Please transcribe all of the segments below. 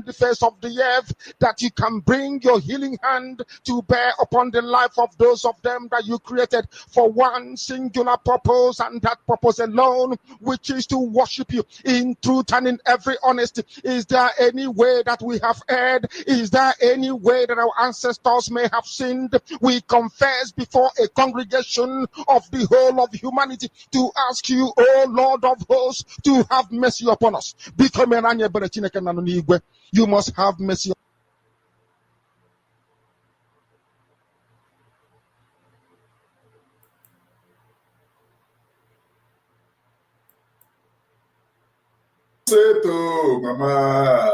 the face of the earth, that you can bring your healing hand to bear upon the life of those of them that you created for one singular purpose, and that purpose alone, which is to worship you in truth and in every honesty. Is there any way that we have erred? Is there any way that our ancestors may have sinned? We confess before a congregation of the whole of humanity to ask you, O Lord of hosts, to have mercy upon us. You must have mercy. Seto, mama.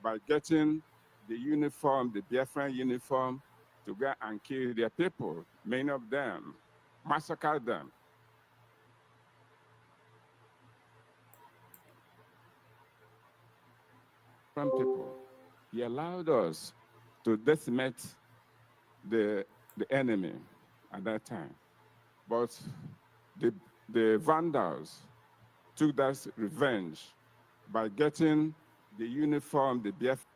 By getting the uniform, the Biafra uniform, to go and kill their people, many of them, massacre them. From people, he allowed us to decimate the enemy at that time. But the Vandals took that revenge by getting the uniform, the Biafra.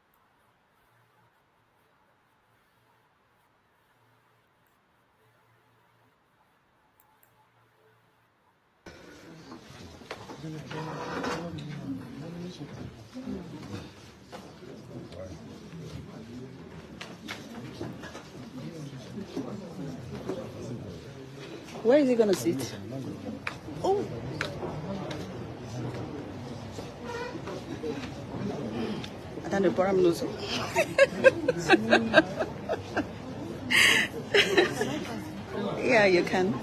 Where is he going to sit? Oh. I don't know, but I'm losing. Yeah, you can.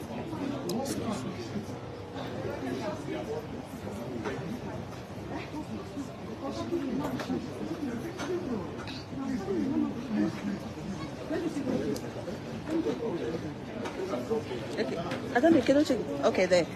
Okay. I don't know. Okay, there.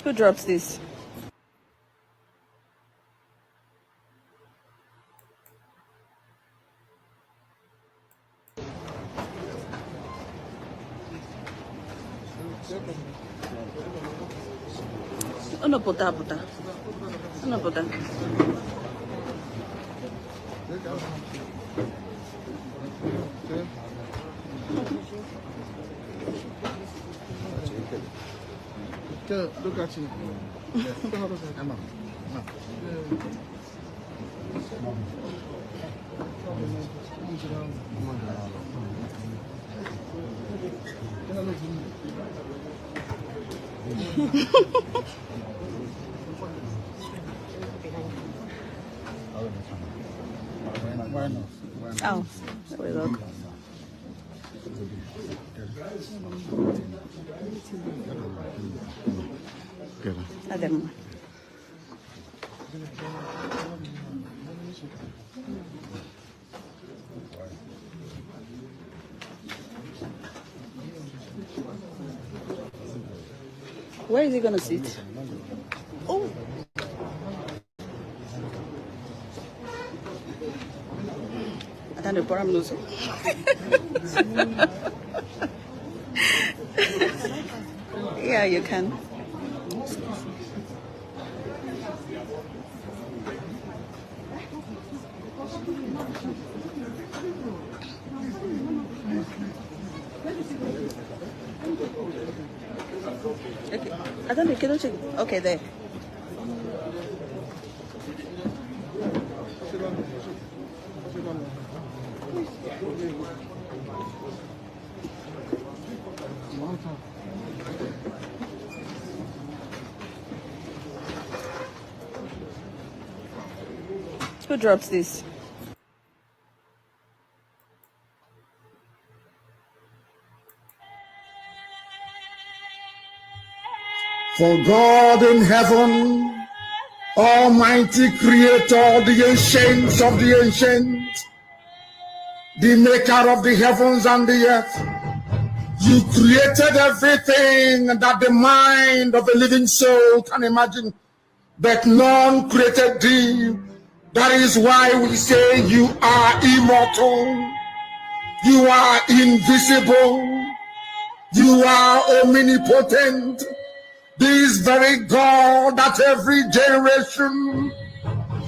Who drops this? Ano puta. Look at you. Oh, there we go. Adem. Where is he going to sit? Oh. I don't know, but I'm losing. Yeah, you can. Okay. I don't know. Okay, there. Who drops this? For God in heaven Almighty Creator, the ancients of the ancients, the maker of the heavens and the earth. You created everything that the mind of a living soul can imagine, but none created thee. That is why we say you are immortal, you are invisible, you are omnipotent. This very God that every generation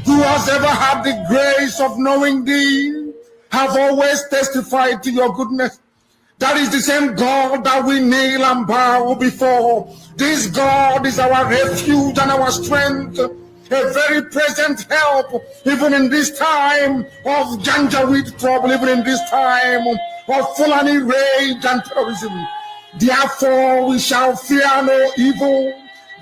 who has ever had the grace of knowing thee have always testified to your goodness. That is the same God that we kneel and bow before. This God is our refuge and our strength, a very present help, even in this time of Janjaweed trouble, even in this time of Fulani rage and terrorism. Therefore, we shall fear no evil.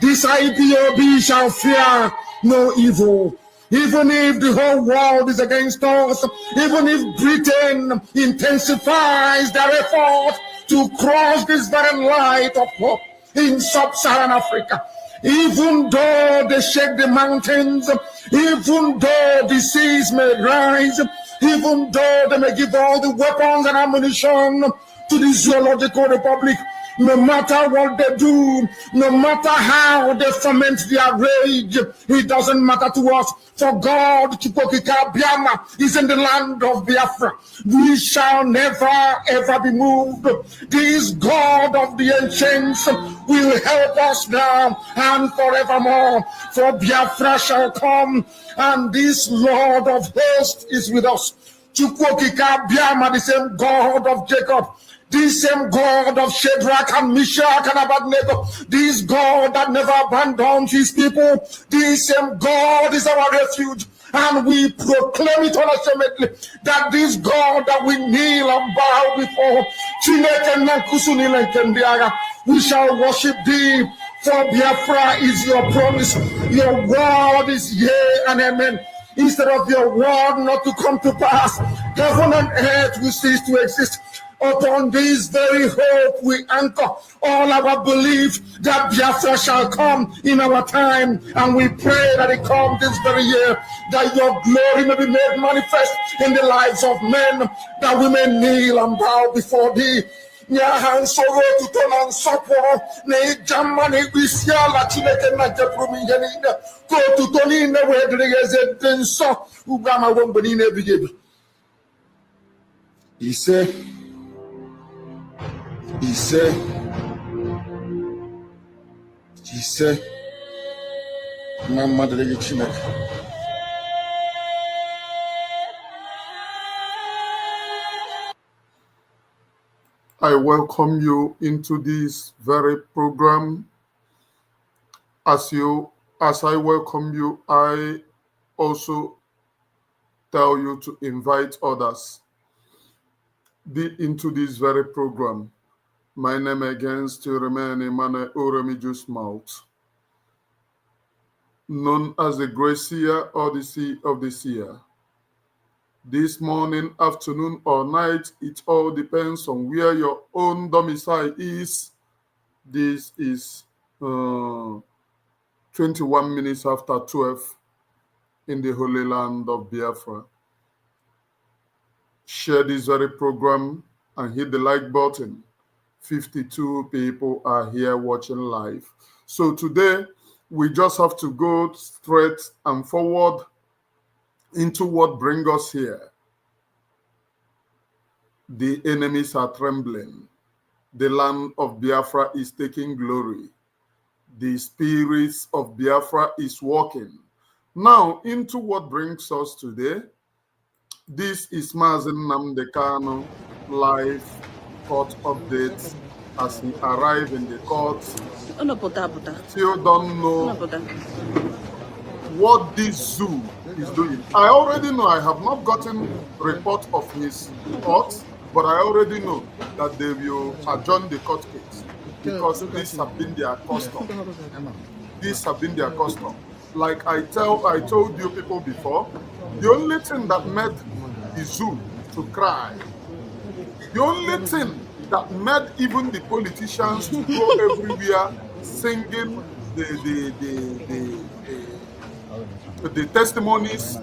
This IPOB shall fear no evil. Even if the whole world is against us, even if Britain intensifies their effort to cross this very light of hope in sub-Saharan Africa, even though they shake the mountains, even though the seas may rise, even though they may give all the weapons and ammunition to the Zoological Republic, no matter what they do, no matter how they foment their rage, it doesn't matter to us. For God, Chukokika Biama, is in the land of Biafra. We shall never ever be moved. This God of the ancients will help us now and forevermore. For Biafra shall come, and this Lord of hosts is with us. Chukwokika Biama, the same God of Jacob, this same God of Shadrach and Meshach and Abednego, this God that never abandons his people, this same God is our refuge. And we proclaim it unashamedly that this God that we kneel and bow before, we shall worship thee. For Biafra is your promise. Your word is yea and amen. Instead of your word not to come to pass, heaven and earth will cease to exist. Upon this very hope we anchor all our belief that Biafra shall come in our time, and we pray that it comes this very year, that your glory may be made manifest in the lives of men, that we may kneel and bow before thee. Nyahan soro tutonan soporo ne jamani bisiala chineke na jeprumi yenina ko tutoni ne wedrege denso ugama wombani ne bigebi. He said, Mama de Chineke. I welcome you into this very program. As I welcome you, I also tell you to invite others into this very program. My name again still remains Emmanuel Oremijus Mouth, known as the Great Seer or the Sea of the Seer. This morning, afternoon, or night, it all depends on where your own domicile is. This is 21 minutes after 12 in the Holy Land of Biafra. Share this very program and hit the like button. 52 people are here watching live. So today, we just have to go straight and forward into what brings us here. The enemies are trembling. The land of Biafra is taking glory. The spirits of Biafra is walking. Now, into what brings us today. This is Mazi Nnamdi Kanu live court updates as he arrived in the court. Still don't know what this zoo is doing. I already know, I have not gotten report of his court, but I already know that they will adjourn the court case because this have been their custom. These have been their custom. Like I told you people before, the only thing that made the zoo to cry, the only thing that made even the politicians to go everywhere singing the testimonies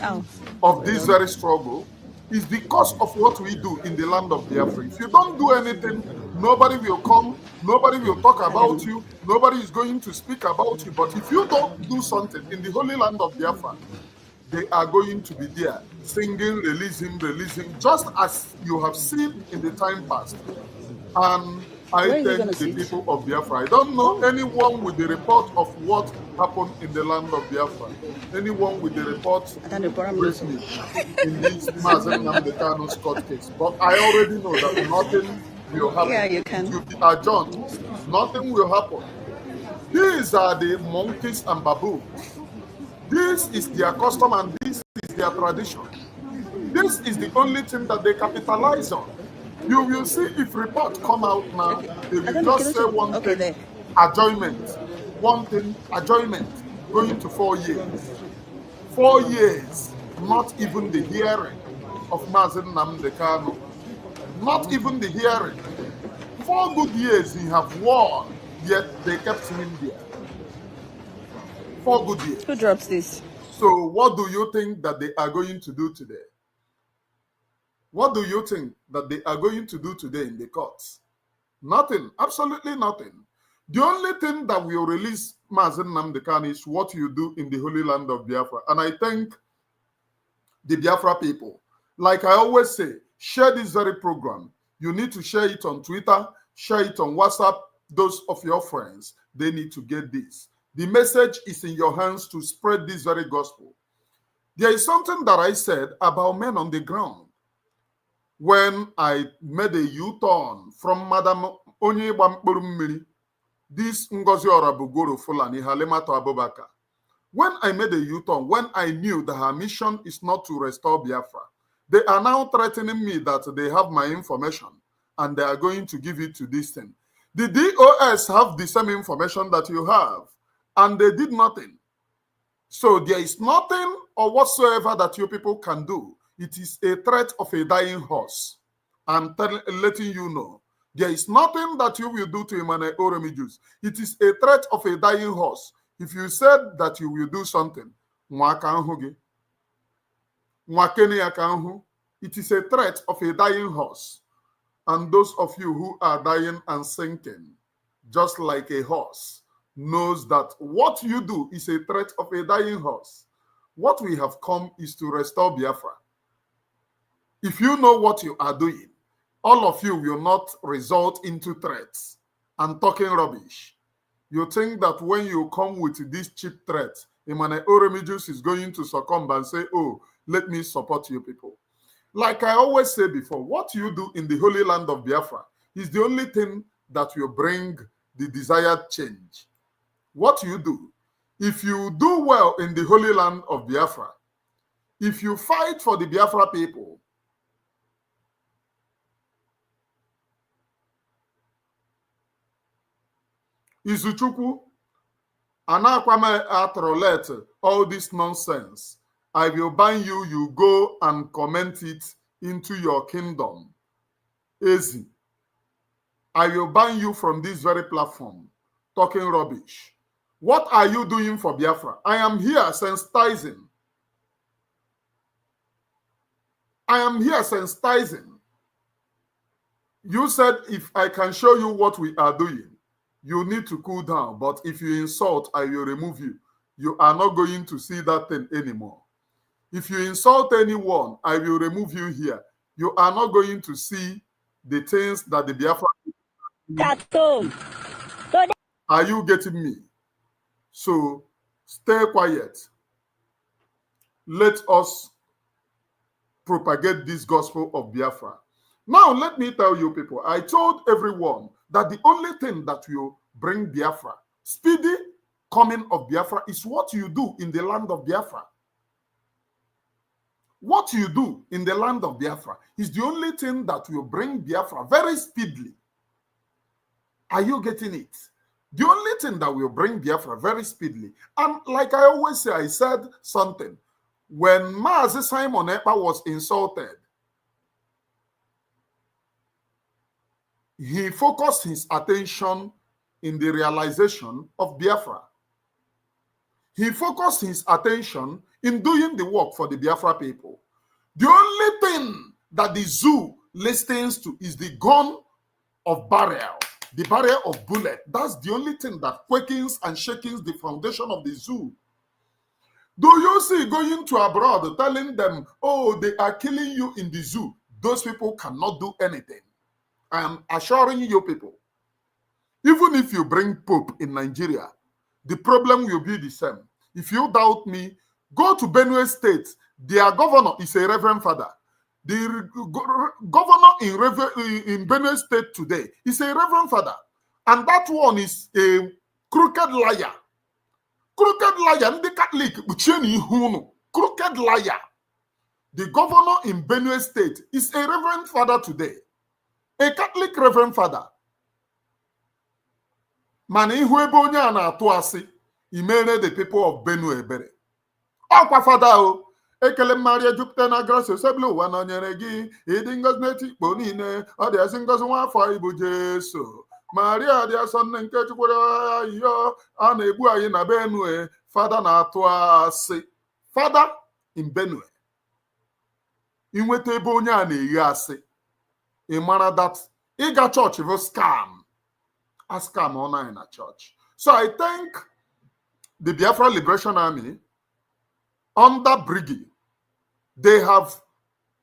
Oh. of this very struggle is because of what we do in the land of Biafra. If you don't do anything, nobody will come, nobody will talk about you, nobody is going to speak about you. But if you don't do something in the holy land of Biafra, they are going to be there singing, releasing, just as you have seen in the time past. And I Where is he thank gonna the sit? people of Biafra. I don't know anyone with the report of what happened in the land of Biafra. Anyone with the report, And the bottom brief also. me in this Mazi Nnamdi Kanu's court case. But I already know that nothing will Yeah, happen. you It can. will be adjourned. Nothing will happen. These are the monkeys and baboons. This is their custom and this is their tradition. This is the only thing that they capitalize on. You will see if reports come out now, Okay. they I will don't know. just say one Okay, thing, there. adjournment. One thing, adjournment, going to 4 years. 4 years, not even the hearing of Mazi Nnamdi Kanu. Not even the hearing. 4 good years he have won, yet they kept him there. 4 good years. Who drops this? So what do you think that they are going to do today? What do you think that they are going to do today in the courts? Nothing, absolutely nothing. The only thing that will release Mazi Nnamdi Kanu is what you do in the Holy Land of Biafra. And I thank the Biafra people. Like I always say, share this very program. You need to share it on Twitter, share it on WhatsApp. Those of your friends, they need to get this. The message is in your hands to spread this very gospel. There is something that I said about men on the ground when I made a U-turn from Madam Onye Mmiri, this Ngozi Orabugoro Fulani Halimatu Abubakar. When I made a U-turn, when I knew that her mission is not to restore Biafra, they are now threatening me that they have my information and they are going to give it to this thing. The DOS have the same information that you have, and they did nothing. So there is nothing or whatsoever that you people can do. It is a threat of a dying horse. I'm letting you know. There is nothing that you will do to Emmanuel Oromijus. It is a threat of a dying horse. If you said that you will do something, it is a threat of a dying horse. And those of you who are dying and sinking, just like a horse, knows that what you do is a threat of a dying horse. What we have come is to restore Biafra. If you know what you are doing, all of you will not result into threats and talking rubbish. You think that when you come with this cheap threat, Emmanuel Oromijus is going to succumb and say, oh, let me support you people. Like I always say before, what you do in the Holy Land of Biafra is the only thing that will bring the desired change. What you do, if you do well in the Holy Land of Biafra, if you fight for the Biafra people, Izuchukwu, Anakwame Atrolet, all this nonsense, I will ban you, you go and comment it into your kingdom. Easy. I will ban you from this very platform, talking rubbish. What are you doing for Biafra? I am here sensitizing. I am here sensitizing. You said if I can show you what we are doing, you need to cool down. But if you insult, I will remove you. You are not going to see that thing anymore. If you insult anyone, I will remove you here. You are not going to see the things that the Biafra... Are you getting me? So stay quiet. Let us propagate this gospel of Biafra. Now, let me tell you people, I told everyone that the only thing that will bring Biafra, speedy coming of Biafra, is what you do in the land of Biafra. What you do in the land of Biafra is the only thing that will bring Biafra very speedily. Are you getting it? The only thing that will bring Biafra very speedily. And like I always say, I said something. When Mazi Simon Ekpa was insulted, he focused his attention in the realization of Biafra. He focused his attention in doing the work for the Biafra people. The only thing that the zoo listens to is the gun of barrel, the barrel of bullet. That's the only thing that quakens and shakes the foundation of the zoo. Do you see going to abroad telling them, oh, they are killing you in the zoo? Those people cannot do anything. I am assuring you people, even if you bring Pope in Nigeria, the problem will be the same. If you doubt me, go to Benue State. Their governor is a reverend father. The governor in Benue State today is a reverend father. And that one is a crooked liar. Crooked liar, the Catholic, crooked liar. The governor in Benue State is a reverend father today. A Catholic reverend father. Mana ihu ebe onye a na-atụ asị, imere the people of Benue ebere. Ọkwa fada o, ekele Maria Jupiter na grace osebile ụwa nọnyere gị, ịdị ngọzi n'eti ikpo niile, ọ dị asị ngọzi nwa afọ Igbo Jesu. Maria dị asọ nne nke chukwere iyo, a na-egbu anyị na Benue, fada na-atụ asị. Fada in Benue. Inweta ebe onye a na-eghe asị. Ị mara that ịga church bụ scam. A scam online in a church. So I think the Biafra Liberation Army under Briggy, they have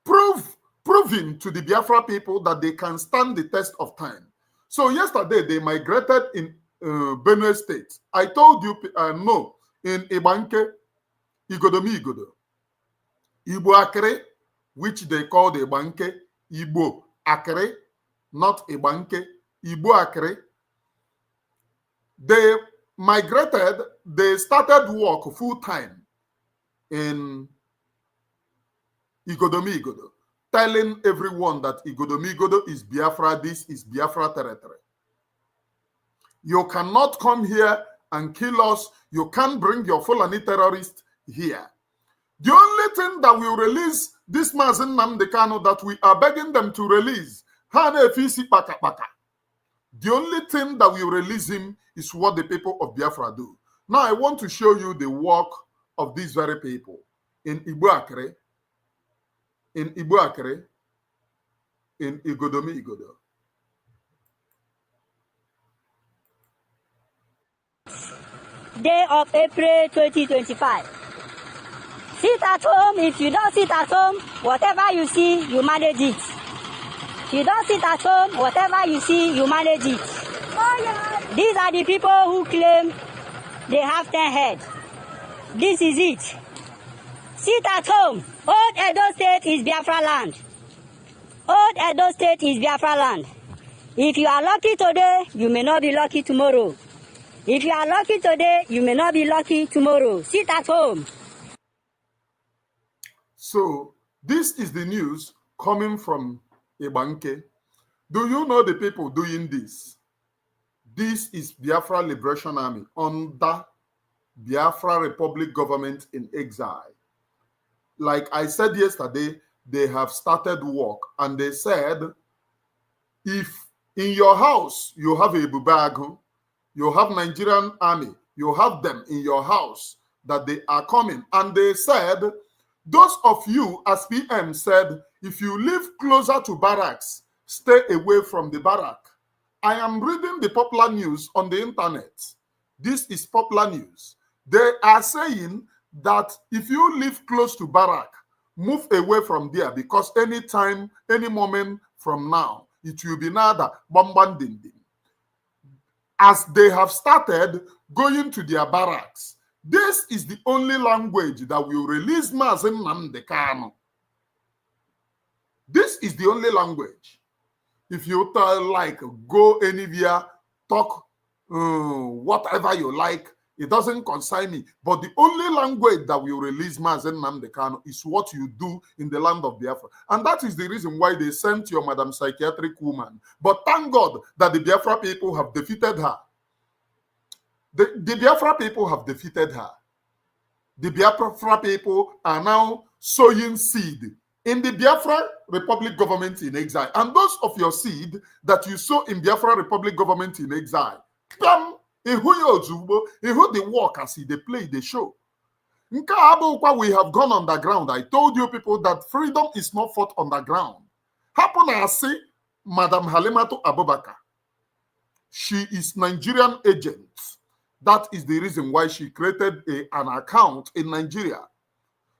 proven to the Biafra people that they can stand the test of time. So yesterday they migrated in Benue State. I told you no, in Ibanke, Igodomi Igodo, Igbo Akere, which they called Ibanke, Igbo Akere, not Ibanke, Igbo Akere. They migrated, they started work full time in Igodomi Igodo, telling everyone that Igodomi Igodo is Biafra, this is Biafra territory. You cannot come here and kill us. You can't bring your Fulani terrorists here. The only thing that will release this Mazi Nnamdi Kanu that we are begging them to release, the only thing that will release him is what the people of Biafra do. Now I want to show you the work of these very people in Igbo Akere, in Igodomi Igodo. Day of April 2025. Sit at home. If you don't sit at home, whatever you see, you manage it. If you don't sit at home, whatever you see, you manage it. Oh, yeah. These are the people who claim they have 10 heads. This is it. Sit at home. Old Edo State is Biafra land. Old Edo State is Biafra land. If you are lucky today, you may not be lucky tomorrow. If you are lucky today, you may not be lucky tomorrow. Sit at home. So, this is the news coming from Ibanke. Do you know the people doing this? This is Biafra Liberation Army under Biafra Republic government in exile. Like I said yesterday, they have started work and they said, if in your house you have a Bubagu, you have Nigerian army, you have them in your house, that they are coming. And they said, those of you, as PM said, if you live closer to barracks, stay away from the barrack. I am reading the popular news on the internet. This is popular news. They are saying that if you live close to barrack, move away from there, because anytime, any moment from now, it will be nada, bombarding. As they have started going to their barracks, this is the only language that will release Mazi Nnamdi Kanu. This is the only language. If you like, go anywhere, talk whatever you like, it doesn't concern me. But the only language that will release Mazi Nnamdi Kanu is what you do in the land of Biafra. And that is the reason why they sent your Madam Psychiatric Woman. But thank God that the Biafra people have defeated her. The Biafra people have defeated her. The Biafra people are now sowing seed in the Biafra Republic government in exile. And those of your seed that you sow in Biafra Republic government in exile, bam, the work as they play the show. We have gone underground. I told you people that freedom is not fought underground. Happen I see Madam Halimatu Abubakar. She is Nigerian agent. That is the reason why she created an account in Nigeria.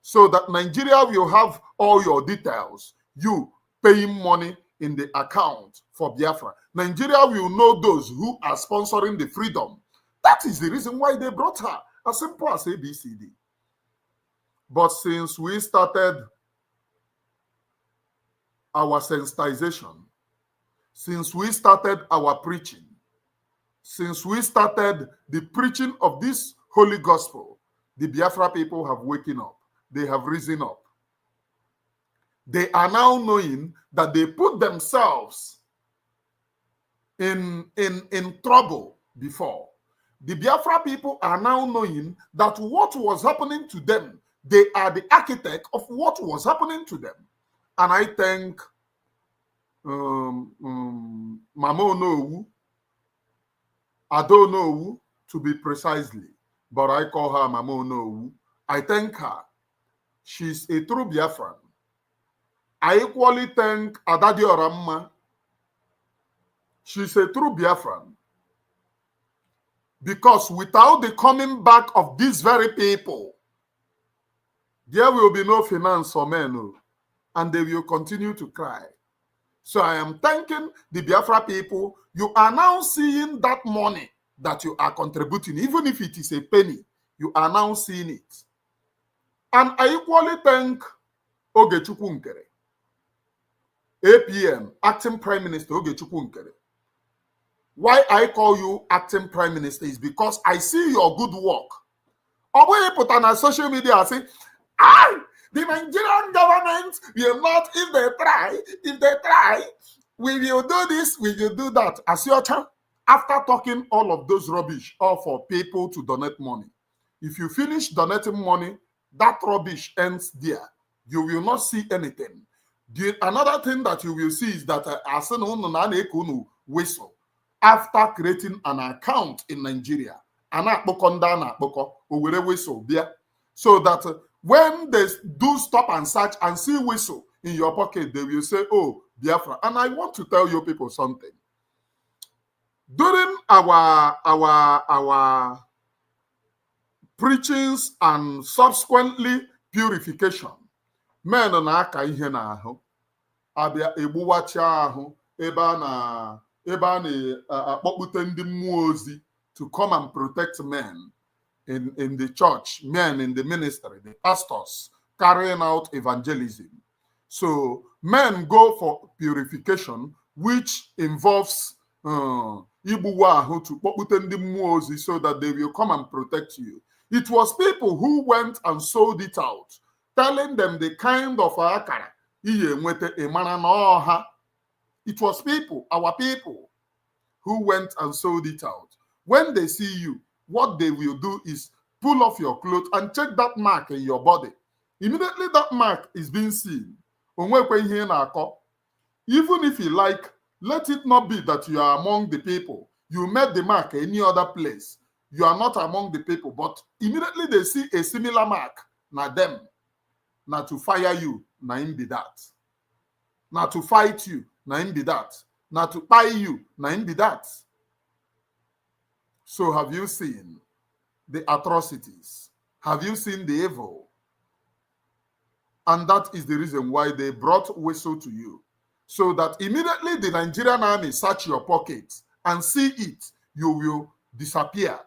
So that Nigeria will have all your details. You paying money in the account for Biafra. Nigeria will know those who are sponsoring the freedom. That is the reason why they brought her. As simple as ABCD. But since we started our sensitization, since we started our preaching, since we started the preaching of this holy gospel, the Biafra people have waken up. They have risen up. They are now knowing that they put themselves in trouble before. The Biafra people are now knowing that what was happening to them, they are the architect of what was happening to them. And I thank Mama Onowu, I don't know who to be precisely, but I call her Mama Onowu. I thank her. She's a true Biafran. I equally thank Adadi Oramma. She's a true Biafran. Because without the coming back of these very people, there will be no finance for men, and they will continue to cry. So I am thanking the Biafra people. You are now seeing that money that you are contributing, even if it is a penny, you are now seeing it. And I equally thank Ogechukwu Nkere, APM, Acting Prime Minister Ogechukwu Nkere. Why I call you Acting Prime Minister is because I see your good work. Or when you put on social media and say, the Nigerian government will not, if they try, we will do this, we will do that. As your turn, after talking all of those rubbish, all for people to donate money. If you finish donating money, that rubbish ends there. You will not see anything. Another thing that you will see is that whistle after creating an account in Nigeria. So that when they do stop and search and see whistle in your pocket, they will say, oh, Biafra. And I want to tell you people something. During our preachings and subsequently purification, men na-aka ihe n'ahụ abịa egbuwacha ahụ ebe a na-akpọkpute ndị mmụọ ozi to come and protect men in the church, men in the ministry, the pastors carrying out evangelism. So men go for purification, which involves igbuwa ahụ to kpọkpute ndị mmụọ ozi so that they will come and protect you. It was people who went and sold it out, telling them the kind of akara. It was people, our people, who went and sold it out. When they see you, what they will do is pull off your clothes and check that mark in your body. Immediately that mark is being seen. Even if you like, let it not be that you are among the people. You made the mark any other place. You are not among the people, but immediately they see a similar mark, na them, na to fire you, na him be that. Na to fight you, na him be that. Na to buy you, na him be that. So have you seen the atrocities? Have you seen the evil? And that is the reason why they brought whistle to you. So that immediately the Nigerian army search your pockets and see it, you will disappear.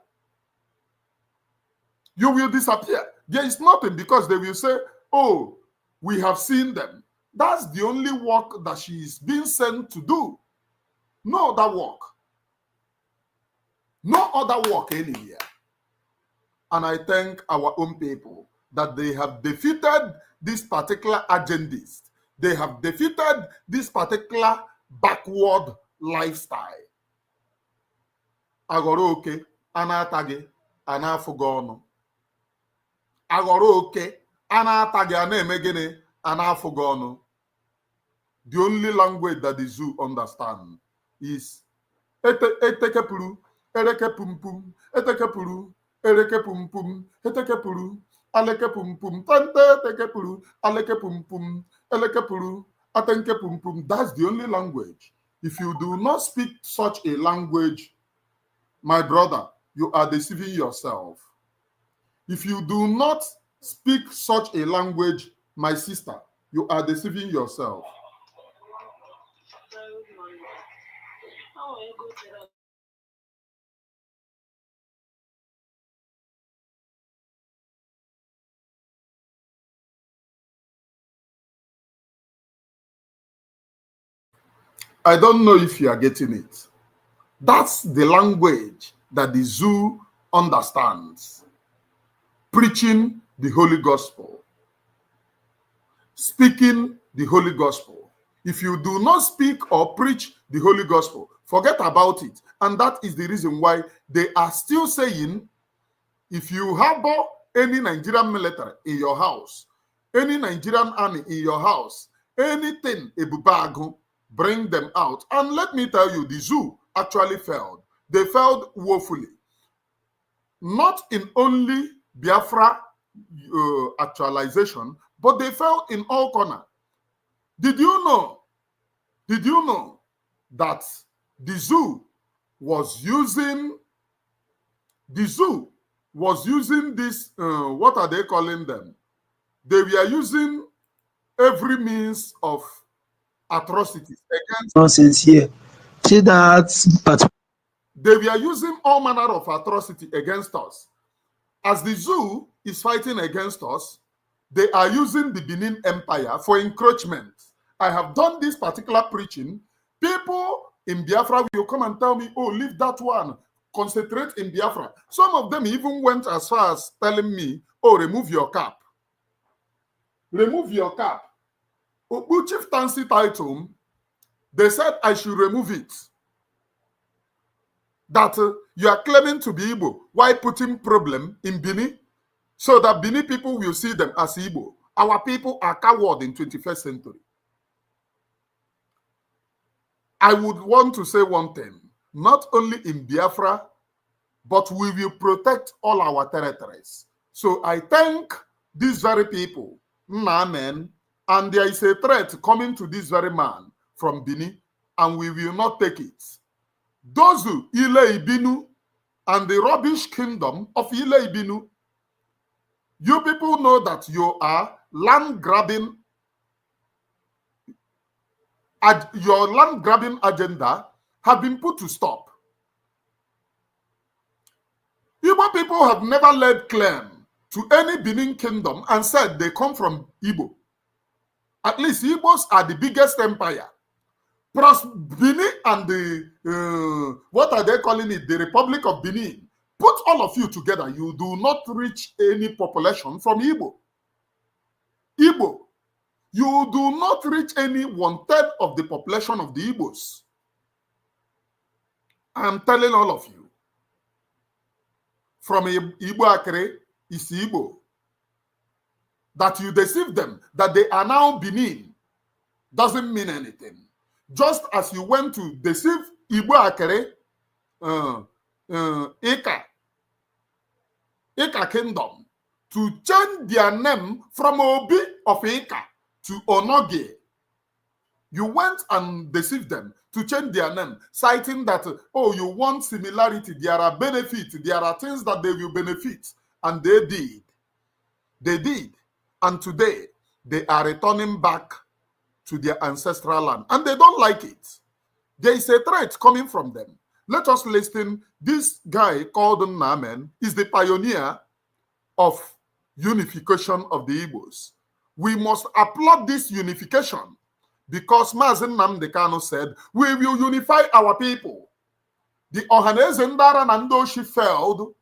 You will disappear. There is nothing, because they will say, oh, we have seen them. That's the only work that she is being sent to do. No other work. No other work anywhere. And I thank our own people that they have defeated these particular agendas. They have defeated this particular backward lifestyle. Agoro oke, anatage, anafugono. Agoro oke, anatage, anemegene, anafugono. The only language that the zoo understand is etekepuru, ereke pum pum, eteke puru, ereke pum pum, eteke puru, aleke pum pum, tante teke puru, aleke pum pum, eleke puru, atenke pum pum. That's the only language. If you do not speak such a language, my brother, you are deceiving yourself. If you do not speak such a language, my sister, you are deceiving yourself. I don't know if you are getting it. That's the language that the zoo understands. Preaching the Holy Gospel. Speaking the Holy Gospel. If you do not speak or preach the Holy Gospel, forget about it. And that is the reason why they are still saying, if you harbor any Nigerian military in your house, any Nigerian army in your house, anything ebubagu, bring them out. And let me tell you, the zoo actually failed. They failed woefully. Not in only Biafra actualization, but they failed in all corners. Did you know that the zoo was using this, what are they calling them? They were using every means of atrocities against nonsense here. See that they were using all manner of atrocity against us. As the zoo is fighting against us, they are using the Benin Empire for encroachment. I have done this particular preaching. People in Biafra will come and tell me, oh, leave that one. Concentrate in Biafra. Some of them even went as far as telling me, oh, remove your cap. Remove your cap. Obu chieftaincy title, they said I should remove it. That you are claiming to be Igbo. Why putting problem in Bini? So that Bini people will see them as Igbo. Our people are coward in 21st century. I would want to say one thing. Not only in Biafra, but we will protect all our territories. So I thank these very people, Nnamdi, and there is a threat coming to this very man from Bini, and we will not take it. Those who Ile Ibinu and the rubbish kingdom of Ile Ibinu, you people know that you are land grabbing. Your land grabbing agenda have been put to stop. Igbo people have never laid claim to any Benin kingdom and said they come from Igbo. At least Igbos are the biggest empire. Plus Benin and the, what are they calling it? The Republic of Benin. Put all of you together, you do not reach any population from Igbo. Igbo, you do not reach any 1/3 of the population of the Igbos. I'm telling all of you. From Igbo Akere is Igbo. That you deceive them, that they are now Benin, doesn't mean anything. Just as you went to deceive Igbo Akere, Ika Kingdom, to change their name from Obi of Ika to Onoge. You went and deceived them to change their name, citing that, oh, you want similarity, there are benefits, there are things that they will benefit. And they did. They did. And today, they are returning back to their ancestral land. And they don't like it. There is a threat coming from them. Let us listen. This guy called Nnamdi is the pioneer of unification of the Igbos. We must applaud this unification because Mazi Nnamdi Kanu said, we will unify our people. The Ohaneze Ndara and Ndoshi failed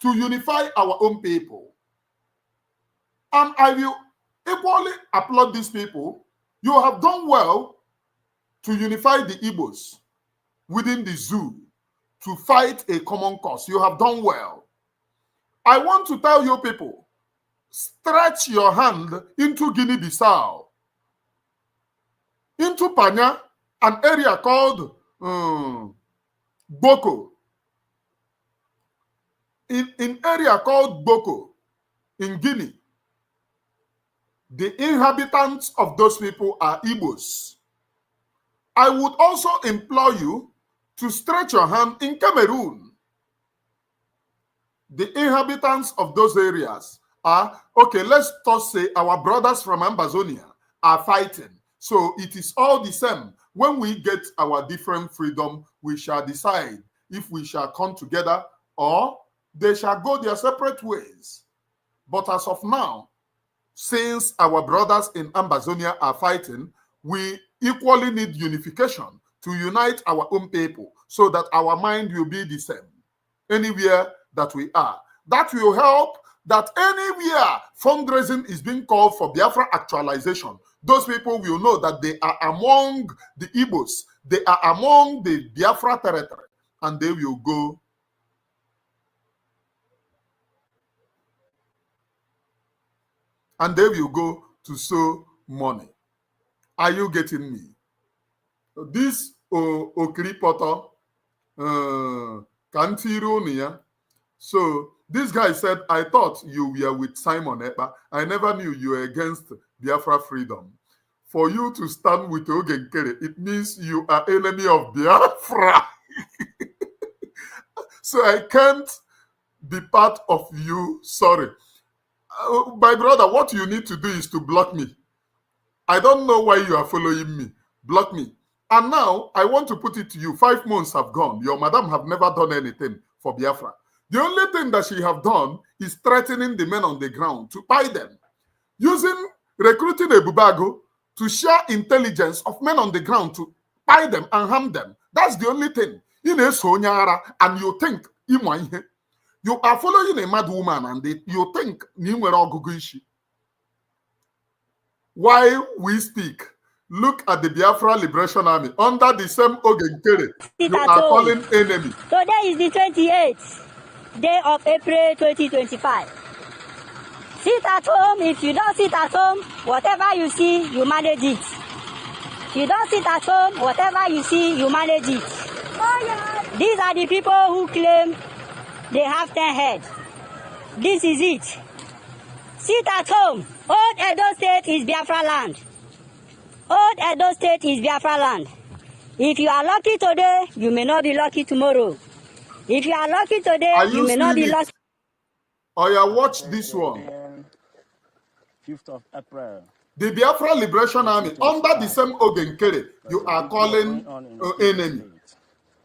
to unify our own people. And I will equally applaud these people. You have done well to unify the Igbos within the zoo to fight a common cause. You have done well. I want to tell you people, stretch your hand into Guinea-Bissau, into Panya, an area called Boko. in area called Boko in Guinea. The inhabitants of those people are Igbos. I would also implore you to stretch your hand in Cameroon. The inhabitants of those areas are, okay, let's just say our brothers from Amazonia are fighting. So it is all the same. When we get our different freedom, we shall decide if we shall come together or they shall go their separate ways. But as of now, since our brothers in Amazonia are fighting, we equally need unification to unite our own people so that our mind will be the same anywhere that we are. That will help that anywhere fundraising is being called for Biafra actualization, those people will know that they are among the Igbos, they are among the Biafra territory, and they will go. And they will go to sow money. Are you getting me? This Okripoto Kantironia. So this guy said, I thought you were with Simon Ekpa. I never knew you were against Biafra freedom. For you to stand with Ogenkere, it means you are enemy of Biafra. So I can't be part of you. Sorry. My brother, what you need to do is to block me. I don't know why you are following me. Block me. And now, I want to put it to you. 5 months have gone. Your madam have never done anything for Biafra. The only thing that she have done is threatening the men on the ground to buy them. Recruiting a Bubago to share intelligence of men on the ground to buy them and harm them. That's the only thing. And you think, you are following a mad woman and you think, while we speak, look at the Biafra Liberation Army under the same Ogenkere you are calling enemy. Today is the 28th day of April 2025. Sit at home. If you don't sit at home, whatever you see, you manage it. If you don't sit at home, whatever you see, you manage it. These are the people who claim they have 10 heads. This is it. Sit at home. Old Edo State is Biafra land. Old Edo State is Biafra land. If you are lucky today, you may not be lucky tomorrow. If you are lucky today, you may not be lucky. Oh yeah, watch this one. 5th of April. The Biafra Liberation Army under the same Ogenkere you are calling enemy.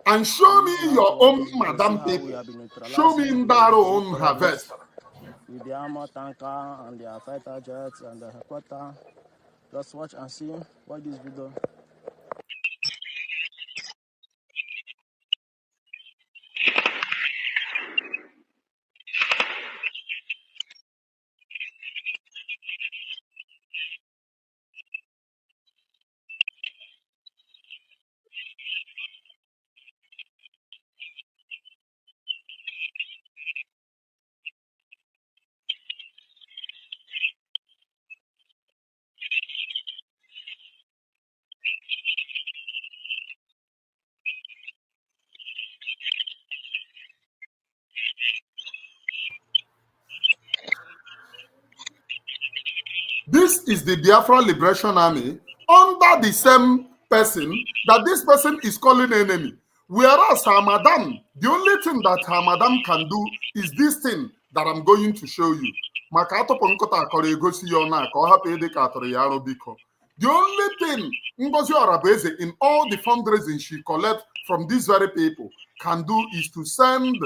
And show me your own madam people. Show me Ndaro own harvest. With the armor tanker and their fighter jets and the helicopter. Just watch and see what this video. This is the Biafra Liberation Army under the same person that this person is calling enemy. Whereas her madam, the only thing that her madam can do is this thing that I'm going to show you. The only thing Ngozi Arabeze in all the fundraising she collects from these very people can do is to send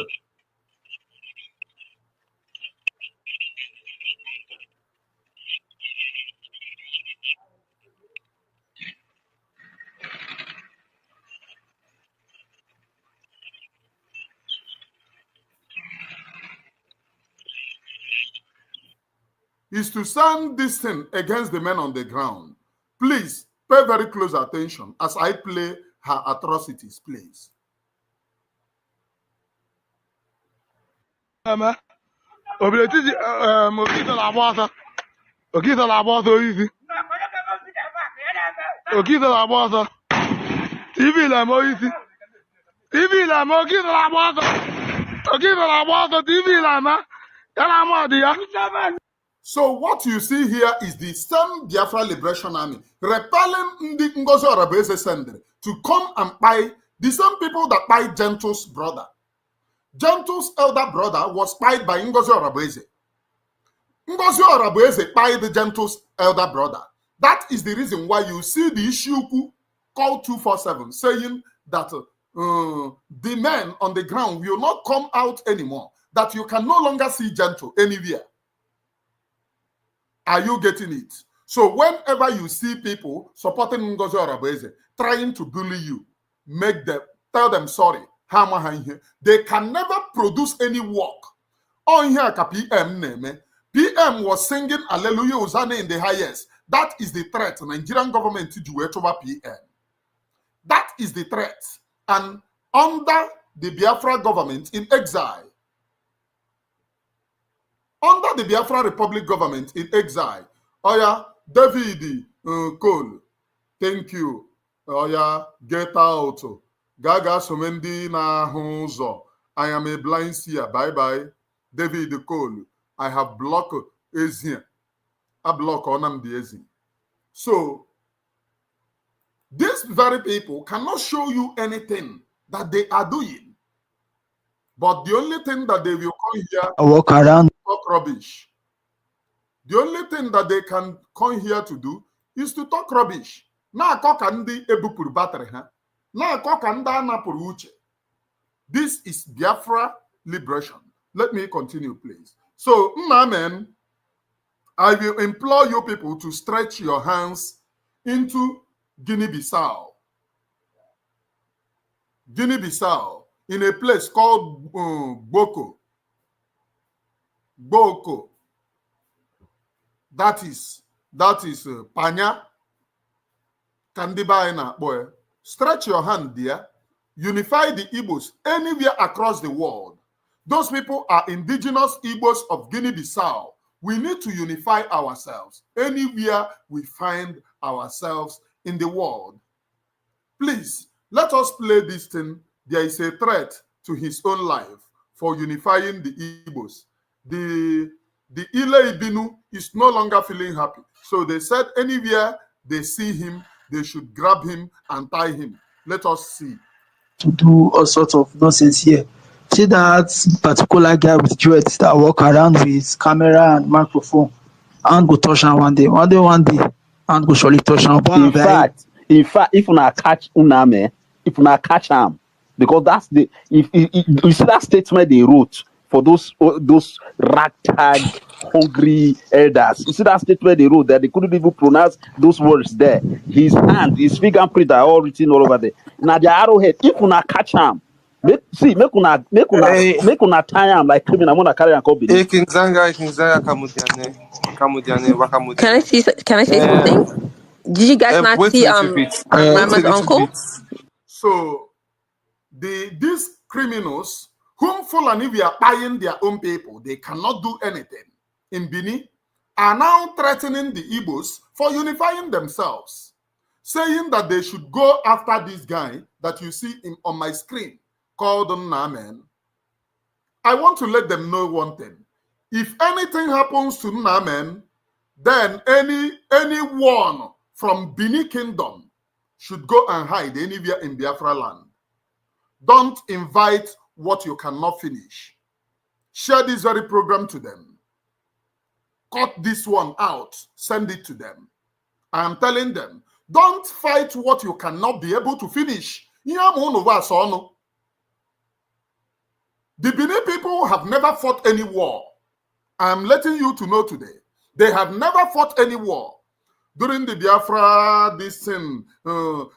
this thing against the men on the ground. Please pay very close attention as I play her atrocities, please. TV la mo isi. TV la mo ki la mo so. So what you see here is the same Biafra Liberation Army repelling Ndi Ngozi Orabeze Sendre to come and buy the same people that buy Gentle's brother. Gentle's elder brother was spied by Ngozi Orabeze. Ngozi Orabeze spied the Gentle's elder brother. That is the reason why you see the issue called 247 saying that the men on the ground will not come out anymore, that you can no longer see Gentle anywhere. Are you getting it? So whenever you see people supporting Ngozi Orabeze, trying to bully you, tell them sorry. They can never produce any work. On here, PM was singing Alleluia Hosanna in the highest. That is the threat the Nigerian government to do over PM. That is the threat. And under the Biafra government in exile, under the Biafra Republic government in exile, Oya, David Cole, thank you. Oya, get out. Gaga Somendi na Hunzo. I am a blind seer. Bye bye. David Cole. I have blocked Ezia. I block Nnamdi Ezia. So, these very people cannot show you anything that they are doing. But the only thing that they will come here walk around talk rubbish. The only thing that they can come here to do is to talk rubbish. Na akokandi ebupuru battery ha. Na akokanda anapuru uche. This is Biafra Liberation. Let me continue, please. So, Amen. I will implore you people to stretch your hands into Guinea-Bissau. Guinea-Bissau, in a place called Boko. Boko. That is Panya. Kandibaina boy. Stretch your hand there. Unify the Igbos anywhere across the world. Those people are indigenous Igbos of Guinea-Bissau. We need to unify ourselves anywhere we find ourselves in the world. Please, let us play this thing. There is a threat to his own life for unifying the Igbos. The Ile Ibinu is no longer feeling happy. So they said anywhere they see him, they should grab him and tie him. Let us see. to do all sorts of nonsense here. See that particular guy with dreads that walk around with camera and microphone. And go touch him one day, and go surely touch him. In fact, if una catch Uname, if una catch him, because that's the if you see that statement they wrote for those ragtag hungry elders. You see that statement they wrote that they couldn't even pronounce those words there. His hand, his fingerprint are all written all over there. Now the arrowhead, if una catch him, make una tie him like criminal. I'm gonna carry and call King Zanga Kamudiane. Can I say something? Did you guys not see Mama's uncle? So these criminals whom Fulani we are buying their own people, they cannot do anything in Bini, are now threatening the Igbos for unifying themselves, saying that they should go after this guy that you see on my screen called Nnamdi. I want to let them know one thing. If anything happens to Nnamdi, then anyone from Bini Kingdom should go and hide anywhere in Biafra land. Don't invite what you cannot finish. Share this very program to them. Cut this one out. Send it to them. I am telling them, don't fight what you cannot be able to finish. The Bini people have never fought any war. I am letting you to know today. They have never fought any war. During the Biafra, this thing,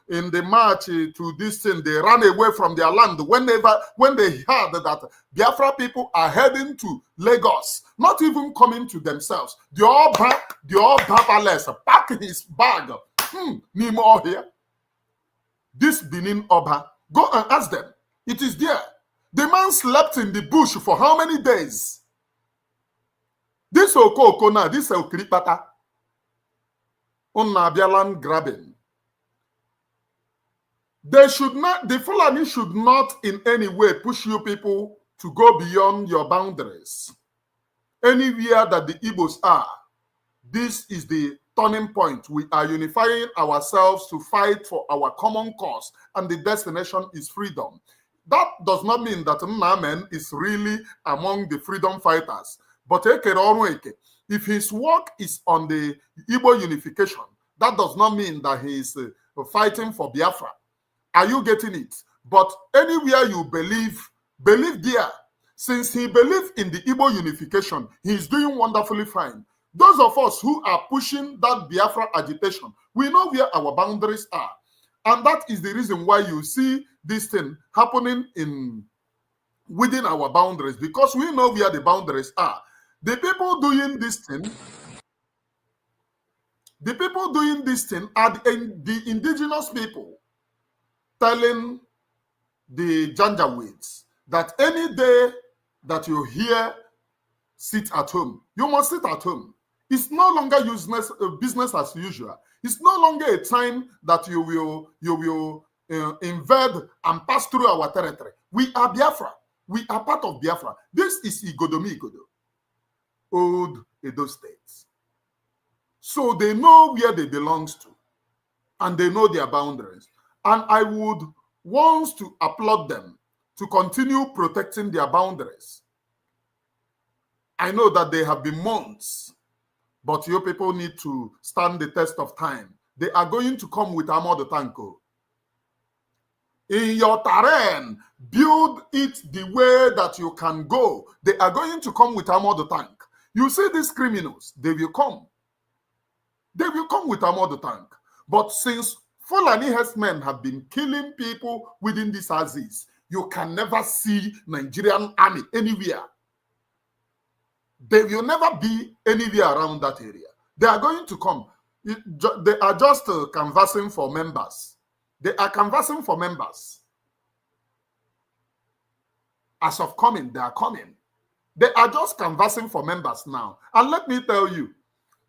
in the march to this thing, they ran away from their land when they heard that Biafra people are heading to Lagos, not even coming to themselves. The all Babaless pack his bag. Nemo here. This Benin Oba, go and ask them. It is there. The man slept in the bush for how many days? This Okokona, this Okripata. Land grabbing. They should not, the Fulani should not in any way push you people to go beyond your boundaries. Anywhere that the Igbos are, this is the turning point. We are unifying ourselves to fight for our common cause, and the destination is freedom. That does not mean that Nnamdi is really among the freedom fighters. But if his work is on the Igbo unification, that does not mean that he is fighting for Biafra. Are you getting it? But anywhere you believe there. Since he believed in the Igbo unification, he is doing wonderfully fine. Those of us who are pushing that Biafra agitation, we know where our boundaries are. And that is the reason why you see this thing happening within our boundaries, because we know where the boundaries are. The people doing this thing are the indigenous people telling the Janjaweeds that any day that you hear sit at home, you must sit at home. It's no longer business as usual. It's no longer a time that you will invade and pass through our territory. We are Biafra. We are part of Biafra. This is Igodomi Igodo, old Edo states. So they know where they belong to, and they know their boundaries. And I would want to applaud them to continue protecting their boundaries. I know that they have been months, but you people need to stand the test of time. They are going to come with armored tanko. In your terrain, build it the way that you can go. They are going to come with armored tank. You see these criminals, they will come. They will come with armored tank. But since Fulani herdsmen have been killing people within this Aziz, you can never see Nigerian army anywhere. They will never be anywhere around that area. They are going to come. They are just canvassing for members. They are canvassing for members. As of coming, they are coming. They are just canvassing for members now. And let me tell you,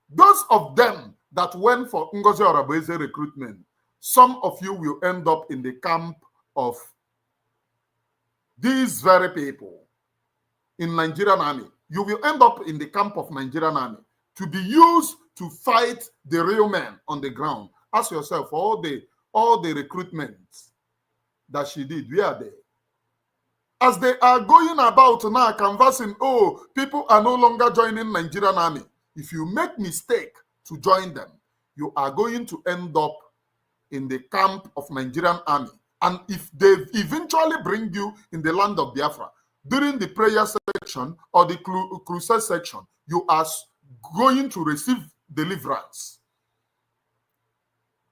those of them that went for Ngozi Orabueze recruitment, some of you will end up in the camp of these very people in Nigerian army. You will end up in the camp of Nigerian army to be used to fight the real men on the ground. Ask yourself, all the recruitments that she did, where are they? As they are going about now canvassing, oh, people are no longer joining Nigerian army. If you make mistake to join them, you are going to end up in the camp of Nigerian army. And if they eventually bring you in the land of Biafra, during the prayer section or the crusade section, you are going to receive deliverance.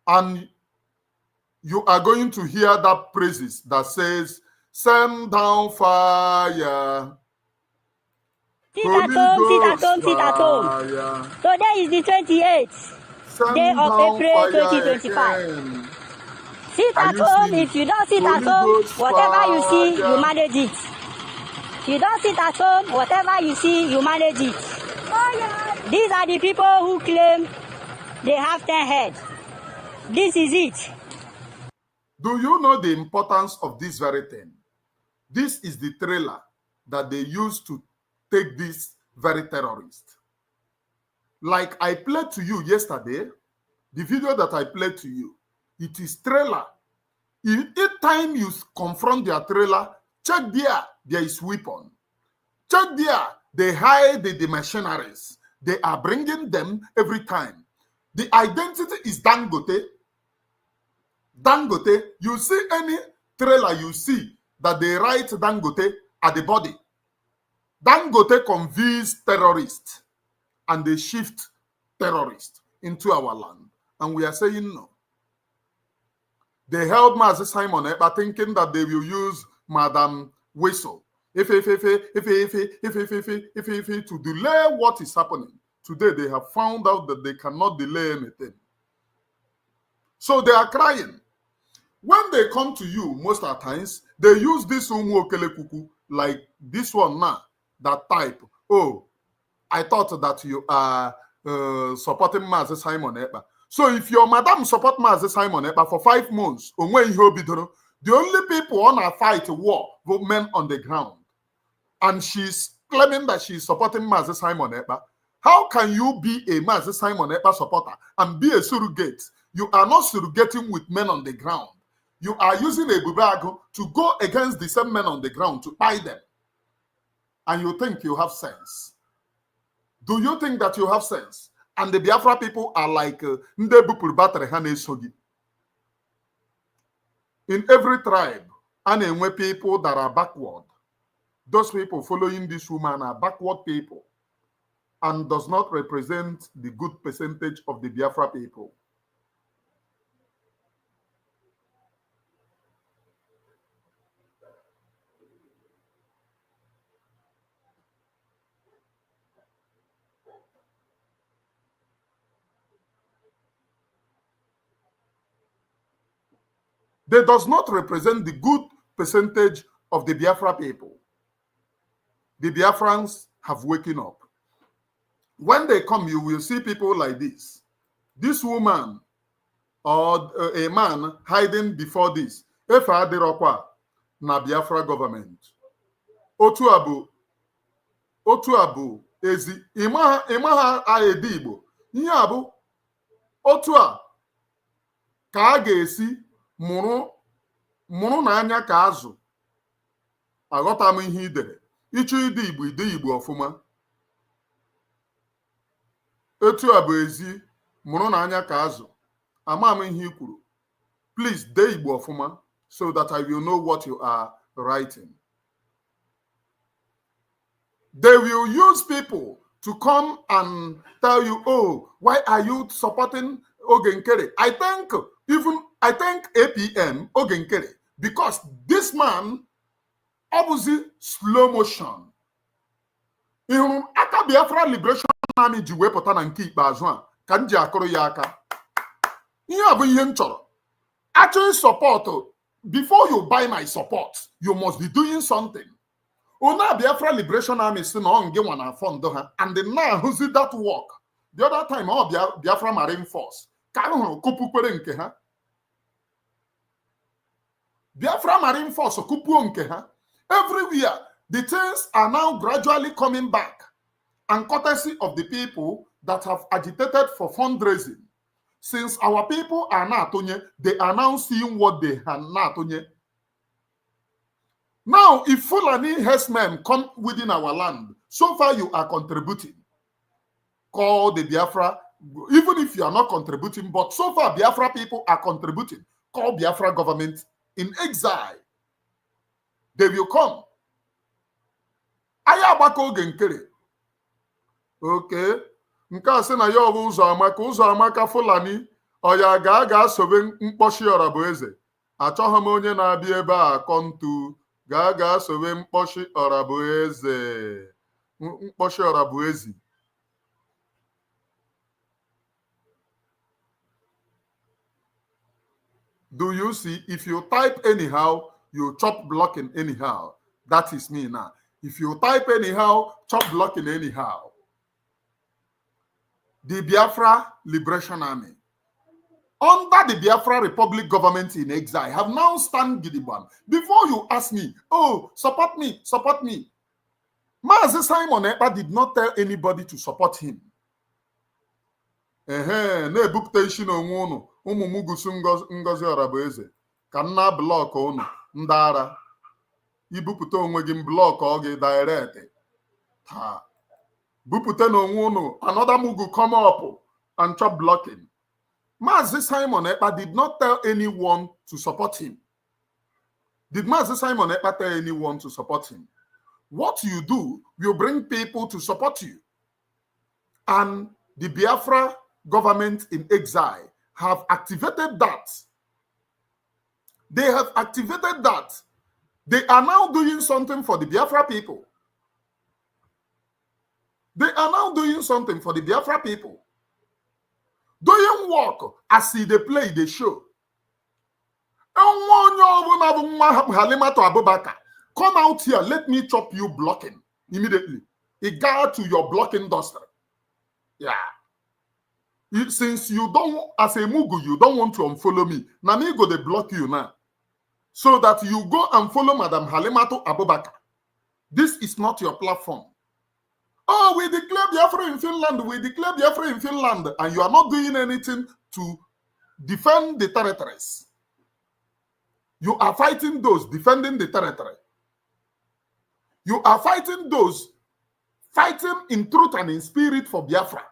And you are going to hear that praises that says, send down fire. Sit at home, sit at home. Today is the 28th day of April 2025. Sit at home. If you don't sit at home, whatever you see, you manage it. If you don't sit at home, whatever you see, you manage it. These are the people who claim they have 10 heads. This is it. Do you know the importance of this very thing? This is the trailer that they used to take this very terrorist. Like I played to you yesterday, the video that I played to you, it is trailer. Each time you confront their trailer, check there is weapon. Check there, they hide the mercenaries. They are bringing them every time. The identity is Dangote. Dangote, you see any trailer you see that they write Dangote at the body. Dangote convince terrorists and they shift terrorists into our land. And we are saying no. They held Mazi Simon Ekpa thinking that they will use Madam Whistle to delay what is happening. Today they have found out that they cannot delay anything. So they are crying. When they come to you, most of the times, they use this kuku, like this one now, that type. Oh, I thought that you are supporting Mazi Simon Ekpa. So if your madam support Mazi Simon Ekpa for 5 months, the only people on a fight war were men on the ground. and she's claiming that she's supporting Mazi Simon Ekpa. How can you be a Mazi Simon Ekpa supporter and be a surrogate? You are not surrogating with men on the ground. You are using a bubago to go against the same men on the ground to buy them. And you think you have sense. Do you think that you have sense? And the Biafra people are like Ndebu. In every tribe, and when people that are backward, those people following this woman are backward people and does not represent the good percentage of the Biafra people. They does not represent the good percentage of the Biafra people. The Biafrans have waken up. When they come, you will see people like this. This woman or a man hiding before this. If I did na Biafra government. Otu abu ezi imaha aedi Igbo. Ihe abu otu a ka a ga-esi mụrụ na anya ka azụ. Aghọta m ihe idere. Ịchụ ide Igbo ọfụma. Etu a bụ ezi mụrụ na anya ka azụ. Ama m ihe i kwuru. Please dee Igbo ọfụma so that I will know what you are writing. They will use people to come and tell you, oh, why are you supporting Ogenkere? I thank APM Ogenkere because this man obviously slow motion. Ihun aka Biafra Liberation Army ji wepụta na nke ikpeazụ a ka m ji akụrụ ya aka. Ihe a bụ ihe m chọrọ. Actually support. Before you buy my support, you must be doing something. Una Biafra Liberation Army si na onge wana fund ha and now who's that work? The other time all Biafra Marine Force ka hụrụ kupukwere nke ha. Biafra Marine Force kupuo nke ha. Everywhere the things are now gradually coming back and courtesy of the people that have agitated for fundraising. Since our people are not, they are now seeing what they are not. Now, if Fulani herdsmen come within our land, so far you are contributing. Call the Biafra, even if you are not contributing, but so far Biafra people are contributing. Call Biafra government in exile. They will come. Ayabako Genkere. Okay. Nke a sị na ya ọ bụ ụzọ amaka Fulani ọ ya ga sobe mkpọchi Ọrabueze. Achọghị m onye na-abịa ebe a kọntu ga sobe mkpọchi Ọrabueze. Mkpọchi Ọrabuezi. Do you see? If you type anyhow, you chop blocking anyhow. That is me now. If you type anyhow, chop blocking anyhow. The Biafra Liberation Army, under the Biafra Republic government in exile, have now stand Gidiban. Before you ask me, oh, support me, support me. Mazi Simon Ekpa did not tell anybody to support him. Na-ebupụta onwe unu ụmụ m gusu Ngozi Ọrabueze ka nna blọk unu ndị ara ibupụta onwe gị blọk ọ gị direct taa. Bupute no wono, another mugu come up and chop blocking. Mazi Simon Ekpa did not tell anyone to support him. Did Mazi Simon Ekpa tell anyone to support him? What you do will bring people to support you. And the Biafra government in exile have activated that. They have activated that. They are now doing something for the Biafra people. They are now doing something for the Biafra people. Doing work as they play the show. Come out here, let me chop you blocking immediately. It got to your blocking duster. Yeah. Since you don't, as a Mugu, you don't want to unfollow me. Now me go to block you now. So that you go and follow Madam Halimato Abubakar. This is not your platform. Oh, we declare Biafra in Finland. We declare Biafra in Finland. And you are not doing anything to defend the territories. You are fighting those defending the territory. You are fighting those fighting in truth and in spirit for Biafra.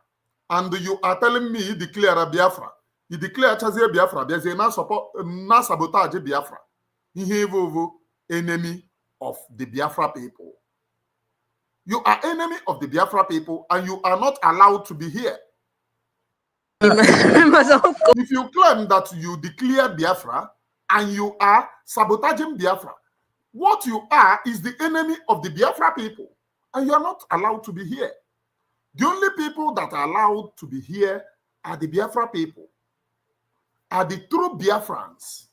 And you are telling me declare a Biafra. You declare Chazie Biafra. There's a na sabotage Biafra. Enemy of the Biafra people. You are enemy of the Biafra people and you are not allowed to be here. If you claim that you declare Biafra and you are sabotaging Biafra, what you are is the enemy of the Biafra people and you are not allowed to be here. The only people that are allowed to be here are the Biafra people, are the true Biafrans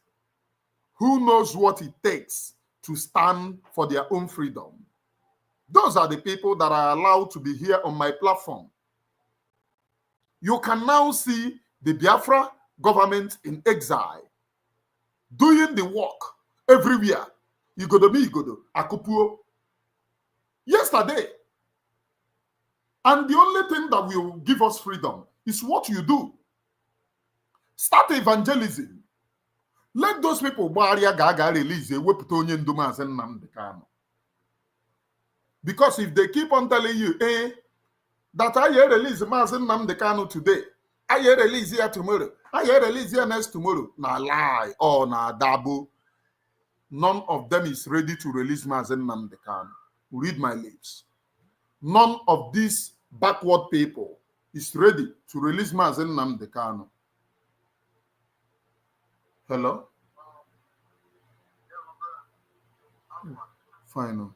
who knows what it takes to stand for their own freedom. Those are the people that are allowed to be here on my platform. You can now see the Biafra government in exile doing the work everywhere. Igodo, Akupuo. Yesterday. And the only thing that will give us freedom is what you do. Start evangelism. Let those people release Nnamdi Kanu. Because if they keep on telling you, that I hear release Mazi Nnamdi Kanu today, I hear release here tomorrow, I hear release here next tomorrow, na lie or na dabu. None of them is ready to release Mazi Nnamdi Kanu. Read my lips. None of these backward people is ready to release Mazi Nnamdi Kanu. Hello? Final.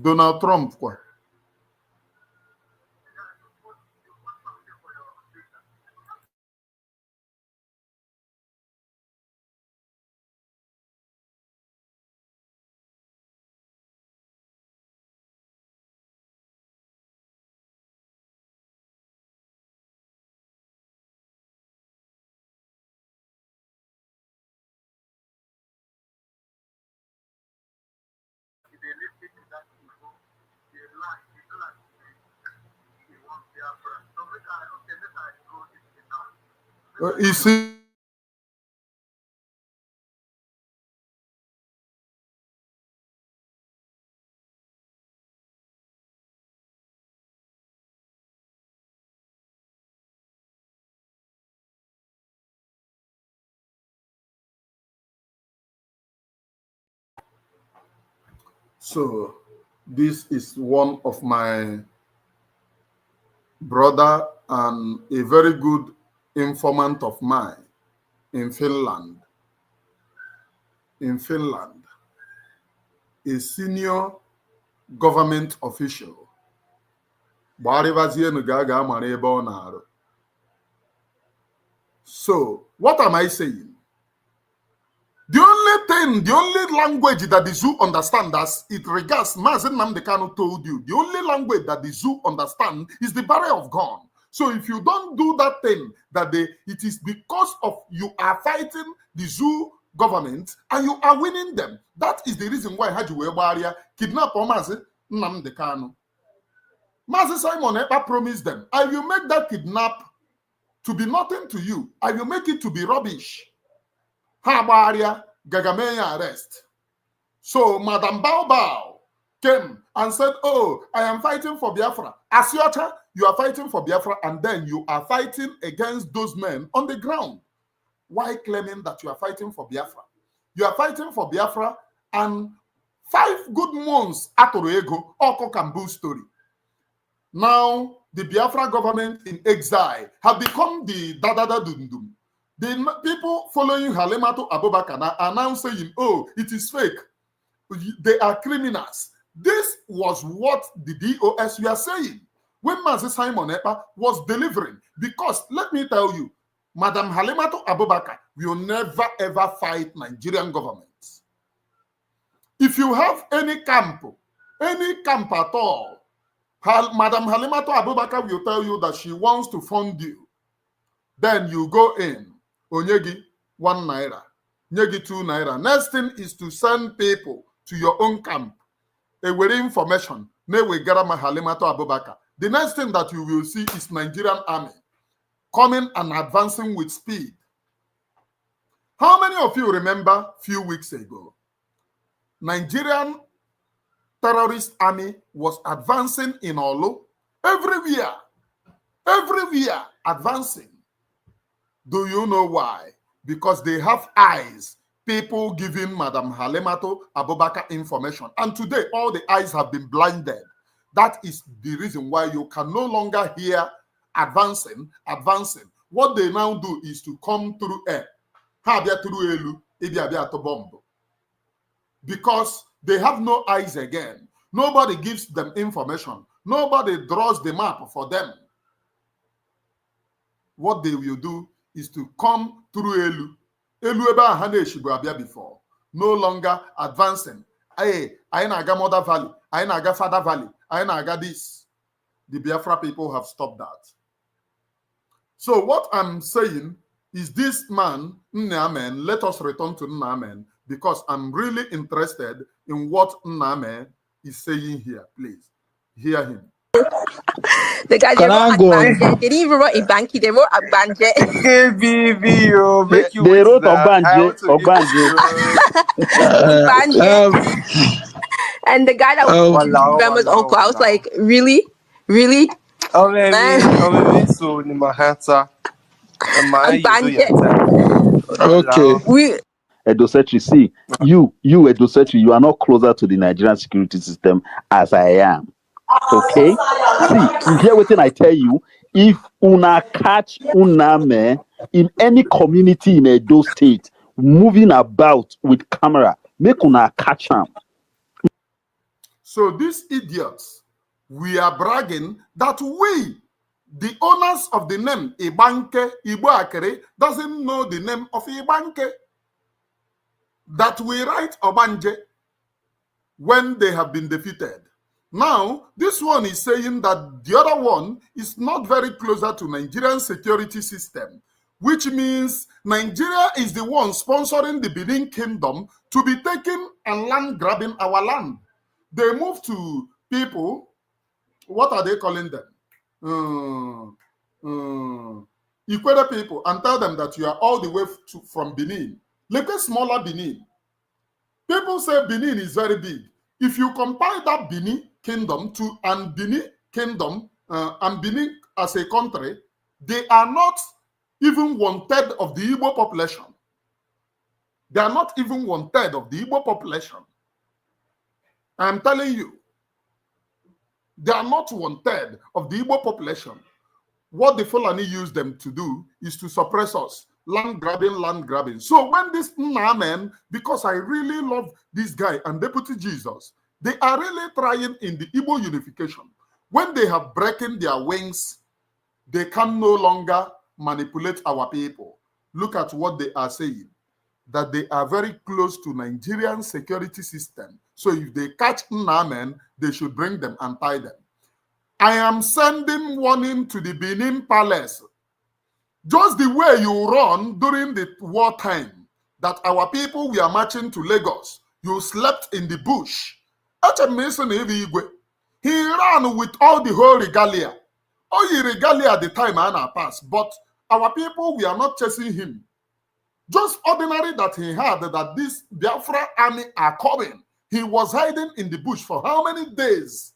Donald Trump, quoi. You see, so this is one of my brother and a very good informant of mine in Finland. In Finland, a senior government official. So, what am I saying? The only language that the zoo understand as it regards, Mazi Nnamdi Kanu told you, the only language that the zoo understand is the barrier of gun. So if you don't do that thing, it is because of you are fighting the zoo government and you are winning them. That is the reason why Haji barrier kidnap Mazi Nnamdi Kanu. Mazi Simon Ekpa promised them, I will make that kidnap to be nothing to you. I will make it to be rubbish. Habaria Gagameya arrest. So Madam Bao Bao came and said, oh, I am fighting for Biafra. Asiota, you are fighting for Biafra, and then you are fighting against those men on the ground. Why claiming that you are fighting for Biafra? You are fighting for Biafra, and 5 good months after ego, Oko Kambu story. Now, the Biafra government in exile have become the Dadada Dundum. The people following Halimatu Abubakar are now saying, oh, it is fake. They are criminals. This was what the DOS were saying when Mazi Simon Ekpa was delivering. Because, let me tell you, Madam Halimatu Abubakar will never ever fight Nigerian government. If you have any camp at all, Madam Halimatu Abubakar will tell you that she wants to fund you. Then you go in, onyegi 1 naira, nyegi 2 naira. Next thing is to send people to your own camp. With information. The next thing that you will see is Nigerian army coming and advancing with speed. How many of you remember a few weeks ago, Nigerian terrorist army was advancing in Olu? Everywhere advancing. Do you know why? Because they have eyes. People giving Madam Halemato Abubakar information. And today, all the eyes have been blinded. That is the reason why you can no longer hear advancing. What they now do is to come through air. Because they have no eyes again. Nobody gives them information. Nobody draws the map for them. What they will do is to come through Elu. Elu eba Haneshibu before. No longer advancing. Hey, I naga Mother Valley. I naga Father Valley. I naga this. The Biafra people have stopped that. So what I'm saying is this man, Nnamdi, let us return to Nnamdi because I'm really interested in what Nnamdi is saying here. Please, hear him. The guy they didn't even write a banky, they wrote a banje. They wrote Obanje. And the guy that was grandma's uncle, I was like, really? Man. Okay. Edosetri, see, you Edosetri, you are not closer to the Nigerian security system as I am. Okay? See, you hear what I tell you? If una catch Nnamdi in any community in Edo State moving about with camera, make una catch him. So these idiots, we are bragging that we, the owners of the name Ibanke, Igbo Akere, doesn't know the name of Ibanke. That we write Obanje when they have been defeated. Now, this one is saying that the other one is not very closer to Nigerian security system, which means Nigeria is the one sponsoring the Benin Kingdom to be taking and land grabbing our land. They move to people, what are they calling them? Ikwere people, and tell them that you are all the way from Benin. Look at smaller Benin. People say Benin is very big. If you compare that Benin Kingdom to and Benin Kingdom and Benin as a country, they are not even 1/3 of the Igbo population. They are not even 1/3 of the Igbo population. I'm telling you, they are not 1/3 of the Igbo population. What the Fulani used them to do is to suppress us. Land grabbing. So when this Nnamdi, because I really love this guy and Deputy Jesus, they are really trying in the Igbo unification. When they have broken their wings, they can no longer manipulate our people. Look at what they are saying, that they are very close to Nigerian security system. So if they catch Nnamdi, they should bring them and tie them. I am sending warning to the Benin Palace. Just the way you run during the wartime, that our people were marching to Lagos, you slept in the bush. He ran with all the whole regalia. All the regalia at the time Anna passed, but our people were not chasing him. Just ordinary that he had that this Biafra army are coming. He was hiding in the bush for how many days?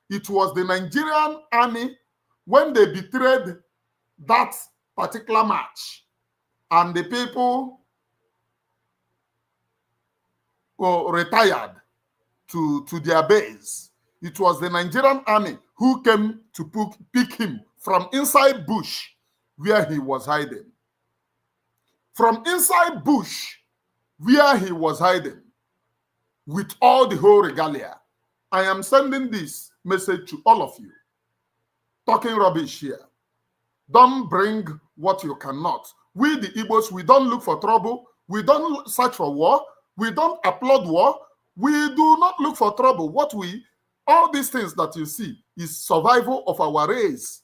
It was the Nigerian army when they betrayed that particular match, and the people retired to their base. It was the Nigerian army who came to pick him from inside bush where he was hiding. From inside bush where he was hiding with all the whole regalia. I am sending this message to all of you. Talking rubbish here. Don't bring what you cannot. We, the Igbos, we don't look for trouble. We don't search for war. We don't applaud war. We do not look for trouble. All these things that you see is survival of our race.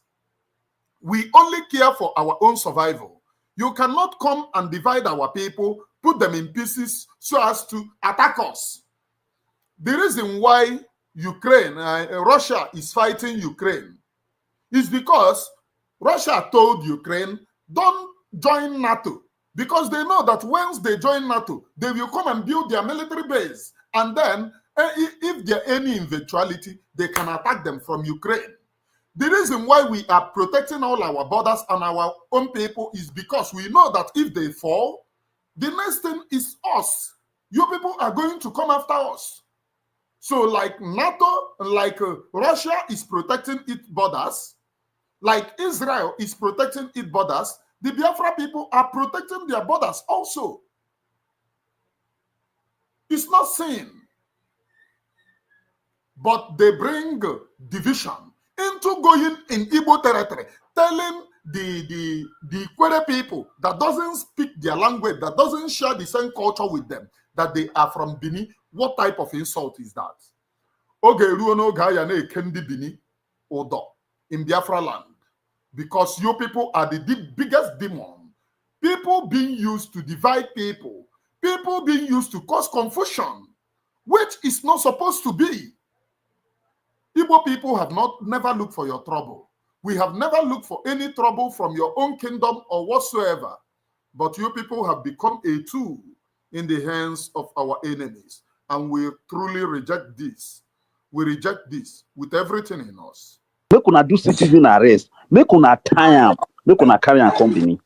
We only care for our own survival. You cannot come and divide our people, put them in pieces so as to attack us. The reason why Russia is fighting Ukraine is because Russia told Ukraine, don't join NATO, because they know that once they join NATO, they will come and build their military base. And then, if there are any eventuality, they can attack them from Ukraine. The reason why we are protecting all our borders and our own people is because we know that if they fall, the next thing is us. You people are going to come after us. So like NATO, like Russia is protecting its borders, like Israel is protecting its borders, the Biafra people are protecting their borders also. It's not sin. But they bring division into going in Igbo territory, telling the Kwere people that doesn't speak their language, that doesn't share the same culture with them, that they are from Bini. What type of insult is that? In Biafra land, because you people are the biggest demon. People being used to divide people, people being used to cause confusion, which is not supposed to be. Igbo people have never looked for your trouble. We have never looked for any trouble from your own kingdom or whatsoever. But you people have become a tool in the hands of our enemies. And we truly reject this. We reject this with everything in us. Make una do citizen arrest. Make una tie am. Make una carry am company.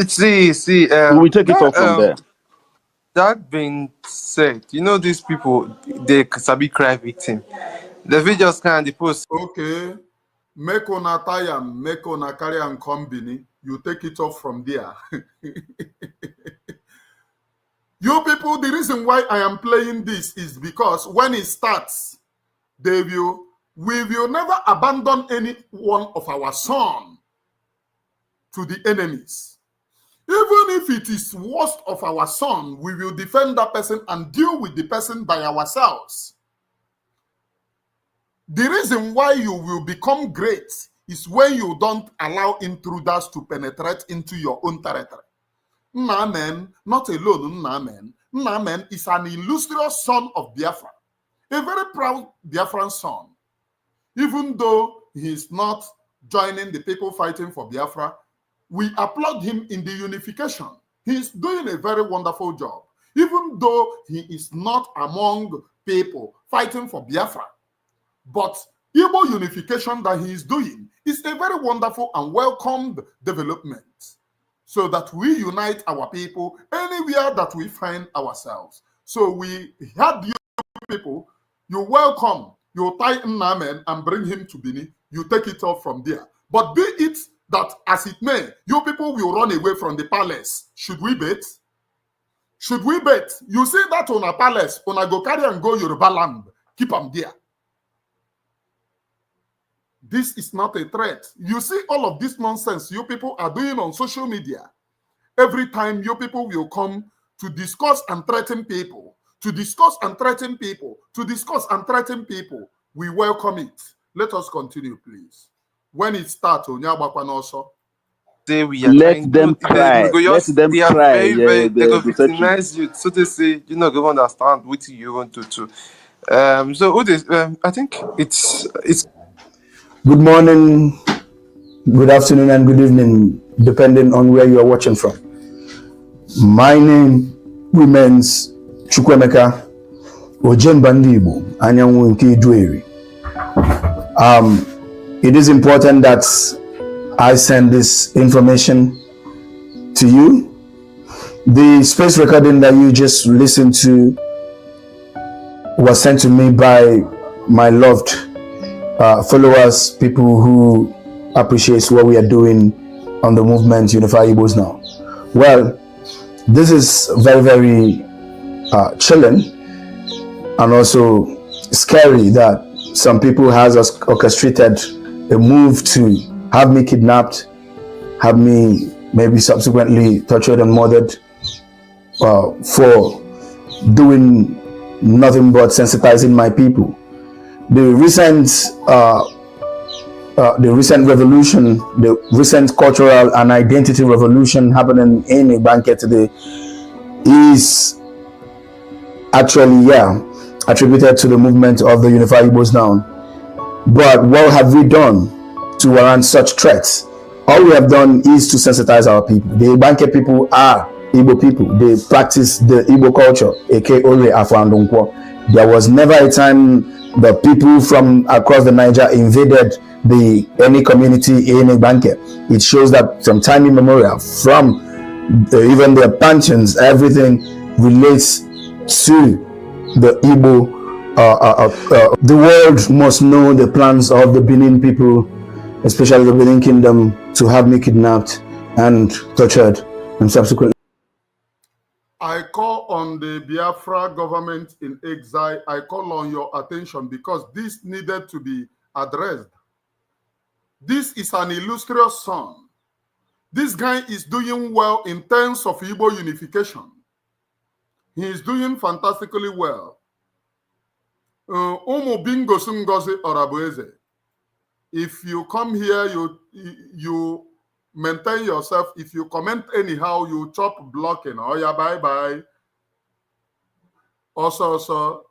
See. We take it off from there. That being said, you know these people, they sabi cry victim. The video just kind of post. Okay, make una tie am, make una carry am company. You take it off from there. You people, the reason why I am playing this is because when it starts, we will never abandon any one of our son to the enemies. Even if it is worst of our son, we will defend that person and deal with the person by ourselves. The reason why you will become great is when you don't allow intruders to penetrate into your own territory. Nnamdi, not alone Nnamdi. Nnamdi is an illustrious son of Biafra, a very proud Biafran son. Even though he is not joining the people fighting for Biafra, we applaud him in the unification. He is doing a very wonderful job, even though he is not among people fighting for Biafra. But Igbo unification that he is doing is a very wonderful and welcomed development, so that we unite our people anywhere that we find ourselves. So we had you people, you welcome, you tie Nnamdi and bring him to Bini, you take it off from there. But be it that as it may, you people will run away from the palace. Should we bet? Should we bet? You see that on a palace, on a go carry and go Yoruba land, keep them there. This is not a threat. You see all of this nonsense you people are doing on social media. Every time you people will come to discuss and threaten people, to discuss and threaten people, to discuss and threaten people, we welcome it. Let us continue, please. When it starts, also. Let them cry. Let them cry. They go victimize you. So they say, you know, go understand what you want to do. I think it's. Good morning, good afternoon, and good evening, depending on where you are watching from. My name remains Chukwemeka Ojembandi Igbo Anyanwu nke Ijueri. It is important that I send this information to you. The space recording that you just listened to was sent to me by my loved followers, people who appreciate what we are doing on the movement Unify Igbos Now. Well, this is very, very chilling and also scary that some people has orchestrated a move to have me kidnapped, have me maybe subsequently tortured and murdered for doing nothing but sensitizing my people. The recent the recent revolution, the recent cultural and identity revolution happening in Igbanke today is actually, attributed to the movement of the Unified Igbos now. But what have we done to warrant such threats? All we have done is to sensitize our people. The Igbanke people are Igbo people. They practice the Igbo culture, aka Ore Afandungwo. There was never a time the people from across the Niger invaded any community in Igbanke. It shows that from time immemorial, from even their pensions, everything relates to the Igbo. The world must know the plans of the Benin people, especially the Benin Kingdom, to have me kidnapped and tortured and subsequently. I call on the Biafra government in exile. I call on your attention because this needed to be addressed. This is an illustrious son. This guy is doing well in terms of Igbo unification. He is doing fantastically well. If you come here, you maintain yourself. If you comment anyhow, you chop blocking. Oh yeah, bye-bye. Also,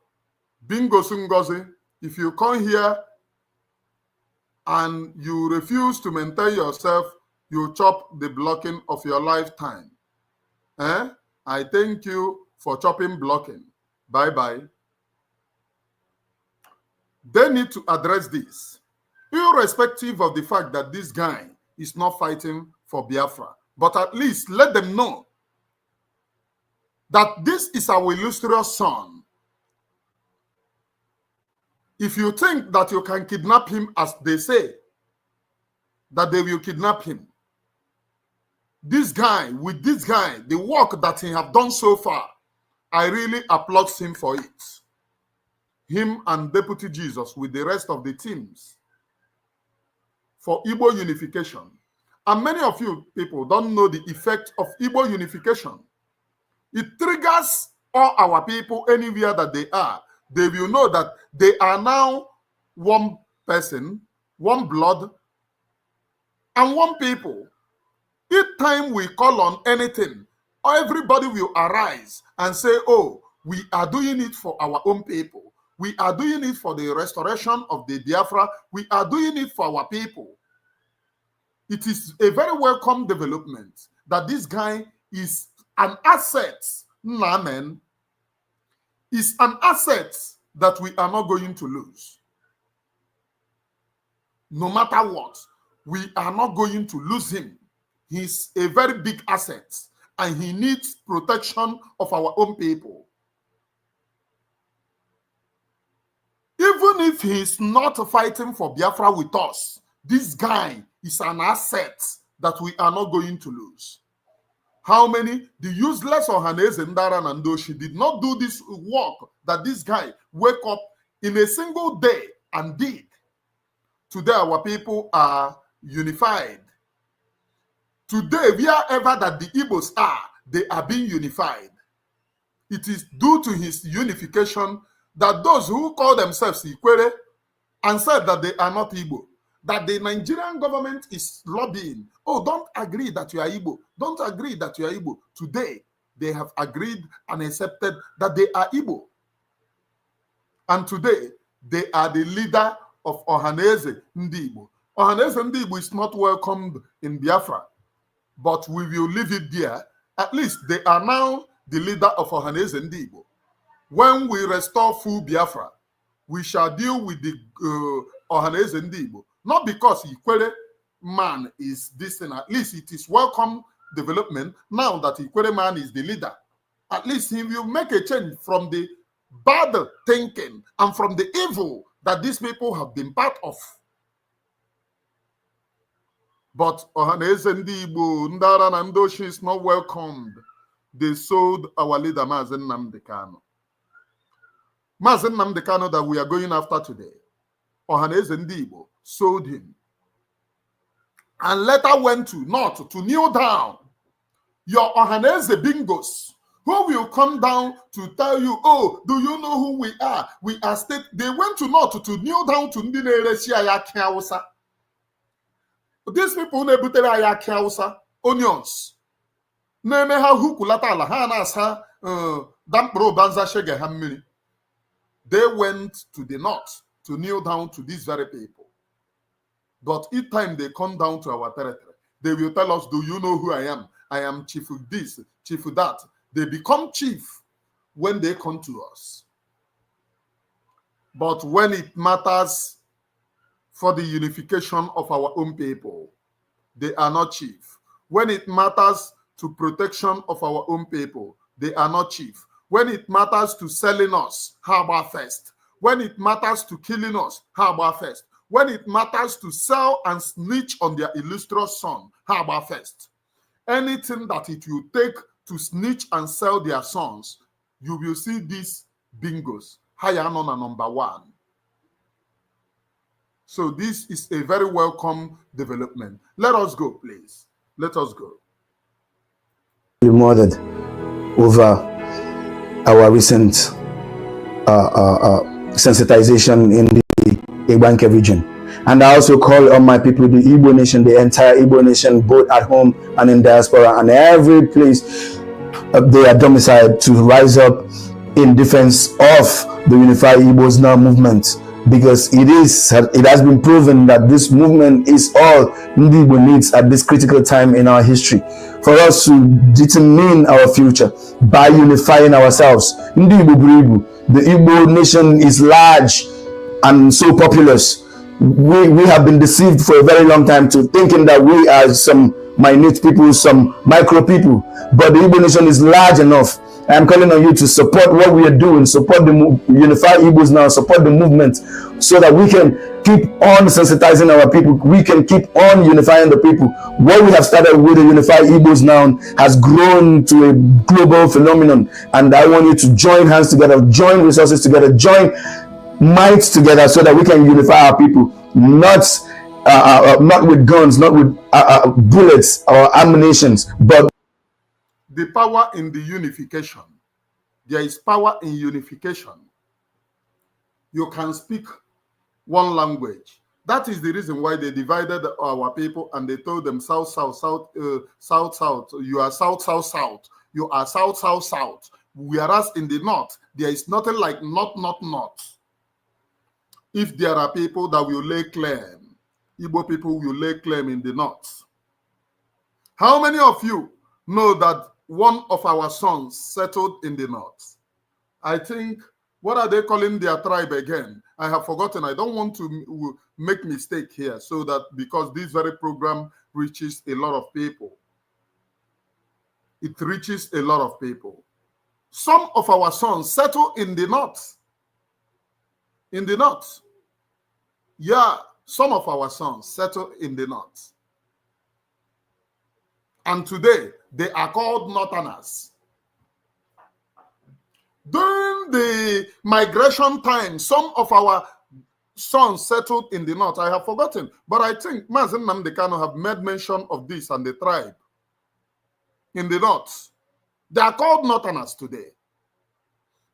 Bingo Sungozi, if you come here and you refuse to maintain yourself, you chop the blocking of your lifetime. I thank you for chopping blocking. Bye-bye. They need to address this, irrespective of the fact that this guy is not fighting for Biafra. But at least let them know that this is our illustrious son. If you think that you can kidnap him, as they say, that they will kidnap him, this guy, with this guy, the work that he have done so far, I really applaud him for it. Him and Deputy Jesus with the rest of the teams for Igbo unification. And many of you people don't know the effect of Igbo unification. It triggers all our people anywhere that they are. They will know that they are now one person, one blood, and one people. Each time we call on anything, everybody will arise and say, oh, we are doing it for our own people. We are doing it for the restoration of the Biafra. We are doing it for our people. It is a very welcome development that this guy is an asset. Nnamdi is an asset that we are not going to lose. No matter what, we are not going to lose him. He's a very big asset and he needs protection of our own people. Even if he's not fighting for Biafra with us, this guy is an asset that we are not going to lose. How many? The useless Ohaneze, Ndara, and Ndoshi did not do this work that this guy wake up in a single day and did. Today, our people are unified. Today, wherever that the Igbos are, they are being unified. It is due to his unification that those who call themselves Ikwere and said that they are not Igbo, that the Nigerian government is lobbying. Oh, don't agree that you are Igbo. Don't agree that you are Igbo. Today, they have agreed and accepted that they are Igbo. And today, they are the leader of Ohaneze Ndi Igbo. Ohaneze Ndi Igbo is not welcomed in Biafra, but we will leave it there. At least they are now the leader of Ohaneze Ndi Igbo. When we restore full Biafra, we shall deal with the Ohaneze Ndi Igbo. Not because Ikwere man is this thing. At least it is welcome development now that Ikwere man is the leader. At least he will make a change from the bad thinking and from the evil that these people have been part of. But Ohaneze Ndi Igbo, Ndara and Ndoshi is not welcomed. They sold our leader, Mazi Nnamdi Kanu. Mazi Nnamdi Kanu that we are going after today. Ohaneze Ndi Igbo sold him. And later went to North to kneel down. Your Ohaneze bingos, who will come down to tell you, oh, do you know who we are? We are state. They went to North to kneel down to Ndinere Shiaya Kiawasa. These people na-ebutere anyị akị Hausa, onions. Na-eme ha hukulata ala ha na-asa damkpụrụ banza shege ha mmiri. They went to the north to kneel down to these very people. But each time they come down to our territory, they will tell us, do you know who I am? I am chief of this, chief of that. They become chief when they come to us. But when it matters for the unification of our own people, they are not chief. When it matters to protection of our own people, they are not chief. When it matters to selling us, how about first? When it matters to killing us, how about first? When it matters to sell and snitch on their illustrious son, how about first? Anything that it will take to snitch and sell their sons, you will see these bingos. Hayanona number one. So this is a very welcome development. Let us go, please. Let us go. We murdered over our recent sensitization in the Igbo region. And I also call on my people, the Igbo nation, the entire Igbo nation, both at home and in diaspora, and every place they are domiciled, to rise up in defense of the Unified Igbos Now movement, because it has been proven that this movement is all Nnamdi Igbo needs at this critical time in our history, for us to determine our future by unifying ourselves. Nnamdi Igbo, the Igbo nation is large and so populous. We have been deceived for a very long time to thinking that we are some minute people, some micro people, but the Igbo nation is large enough. I am calling on you to support what we are doing, support the Unified Igbos Now, support the movement, so that we can keep on sensitizing our people. We can keep on unifying the people. What we have started with the Unified Igbos Now has grown to a global phenomenon, and I want you to join hands together, join resources together, join minds together, so that we can unify our people, not with guns, not with bullets or ammunitions, but the power in the unification. There is power in unification. You can speak one language. That is the reason why they divided our people and they told them south, south, south, south, south. You are south, south, south. You are south, south, south. Whereas in the north, there is nothing like north, north, north. If there are people that will lay claim, Igbo people will lay claim in the north. How many of you know that one of our sons settled in the north? I think, what are they calling their tribe again? I have forgotten. I don't want to make mistake here, so that because this very program reaches a lot of people. It reaches a lot of people. Some of our sons settle in the north. In the north. Yeah, some of our sons settle in the north. And today, they are called Northerners. During the migration time, some of our sons settled in the north. I have forgotten, but I think Mazi and Nnamdi Kanu have made mention of this and the tribe in the north. They are called Northerners today.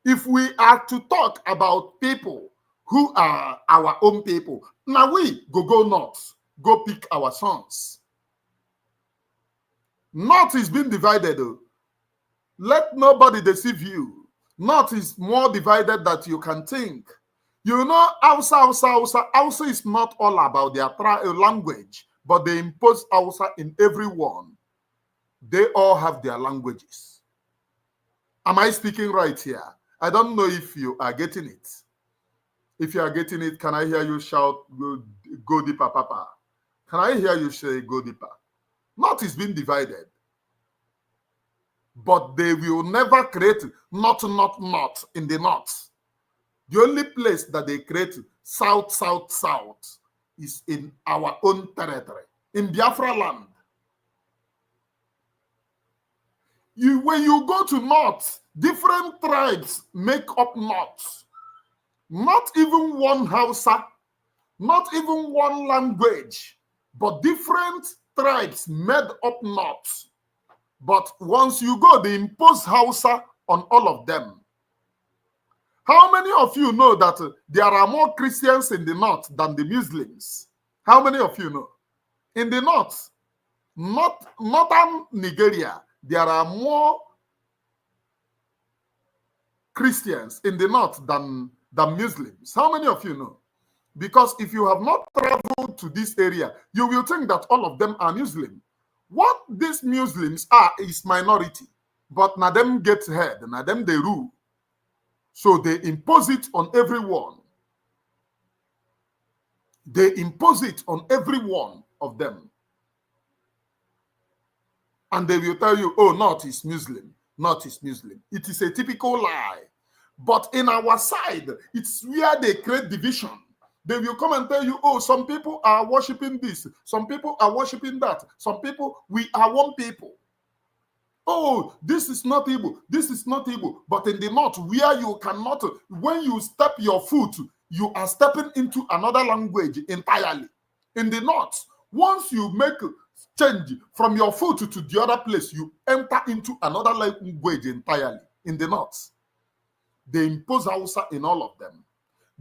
If we are to talk about people who are our own people, now we go north, go pick our sons. North is being divided. Let nobody deceive you. North is more divided than you can think. You know, Hausa is not all about their language, but they impose Hausa in everyone. They all have their languages. Am I speaking right here? I don't know if you are getting it. If you are getting it, can I hear you shout, go deeper, Papa? Can I hear you say, go deeper? North is being divided. But they will never create not in the north. The only place that they create south is in our own territory, in Biafra land. When you go to north, different tribes make up north. Not even one Hausa, not even one language, but different tribes made up north. But once you go, they impose Hausa on all of them. How many of you know that there are more Christians in the north than the Muslims? How many of you know? In the north, northern Nigeria, there are more Christians in the north than Muslims. How many of you know? Because if you have not traveled to this area, you will think that all of them are Muslim. What these Muslims are is minority, but now them get head, now them they rule. So they impose it on everyone. They impose it on every one of them. And they will tell you, oh, North is Muslim. North is Muslim. It is a typical lie. But in our side, it's where they create division. They will come and tell you, oh, some people are worshiping this. Some people are worshiping that. Some people, we are one people. Oh, this is not Igbo. This is not Igbo. But in the north, where you cannot, when you step your foot, you are stepping into another language entirely. In the north, once you make change from your foot to the other place, you enter into another language entirely. In the north, they impose Hausa in all of them.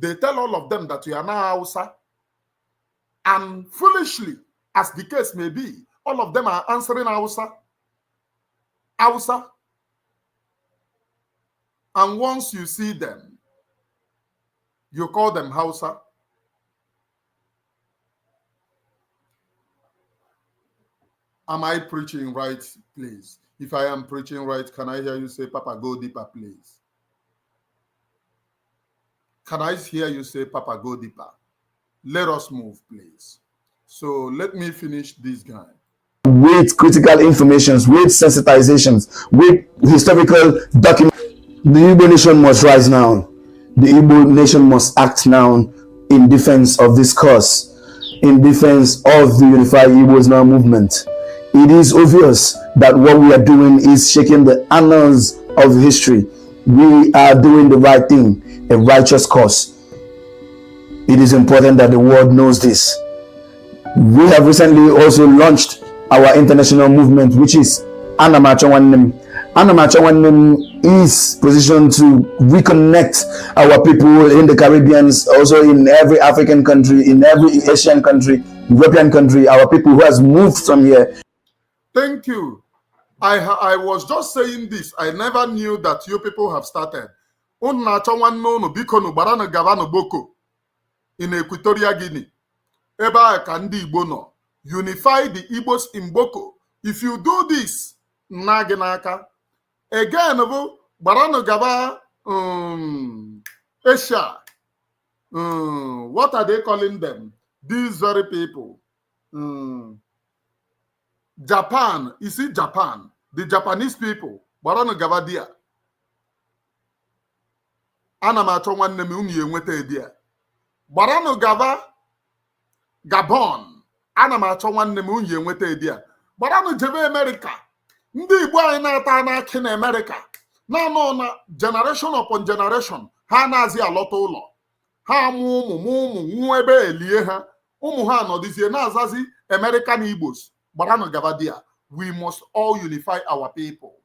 They tell all of them that you are now Hausa. And foolishly, as the case may be, all of them are answering Hausa. Hausa. And once you see them, you call them Hausa. Am I preaching right, please? If I am preaching right, can I hear you say, Papa, go deeper, please? Can I hear you say, Papa, go deeper? Let us move, please. So let me finish this guy. With critical informations, with sensitizations, with historical documents. The Igbo nation must rise now. The Igbo nation must act now in defense of this cause, in defense of the Unified Igbos Now movement. It is obvious that what we are doing is shaking the annals of history. We are doing the right thing, a righteous cause. It is important that the world knows this. We have recently also launched our international movement, which is Anamachawanim. Anamachawanim is positioned to reconnect our people in the Caribbean, also in every African country, in every Asian country, European country, our people who has moved from here. Thank you. I was just saying this. I never knew that you people have started. In Equatorial Guinea. Eba kandi Igbo no. Unify the Igbos in Boko. If you do this, nagenaka. Again, barano gaba Asia. What are they calling them? These very people. Japan. You see Japan. The Japanese people. Barano gaba dia. Anamacho nwanne m unu enweta edia. Barano gaba Gabon. Anamacho nwanne m unu enweta edia. Barano jebe America. Ndị Igbo anyị na-ata n'akị na America. Na generation upon generation. Ha na-azị alọta ụlọ. Ha amụ ụmụ nwụ ebe elie ha. Ụmụ ha nọdịzie na-azazi American Igbos. Barano gaba dia. We must all unify our people.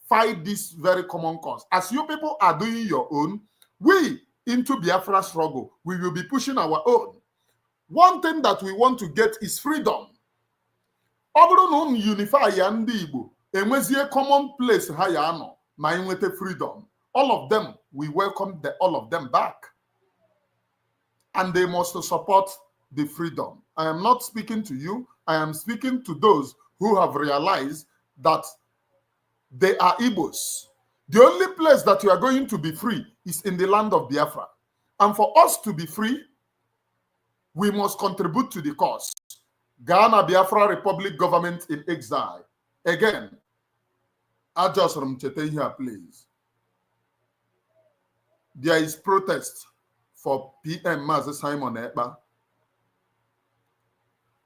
Fight this very common cause. As you people are doing your own, we into Biafra struggle, we will be pushing our own. One thing that we want to get is freedom. Unify ndị Igbo, enwezie common place ha ya anọ, ma enwete freedom. All of them, we welcome all of them back. And they must support the freedom. I am not speaking to you. I am speaking to those who have realized that they are Igbos. The only place that you are going to be free is in the land of Biafra. And for us to be free, we must contribute to the cause. Ghana Biafra Republic government in exile. Again, I just remchete here, please. There is protest for PM Mazi Simon Ekpa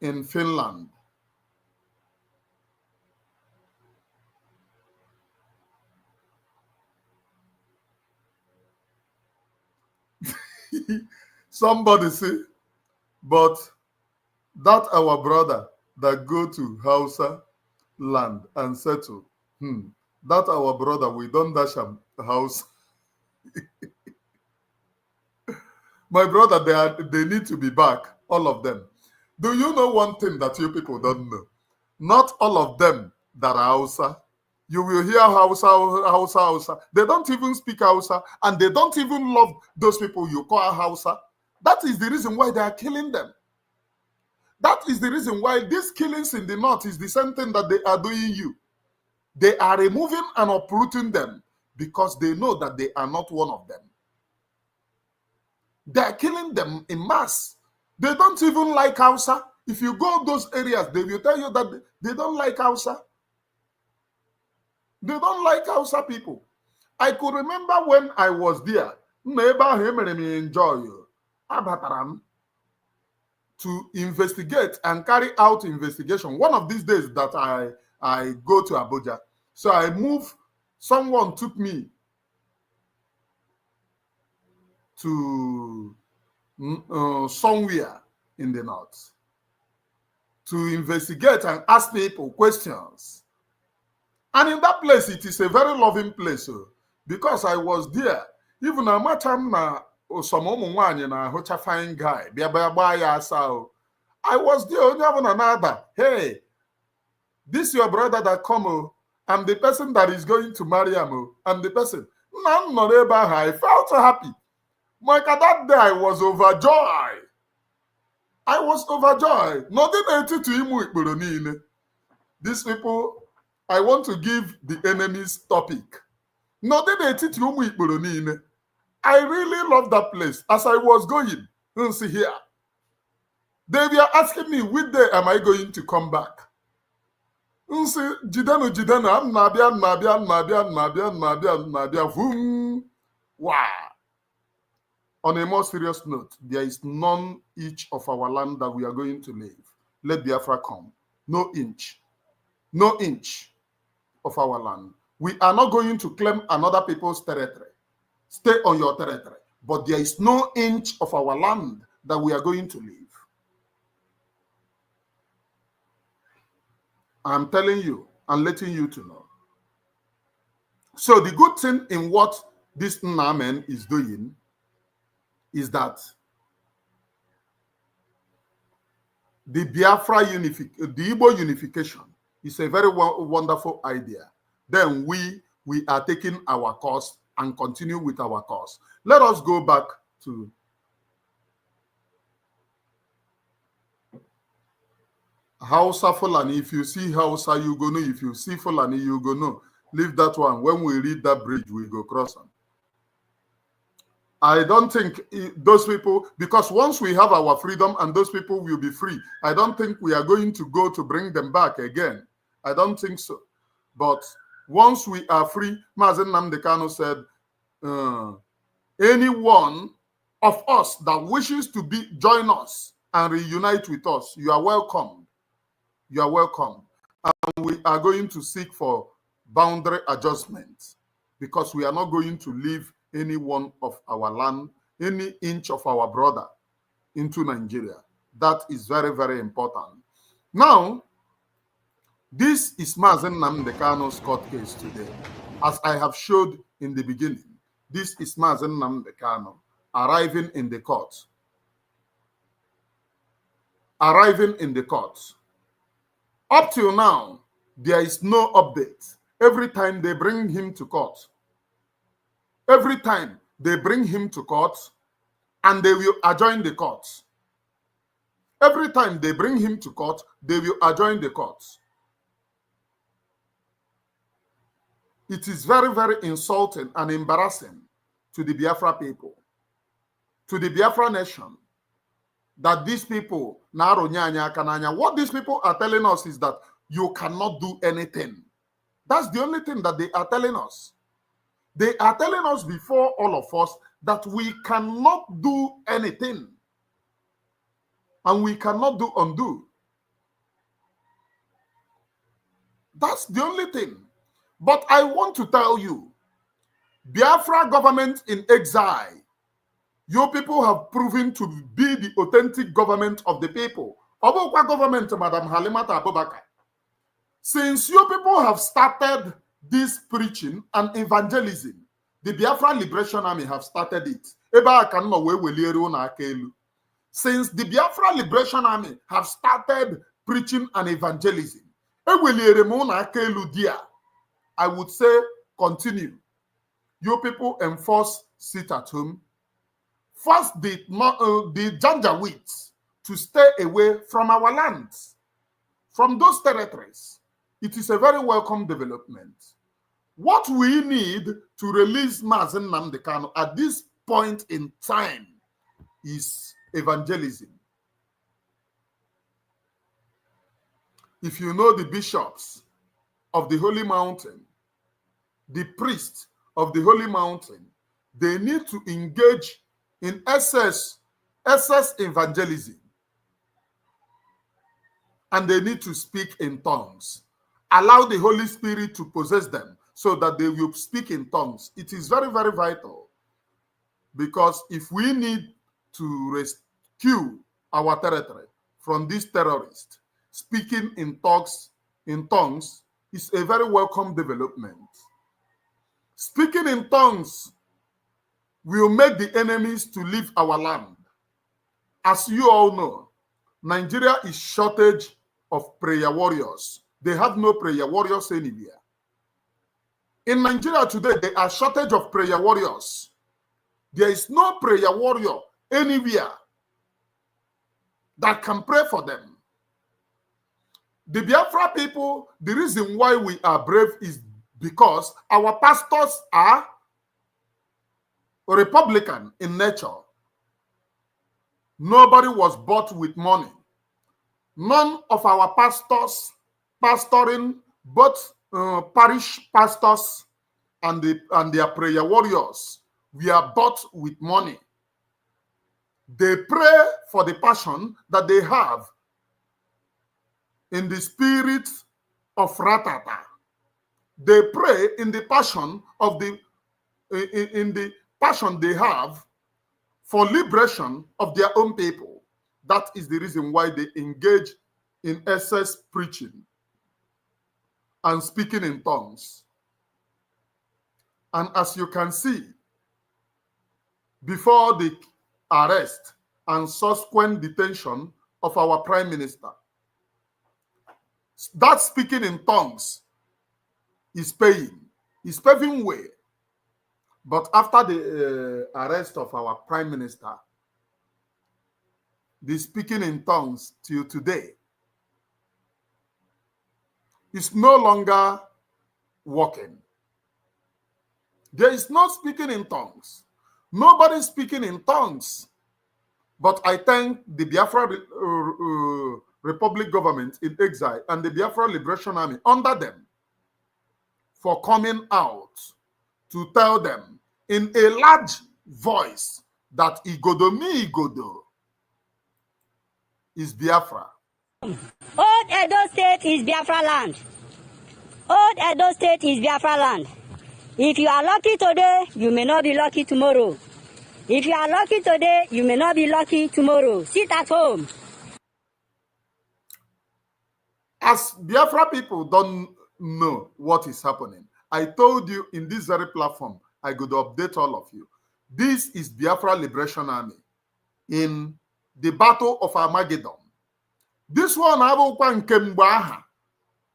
in Finland. Somebody say, but that our brother that go to Hausa land and settle, that our brother, we don't dash him house. My brother, they need to be back, all of them. Do you know one thing that you people don't know? Not all of them that are Hausa. You will hear Hausa. They don't even speak Hausa, and they don't even love those people you call Hausa. That is the reason why they are killing them. That is the reason why these killings in the north is the same thing that they are doing you. They are removing and uprooting them because they know that they are not one of them. They are killing them in mass. They don't even like Hausa. If you go those areas, they will tell you that they don't like Hausa. They don't like Hausa people. I could remember when I was there, to investigate and carry out investigation. One of these days that I go to Abuja. So I move, someone took me to somewhere in the north to investigate and ask people questions. And in that place, it is a very loving place. Because I was there, even a macham na osomo na hocha fine guy. I was there, only another. Hey, this your brother that come. I'm the person that is going to marry him. I'm the person. I felt so happy. Like that day, I was overjoyed. I was overjoyed. Nothing to him. These people, I want to give the enemy's topic. Nothing to I really love that place. As I was going, you see here, they were asking me, which day am I going to come back? You see, Jidana, I'm Nabia, Vroom. Wow. On a more serious note, there is none each of our land that we are going to leave. Let Biafra come. No inch of our land. We are not going to claim another people's territory. Stay on your territory. But there is no inch of our land that we are going to leave. I'm telling you and letting you to know. So the good thing in what this Nnamdi is doing is that the Biafra the Igbo unification is a very wonderful idea. Then we are taking our course and continue with our course. Let us go back to Hausa Fulani. If you see Hausa, you go know. If you see Fulani, you go know. Leave that one. When we read that bridge, we go cross them. I don't think those people, because once we have our freedom and those people will be free, I don't think we are going to go to bring them back again. I don't think so. But once we are free, Mazi Nnamdi Kanu said, any one of us that wishes to join us and reunite with us, you are welcome. You are welcome. And we are going to seek for boundary adjustments because we are not going to leave any one of our land, any inch of our brother into Nigeria. That is very, very important. Now, this is Mazi Nnamdi Kanu's court case today. As I have showed in the beginning, this is Mazi Nnamdi Kanu arriving in the court. Arriving in the court. Up till now, there is no update. Every time they bring him to court, every time they bring him to court and they will adjourn the court. Every time they bring him to court, they will adjourn the court. It is very, very insulting and embarrassing to the Biafra people, to the Biafra nation, that these people, what these people are telling us is that you cannot do anything. That's the only thing that they are telling us. They are telling us before all of us that we cannot do anything. And we cannot do undo. That's the only thing. But I want to tell you, Biafra government in exile, your people have proven to be the authentic government of the people. Obokwa government, Madam Halimata Abubakar. Since you people have started this preaching and evangelism, the Biafra Liberation Army have started it. Since the Biafra Liberation Army have started preaching and evangelism, I would say continue. You people enforce sit at home. Force the Janjaweeds to stay away from our lands, from those territories. It is a very welcome development. What we need to release Mazi Nnamdi Kanu at this point in time is evangelism. If you know the bishops of the Holy Mountain, the priests of the Holy Mountain, they need to engage in SS evangelism. And they need to speak in tongues. Allow the Holy Spirit to possess them so that they will speak in tongues. It is very, very vital. Because if we need to rescue our territory from these terrorists, speaking in tongues is a very welcome development. Speaking in tongues will make the enemies to leave our land. As you all know, Nigeria is shortage of prayer warriors. They have no prayer warriors anywhere. In Nigeria today, there are shortage of prayer warriors. There is no prayer warrior anywhere that can pray for them. The Biafra people, the reason why we are brave is because our pastors are Republican in nature. Nobody was bought with money. None of our pastors, pastoring, both parish pastors and their prayer warriors, we are bought with money. They pray for the passion that they have in the spirit of Ratata. They pray in the passion of in the passion they have for liberation of their own people. That is the reason why they engage in SS preaching and speaking in tongues. And as you can see, before the arrest and subsequent detention of our Prime Minister, that speaking in tongues is paving way. But after the arrest of our Prime Minister, the speaking in tongues till today is no longer working. There is no speaking in tongues. Nobody speaking in tongues. But I thank the Biafra Republic government in exile and the Biafra Liberation Army under them for coming out to tell them in a large voice that Igodo mi Igodo is Biafra. Old Edo State is Biafra land. Old Edo State is Biafra land. If you are lucky today, you may not be lucky tomorrow. If you are lucky today, you may not be lucky tomorrow. Sit at home. As Biafra people don't know what is happening, I told you in this very platform, I could update all of you. This is Biafra Liberation Army in the Battle of Armageddon. This one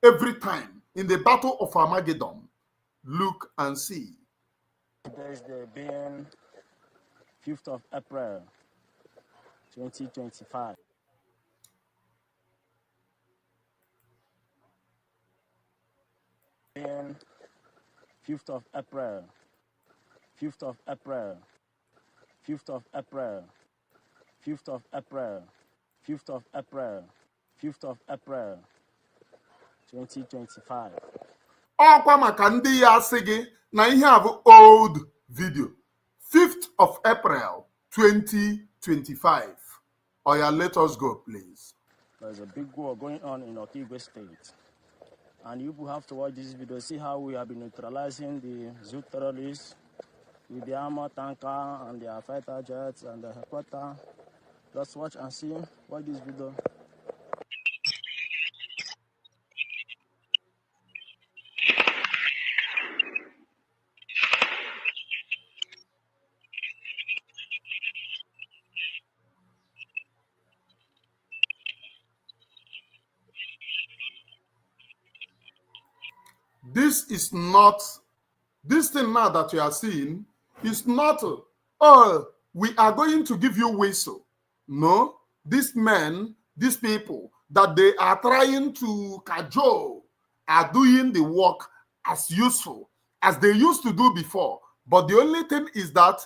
every time in the Battle of Armageddon. Look and see. There's the being 5th of April, 2025. Being 5th of April, 5th of April, 5th of April, 5th of April, 5th of April, 5th of April, 2025. Ọkwa maka ndị ya asị gị na ihe a bụ old video. 5th of April 2025. Oya, let us go, please. There's a big war going on in Igbo State. And you will have to watch this video, see how we have been neutralizing the Zoo terrorists with the armor tanker and their fighter jets and the helicopter. Just watch and see. Watch this video. This is not, this thing now that you are seeing is not, oh, we are going to give you whistle. No, these men, these people that they are trying to cajole are doing the work as useful as they used to do before. But the only thing is that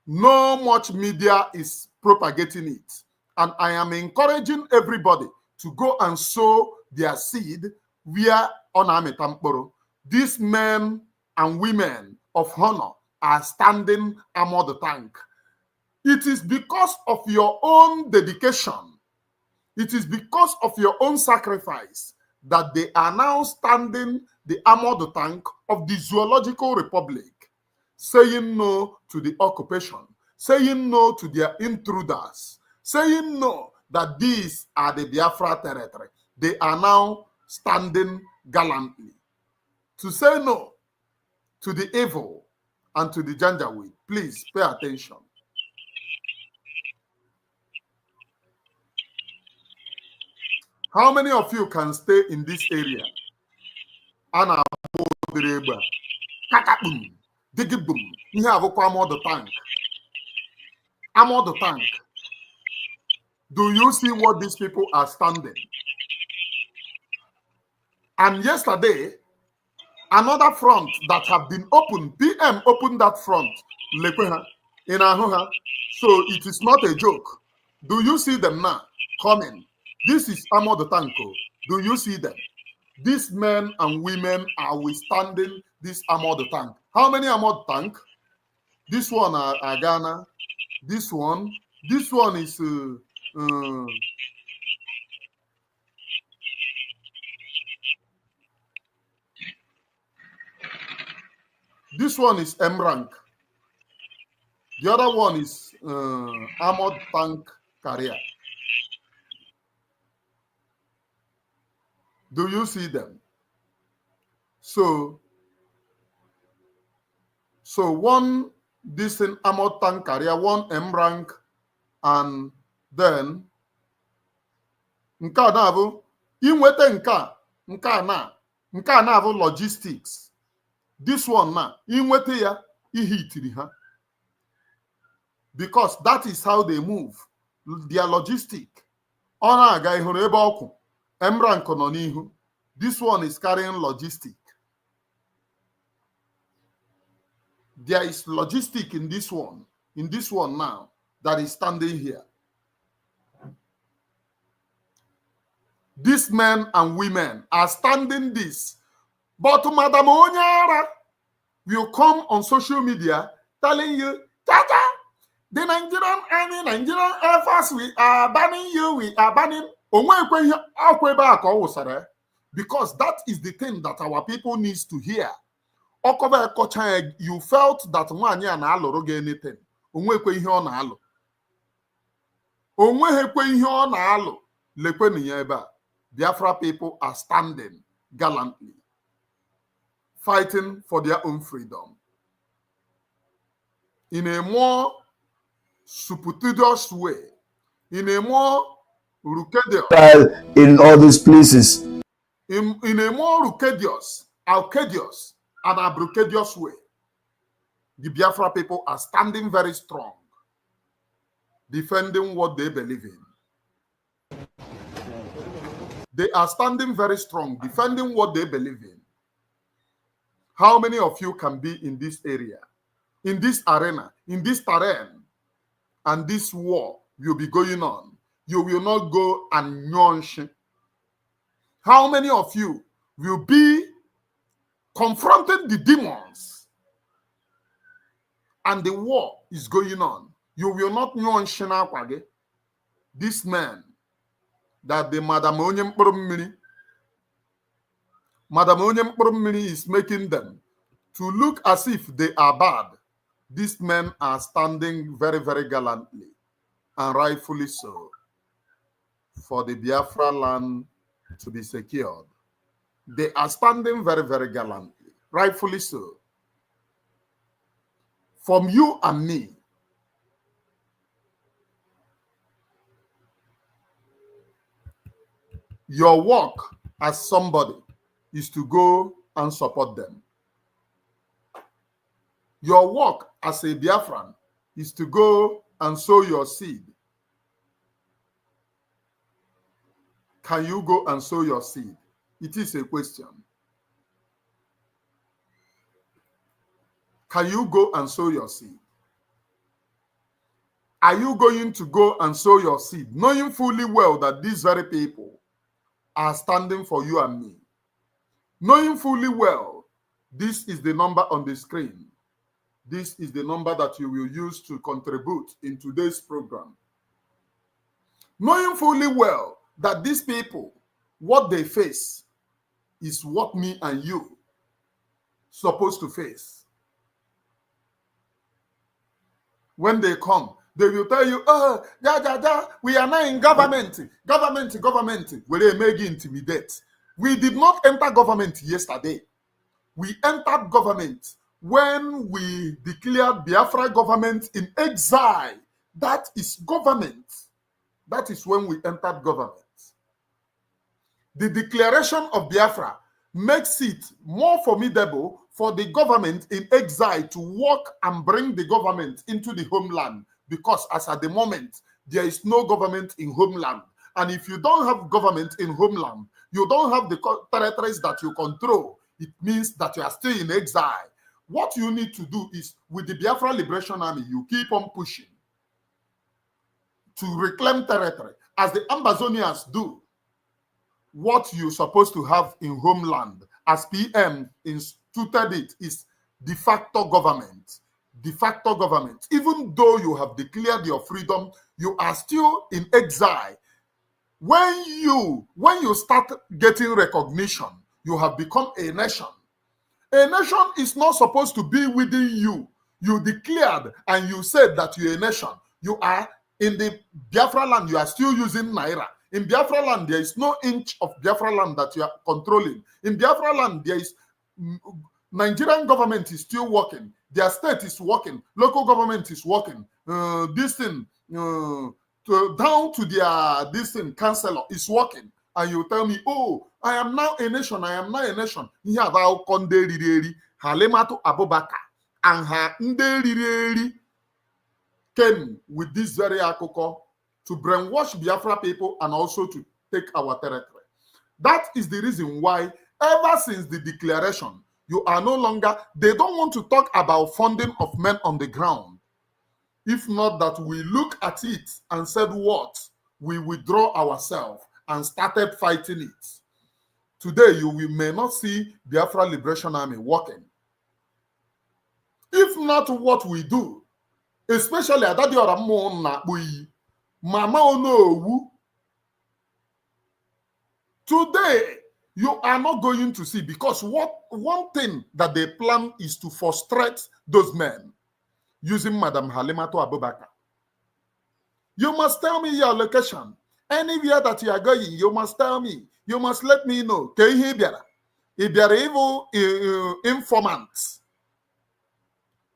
no much media is propagating it. And I am encouraging everybody to go and sow their seed where on Ametamporo. These men and women of honor are standing among the tank. It is because of your own dedication. It is because of your own sacrifice that they are now standing the armored tank of the Zoological Republic, saying no to the occupation, saying no to their intruders, saying no that these are the Biafra territory. They are now standing gallantly to say no to the evil and to the Janjaweed. Please pay attention. How many of you can stay in this area? Anna Bodireba, Kakabum, Digibum, you have a the tank. I'm on the tank. Do you see what these people are standing? And yesterday, another front that have been opened, PM opened that front, in Ahuha. So it is not a joke. Do you see them now coming? This is Amo the Tanko. Do you see them? These men and women are withstanding this armored tank. How many armored tank? This one are Ghana. This one is this one is M rank. The other one is armored tank carrier. Do you see them? So one decent armored tank carrier, one M rank, and then nka na bụ inweta nka na bụ logistics. This one na inweta ya ihitiri ha, because that is how they move their logistic. Ọ na-aga ihuru ebe ọkụ M rank nọ n'ihu. This one is carrying logistic. There is logistic in this one now that is standing here. These men and women are standing this. But Madam Onyara will come on social media telling you, Tata, the Nigerian Army, Nigerian Air Force, we are banning you, we are banning. Because that is the thing that our people needs to hear. You felt that one year na aloro ge anything. Onwekwe ihe ọ na-alụ. Onwehekwe ihe ọ na-alụ. Lekwe niya ebe a. Biafra people are standing gallantly, fighting for their own freedom in a more suppositious way, in a more rucadious, in all these places, in a more rucadious, alcadious, and abracadious way. The Biafra people are standing very strong, defending what they believe in. They are standing very strong, defending what they believe in. How many of you can be in this area, in this arena, in this terrain, and this war will be going on? You will not go and nyonsh. How many of you will be confronting the demons and the war is going on? You will not nyonsh na kwage. This man that the Madam Onyem Mmiri is making them to look as if they are bad. These men are standing very, very gallantly, and rightfully so, for the Biafra land to be secured. They are standing very, very gallantly, rightfully so. From you and me, your work as somebody is to go and support them. Your work as a Biafran is to go and sow your seed. Can you go and sow your seed? It is a question. Can you go and sow your seed? Are you going to go and sow your seed, knowing fully well that these very people are standing for you and me? Knowing fully well, this is the number on the screen. This is the number that you will use to contribute in today's program. Knowing fully well that these people, what they face is what me and you supposed to face. When they come, they will tell you, oh, we are now in government. Government. Will they make you intimidate? We did not enter government yesterday. We entered government when we declared Biafra government in exile. That is government. That is when we entered government. The declaration of Biafra makes it more formidable for the government in exile to work and bring the government into the homeland, because as at the moment, there is no government in homeland. And if you don't have government in homeland, you don't have the territories that you control. It means that you are still in exile. What you need to do is, with the Biafra Liberation Army, you keep on pushing to reclaim territory, as the Amazonians do. What you're supposed to have in homeland, as PM instituted it, is de facto government. De facto government. Even though you have declared your freedom, you are still in exile. When you start getting recognition, you have become a nation. A nation is not supposed to be within you. You declared and you said that you're a nation. You are in the Biafra land, you are still using Naira. In Biafra land, there is no inch of Biafra land that you are controlling. In Biafra land, there is Nigerian government is still working. Their state is working. Local government is working. This thing, down to their this thing, councillor is working. And you tell me, oh, I am now a nation. I am now a nation. Here about Konde Rireri, Halematu Abubakar, and her Nde Rireri came with this very akoko to brainwash Biafra people and also to take our territory. That is the reason why, ever since the declaration, you are no longer, they don't want to talk about funding of men on the ground. If not that we look at it and said what? We withdraw ourselves and started fighting it. Today, we may not see Biafra Liberation Army working. If not what we do, especially Mama Onowu, today you are not going to see, because one thing that they plan is to frustrate those men using Madam Halimatu Abubakar. You must tell me your location. Anywhere that you are going, you must tell me. You must let me know. If they are evil informants.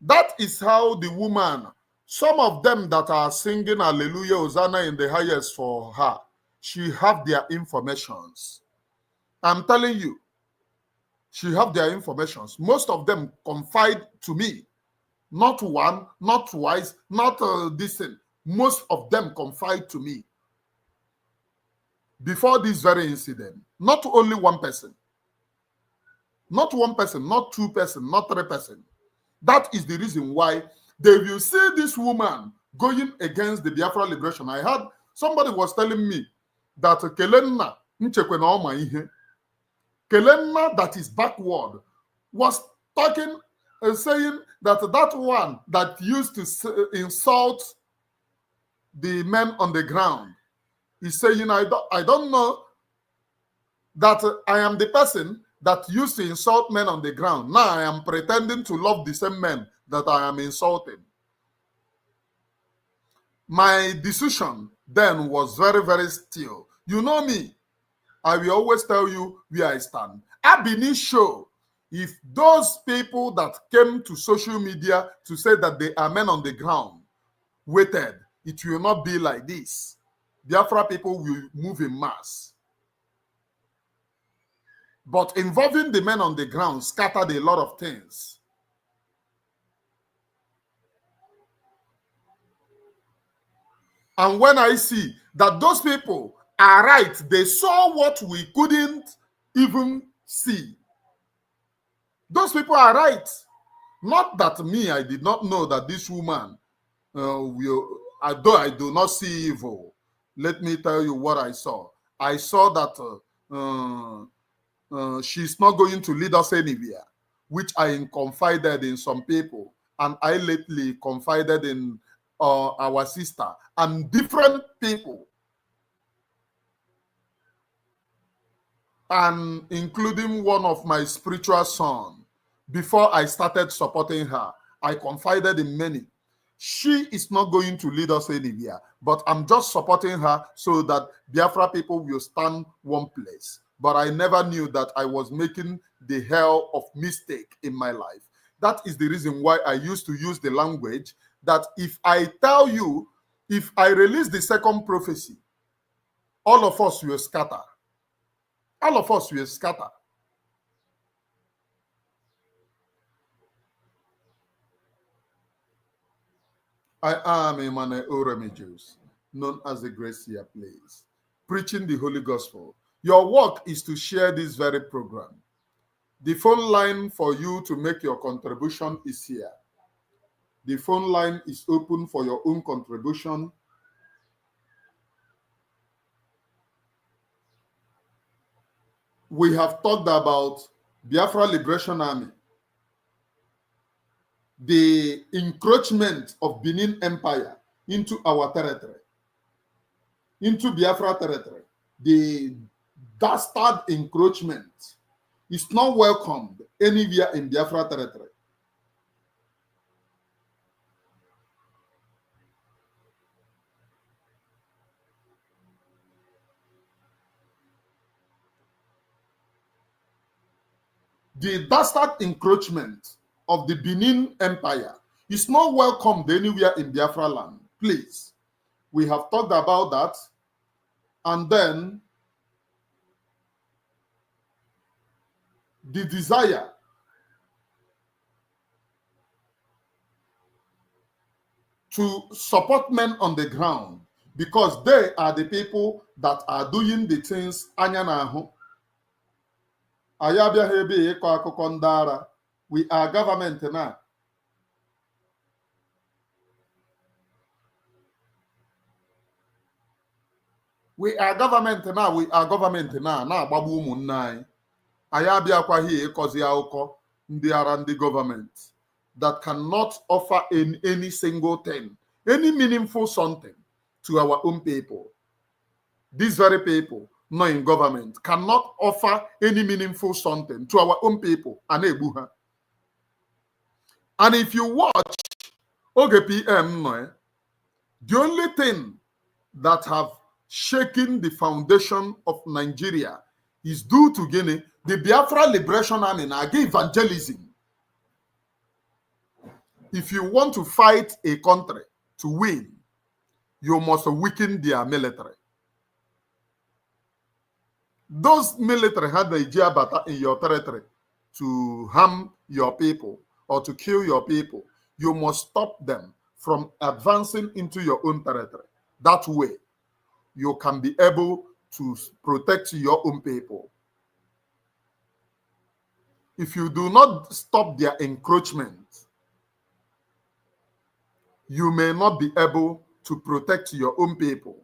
That is how the woman, some of them that are singing Hallelujah, Hosanna in the highest for her, she have their informations. I'm telling you, she have their informations. Most of them confide to me. Not one, not twice, not this thing. Most of them confide to me. Before this very incident, not only one person. Not one person, not two person, not three person. That is the reason why they will see this woman going against the Biafra Liberation. I heard somebody was telling me that Kelenna that is backward was talking, saying that one that used to insult the men on the ground is saying, I don't know that I am the person that used to insult men on the ground. Now I am pretending to love the same men that I am insulting. My decision then was very, very still. You know me. I will always tell you where I stand. Abini show, if those people that came to social media to say that they are men on the ground waited, it will not be like this. Biafra people will move in mass. But involving the men on the ground scattered a lot of things. And when I see that those people are right, they saw what we couldn't even see. Those people are right. Not that me, I did not know that this woman although I do not see evil. Let me tell you what I saw. I saw that she's not going to lead us anywhere, which I confided in some people. And I lately confided in our sister and different people, and including one of my spiritual sons. Before I started supporting her, I confided in many. She is not going to lead us anywhere, but I'm just supporting her so that Biafra people will stand one place. But I never knew that I was making the hell of mistake in my life. That is the reason why I used to use the language that if I tell you, if I release the second prophecy, all of us will scatter. All of us will scatter. I am Emmanuel Oremijus, known as the Gracia Place, preaching the Holy Gospel. Your work is to share this very program. The phone line for you to make your contribution is here. The phone line is open for your own contribution. We have talked about Biafra Liberation Army, the encroachment of Benin Empire into our territory, into Biafra territory. The dastard encroachment is not welcomed anywhere in Biafra territory. The dastard encroachment of the Benin Empire is not welcomed anywhere in Biafra land. Please, we have talked about that. And then the desire to support men on the ground, because they are the people that are doing the things anya na-ahụ. We are government now. We are government now. We are government now. Now, babu munai. Ayabia here cause yaoko the government that cannot offer in any single thing, any meaningful something to our own people. These very people, not in government, cannot offer any meaningful something to our own people. And if you watch OGPM, the only thing that have shaken the foundation of Nigeria is due to Guinea, the Biafra Liberation Army, and evangelism. If you want to fight a country to win, you must weaken their military. Those military had the Ijabata in your territory to harm your people or to kill your people. You must stop them from advancing into your own territory. That way, you can be able to protect your own people. If you do not stop their encroachment, you may not be able to protect your own people.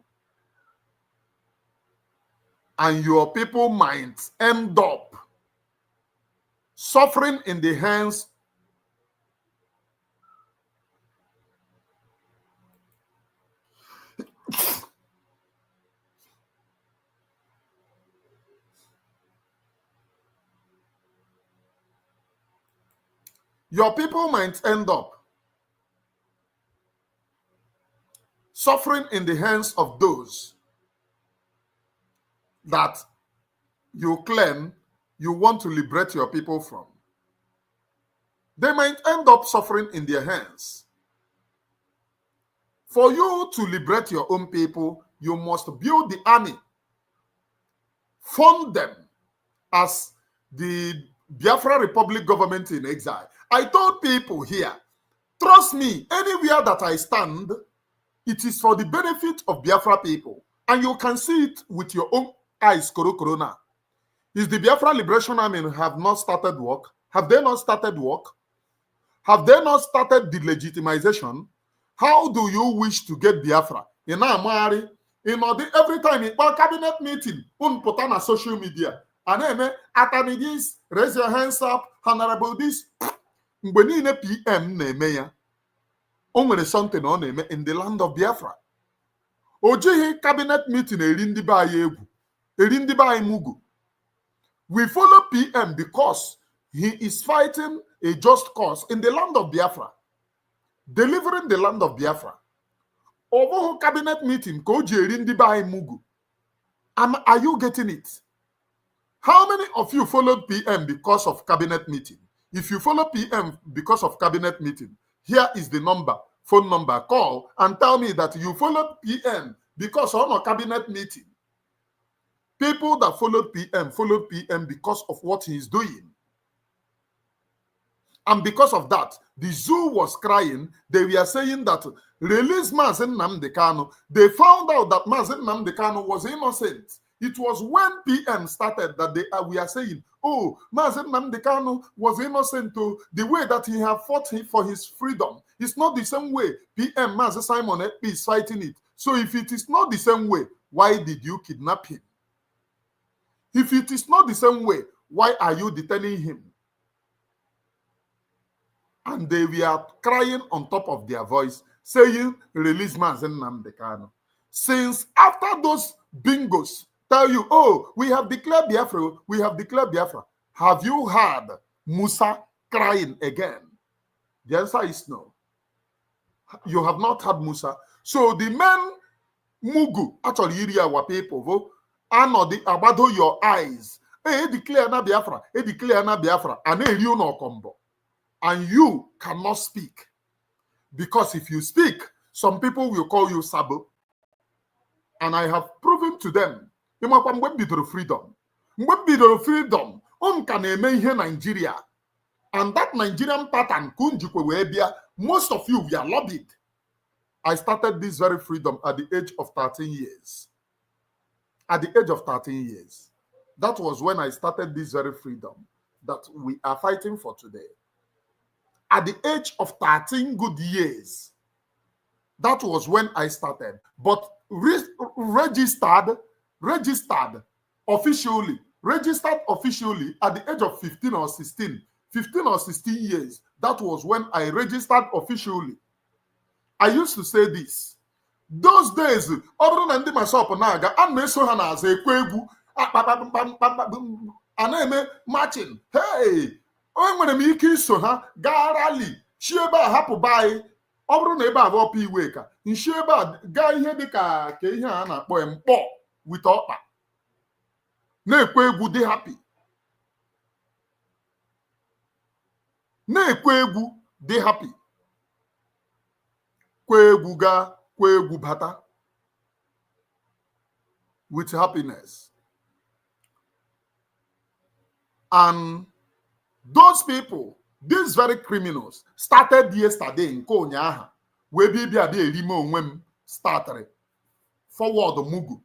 And your people might end up suffering in the hands your people might end up suffering in the hands of those that you claim you want to liberate your people from. They might end up suffering in their hands. For you to liberate your own people, you must build the army, fund them as the Biafra Republic government in exile. I told people here, trust me, anywhere that I stand, it is for the benefit of Biafra people. And you can see it with your own eyes, Corona. Is the Biafra Liberation Army have not started work? Have they not started work? Have they not started the legitimization? How do you wish to get Biafra? Every time in cabinet meeting, put on social media. And attorney this, raise your hands up, honorable this. When in a PM name, only something on in the land of Biafra. Ojihi cabinet meeting erindi ba yegu, erindi ba mugu. We follow PM because he is fighting a just cause in the land of Biafra, delivering the land of Biafra. Over cabinet meeting, Koji erindi ba mugu. Are you getting it? How many of you followed PM because of cabinet meeting? If you follow PM because of cabinet meeting, here is the number, phone number, call and tell me that you followed PM because of a cabinet meeting. People that followed PM because of what he is doing. And because of that, the zoo was crying. They were saying that release Mazi Nnamdi Kanu. They found out that Mazi Nnamdi Kanu was innocent. It was when PM started that we are saying, oh, Mazi Nnamdi Kanu was innocent to the way that he have fought for his freedom. It's not the same way PM Mazi Simon Ekpe is fighting it. So if it is not the same way, why did you kidnap him? If it is not the same way, why are you detaining him? And they were crying on top of their voice, saying, release Mazi Nnamdi Kanu. Since after those bingos tell you, oh, we have declared Biafra, we have declared Biafra. Have you heard Musa crying again? The answer is no. You have not heard Musa. So the men Mugu, actually, area our people, and the abado your eyes. Hey, declare na Biafra, declare na Biafra, and you no combo. And you cannot speak. Because if you speak, some people will call you Sabo. And I have proven to them, freedom. Freedom, can eme Nigeria. And that Nigerian pattern, most of you were lobbied. I started this very freedom at the age of 13 years. At the age of 13 years. That was when I started this very freedom that we are fighting for today. At the age of 13 good years, that was when I started. But registered officially at the age of 15 or 16 years, that was when I registered officially. I used to say this. Those days, other than the myself naga, and me so hana as a kwegu, and matching. Hey, when I'm so ha, garali, sheba hapu by, over neighbor of all P waker, in sheba, guy here the car, Kehana, poem, with oppa. Ne kwegu de happy. Ne kwegu de happy. Kweguga, kwegubata. With happiness. And those people, these very criminals, started yesterday in Konyaha, where baby are the limo when started forward the Mugu.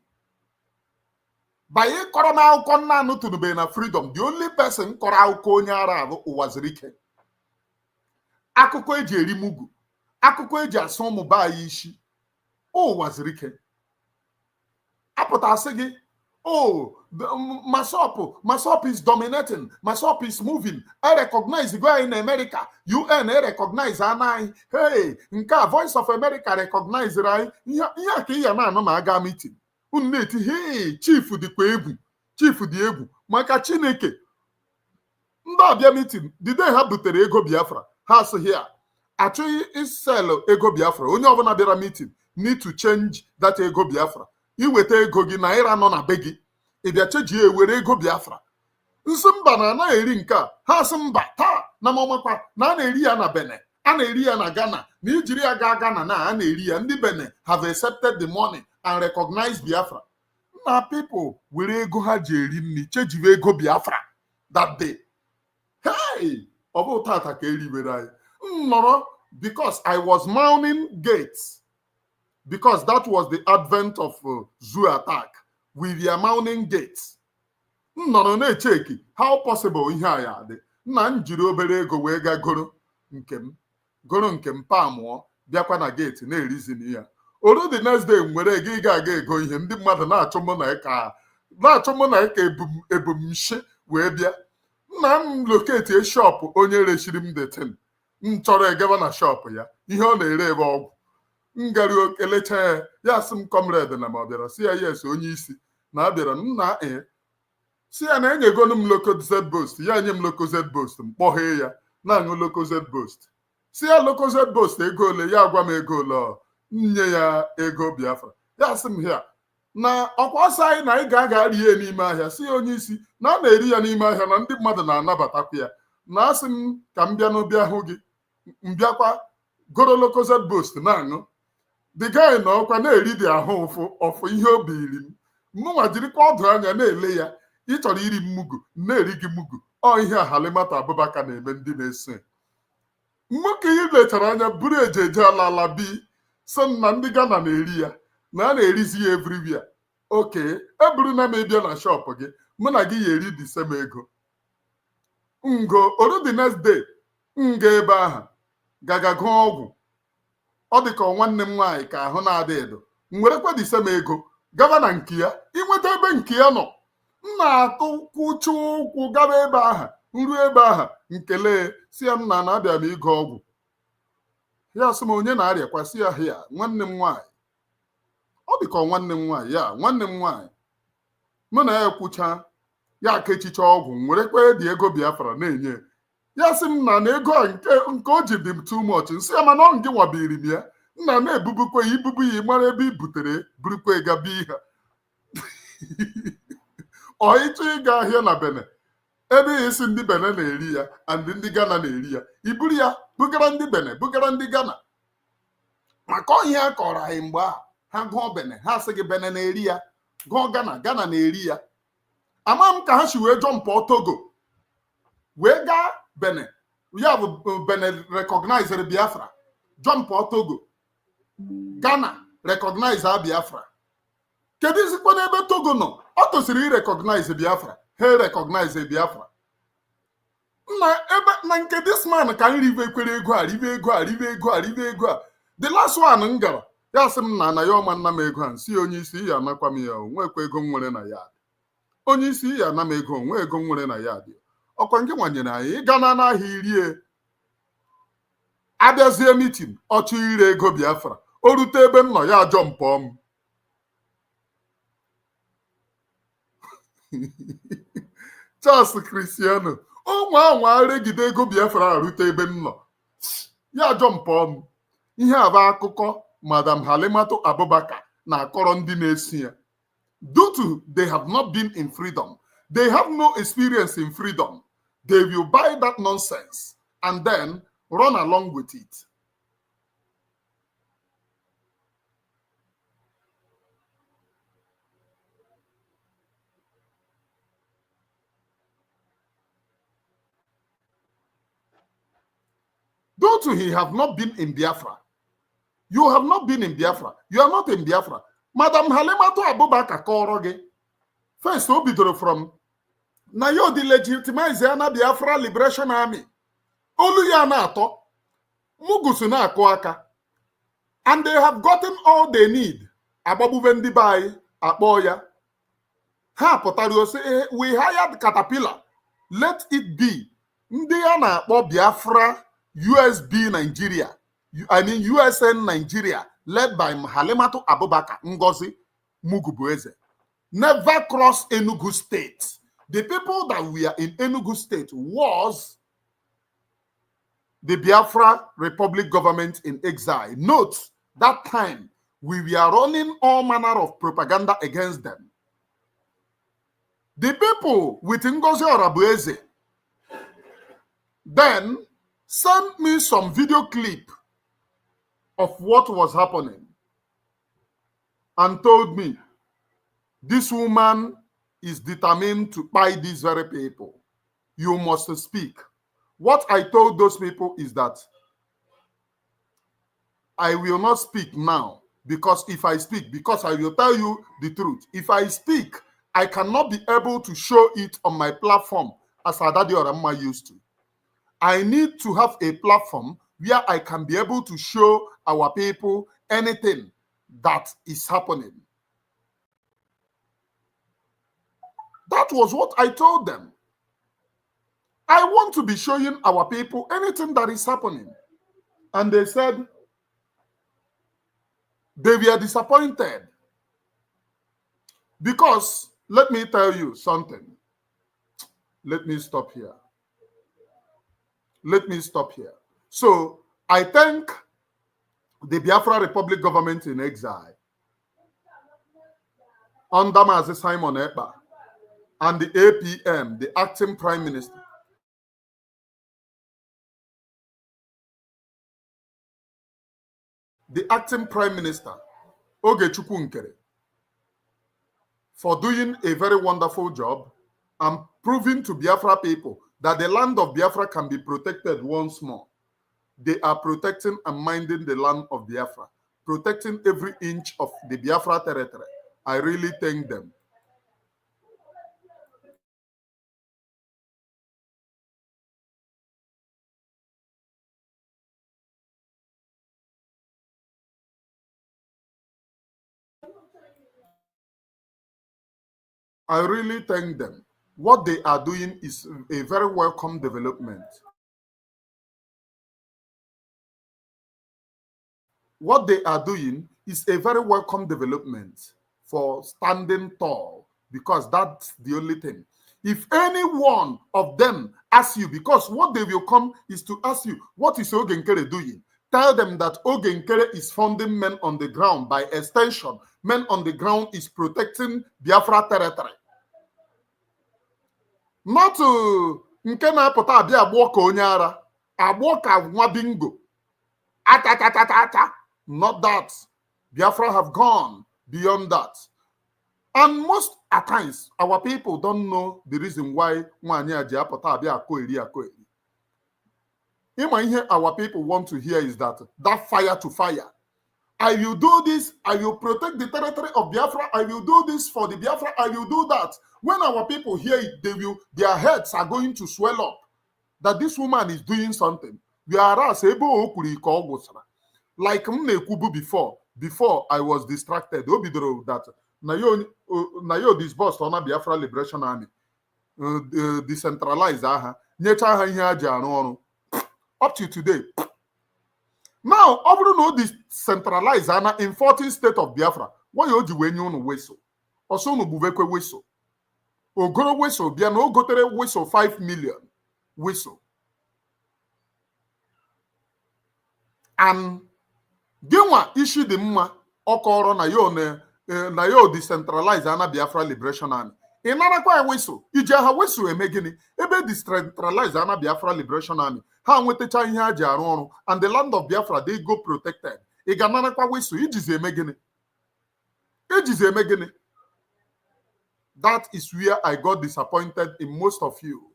By a corona konna no to the freedom, the only person korau Konyara was Rike. Akoko eji Mugu. Akoko eji asomu ba ishi. Oh, was Rike. Apota segi. Oh, Masop is dominating. Masop is moving. I recognize the guy in America. UN recognize Anai. Hey, Nka Voice of America recognize right. Yeah, no maga meeting. Uneti, hey, chief the Kwebu, chief the Ebu, Maka Chineke. Ndabia meeting. Did they have the Ego Biafra? House here. Actually, is sell Ego Biafra. Only of another meeting need to change that Ego Biafra. Iwete ego gị na ịra nọ na be gị ịbịa cheji ewere ego Biafra nsị mba na anaghị eri nke a ha sị mba taa na mamakwa na a na-eri ya na Benin a na-eri ya na Ghana na ijiri ya gaa Ghana na a na-eri ya ndị Benin have accepted the money and recognized Biafra na people were ego ha ji eri nri chejiwe ego Biafra that day. Hey, because I was mounting gates, because that was the advent of zoo attack. We were mounting gates. How possible ihe a ya dị? Nna m jiri obere ego wee ga goro nke m pamụọ bịakwa na gate na-erizini ya. Oru the next day nwere ego ị ga-aga ego ihe ndị mmadụ na-achọ mụ na ka ebumnshi wee bịa. Nna m loketi shop onye rechiri m detin m chọrọ egaba na shop ya ihe ọ na-ere ebe ọgwụ m gara okelecha ya sị m comrade na ma ọ bịara si ya yes onye isi na abịara nna si ya na enyegonu m Lucozade Boost ya nye m Lucozade Boost m kpọghee ya na-aṅụ Lucozade Boost. Si ya Lucozade Boost ego ole ya agwa m ego ole nye ya ego Biafra ya sị m hịa na ọkwa ọsọ anyị na anyị ga-aga rie n'ime ahịa si ya onye isi na a na-eri ya n'ime ahịa na ndị mmadụ na-anabatakwa ya na asị m ka m bịa n'ụbịa hụ gị mbịakwa goro Lucozade Boost na-aṅụ the guy na ọkwa na-eri dị ahụ ọfụ ihe obi iri m mụnwa jirikwa ọdụ anya na-ele ya ị chọrọ iri m mugu na-eri gị mugu ọ ihe a Halimata Abubakar na-eme ndị na-eso nwoke ihe lechara anya buru ejeje ala bi so na ndị Ghana na-eri ya na a na-erizi ya everywhere. oke eburu na m ịbịa na shop gị mụ na gị ya eri the same ego ngo oru the next day nga ebe ahụ gaga gụọ ọgwụ ọ dị ka nwanne m nwaanyị ka ahụ na-adị edo m werekwa the same ego gaba na nke ya inweta ebe nke ya nọ m na-atụkwuchu ụkwụ gaba ebe ahụ nru ebe ahụ nkele si ya nna na-abịa m ịgụ ọgwụ ya sị m onye na-arịakwa si ya ya nwanne m nwaanyị ọ dị ka nwanne m nwaanyị ya nwanne m nwaanyị mụ na ya ekwucha ya kechicha ọgwụ m werekwa dị ego Biafra na-enye ya sị m na ego a nke o ji dị m too much nsị ya mana ọ gị nwabiri m ya nna na-ebubukwa ya ibubu ya mara ebe i butere burukwa gabi ihe ọ ịchọ ịga ahịa na Bene ebe isi ndị Bene na-eri ya and ndị Ghana na-eri ya iburu ya bugara ndị Bene bugara ndị Ghana maka ihe a kọrọ anyị mgbe a ha gụọ Bene ha sị gị Bene na-eri ya gụọ Ghana Ghana na-eri ya ama m ka ha si wee jọmpụ Togo wee gaa Bene ya bụ Bene recognizere Biafra jọmpụ Togo Ghana recognize Biafra kedu izikwa n'ebe Togo nọ ọ tosiri irecognize Biafra ha recognize Biafra na nke this man ka m rive ekwere ego a rive ego a the last one m gara ya sị m na ya ọma nna m ego a nsi onye isi ya anakwa m ya onwekwa ego m nwere na ya onye isi ya ana m ego onwe ego m nwere na ya dị ọkwa nke nwanyere anyị ịga na n'ahịa irie abịazie mitin ọchụ ire ego Biafra o rute ebe m nọ ya ajọ mpọọ m Charles Cristiano ụmụ anwa regide ego Biafra arute ebe m nọ ya ajọ mpọọ m ihe a bụ akụkọ Madam Halimata Abubakar na-akọrọ ndị na-esi ya due to they have not been in freedom, they have no experience in freedom, they will buy that nonsense and then run along with it. Due to he have not been in Biafra, you have not been in Biafra, you are not in Biafra. Madam Halimata Abubakar kọrọ gị first o bidoro from na yo di legitimize na Biafra Liberation Army olu ya na-atọ mugusu na-akụ aka and they have gotten all they need agbagbuve ndị be anyị akpọ ya ha pụtara ose we hired Caterpillar let it be ndị ya na-akpọ Biafra USB Nigeria USN Nigeria led by Halimata Abubakar Ngozi Mugubueze never crossed Enugu State. The people that were in Enugu State was the Biafra Republic government in exile. Note, that time we were running all manner of propaganda against them. The people with Ngozi Orabueze then sent me some video clip of what was happening and told me this woman is determined to buy these very people. you must speak. What I told those people is that I will not speak now, because if I speak, because I will tell you the truth. If I speak, I cannot be able to show it on my platform as Adadi Oramma used to. I need to have a platform where I can be able to show our people anything that is happening. That was what I told them. I want to be showing our people anything that is happening. And they said they were disappointed. Because, let me tell you something. Let me stop here. Let me stop here. So, I thank the Biafra Republic government in exile under Mazi Simon Ekpa and the APM, the acting prime minister. The acting prime minister, Ogechukwu Nkere, for doing a very wonderful job and proving to Biafra people that the land of Biafra can be protected once more. They are protecting and minding the land of Biafra, protecting every inch of the Biafra territory. I really thank them. I really thank them. What they are doing is a very welcome development. What they are doing is a very welcome development for standing tall, because that's the only thing. If any one of them asks you, because what they will come is to ask you, what is Ogenkere doing? Tell them that Ogenkere is funding men on the ground. By extension, men on the ground is protecting Biafra territory. Not to nke na-apụta abịa agbọ ka onye ara, agbọ ka nwa bingo. Ata. Not that. Biafra have gone beyond that. And most at times, our people don't know the reason why nwanyị ji apụta abịa akọ eri. Ima ihe our people want to hear is that fire to fire. I will do this, I will protect the territory of Biafra, I will do this for the Biafra, I will do that. When our people hear it, their heads are going to swell up that this woman is doing something. Whereas like before I was distracted. That Nayo this boss on Biafra Liberation Army decentralized up to today. Now, over no decentralized in 14 states of Biafra. Why you when whistle? Also no buvekwe whistle. Ogoro whistle, biano gotere whistle 5 million whistle. And Gima issue the mma okoro na yo decentralized Biafra Liberation Army. Inarakwa whistle. Ijaha whistle emegini. Ebe decentralized Biafra Liberation Army. Ha nwetacha ihe aji arụ ọrụ, and the land of Biafra they go protected. Iganarakwa whistle. Ijize emegini. That is where I got disappointed in most of you,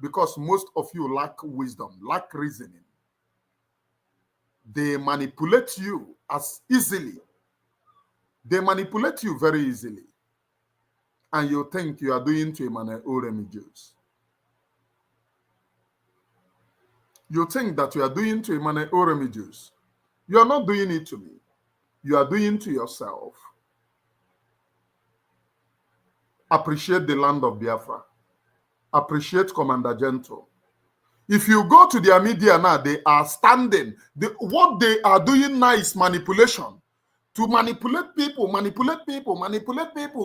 because most of you lack wisdom, lack reasoning. They manipulate you as easily. They manipulate you very easily. And you think you are doing to Emmanuel Oremiju's. You think that you are doing to Emmanuel Oremiju's. You are not doing it to me. You are doing to yourself. Appreciate the land of Biafra. Appreciate Commander Gentle. If you go to their media now, they are standing. What they are doing now is manipulation. To manipulate people.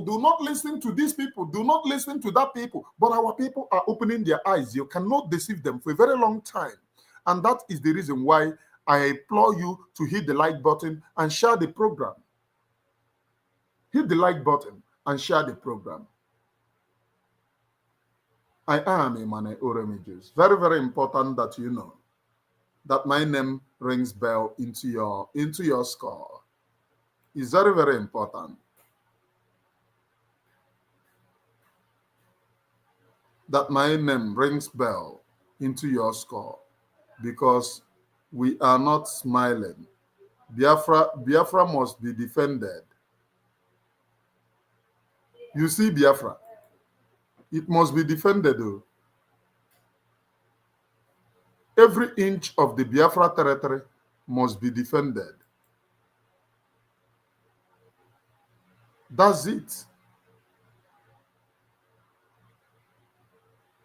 Do not listen to these people. Do not listen to that people. But our people are opening their eyes. You cannot deceive them for a very long time. And that is the reason why I implore you to hit the like button and share the program. Hit the like button and share the program. I am Emmanuel Oremiju's. Very, very important that you know that my name rings bell into your score. It's very, very important. that my name rings bell into your skull because we are not smiling. Biafra must be defended. You see, Biafra, it must be defended though. Every inch of the Biafra territory must be defended. That's it.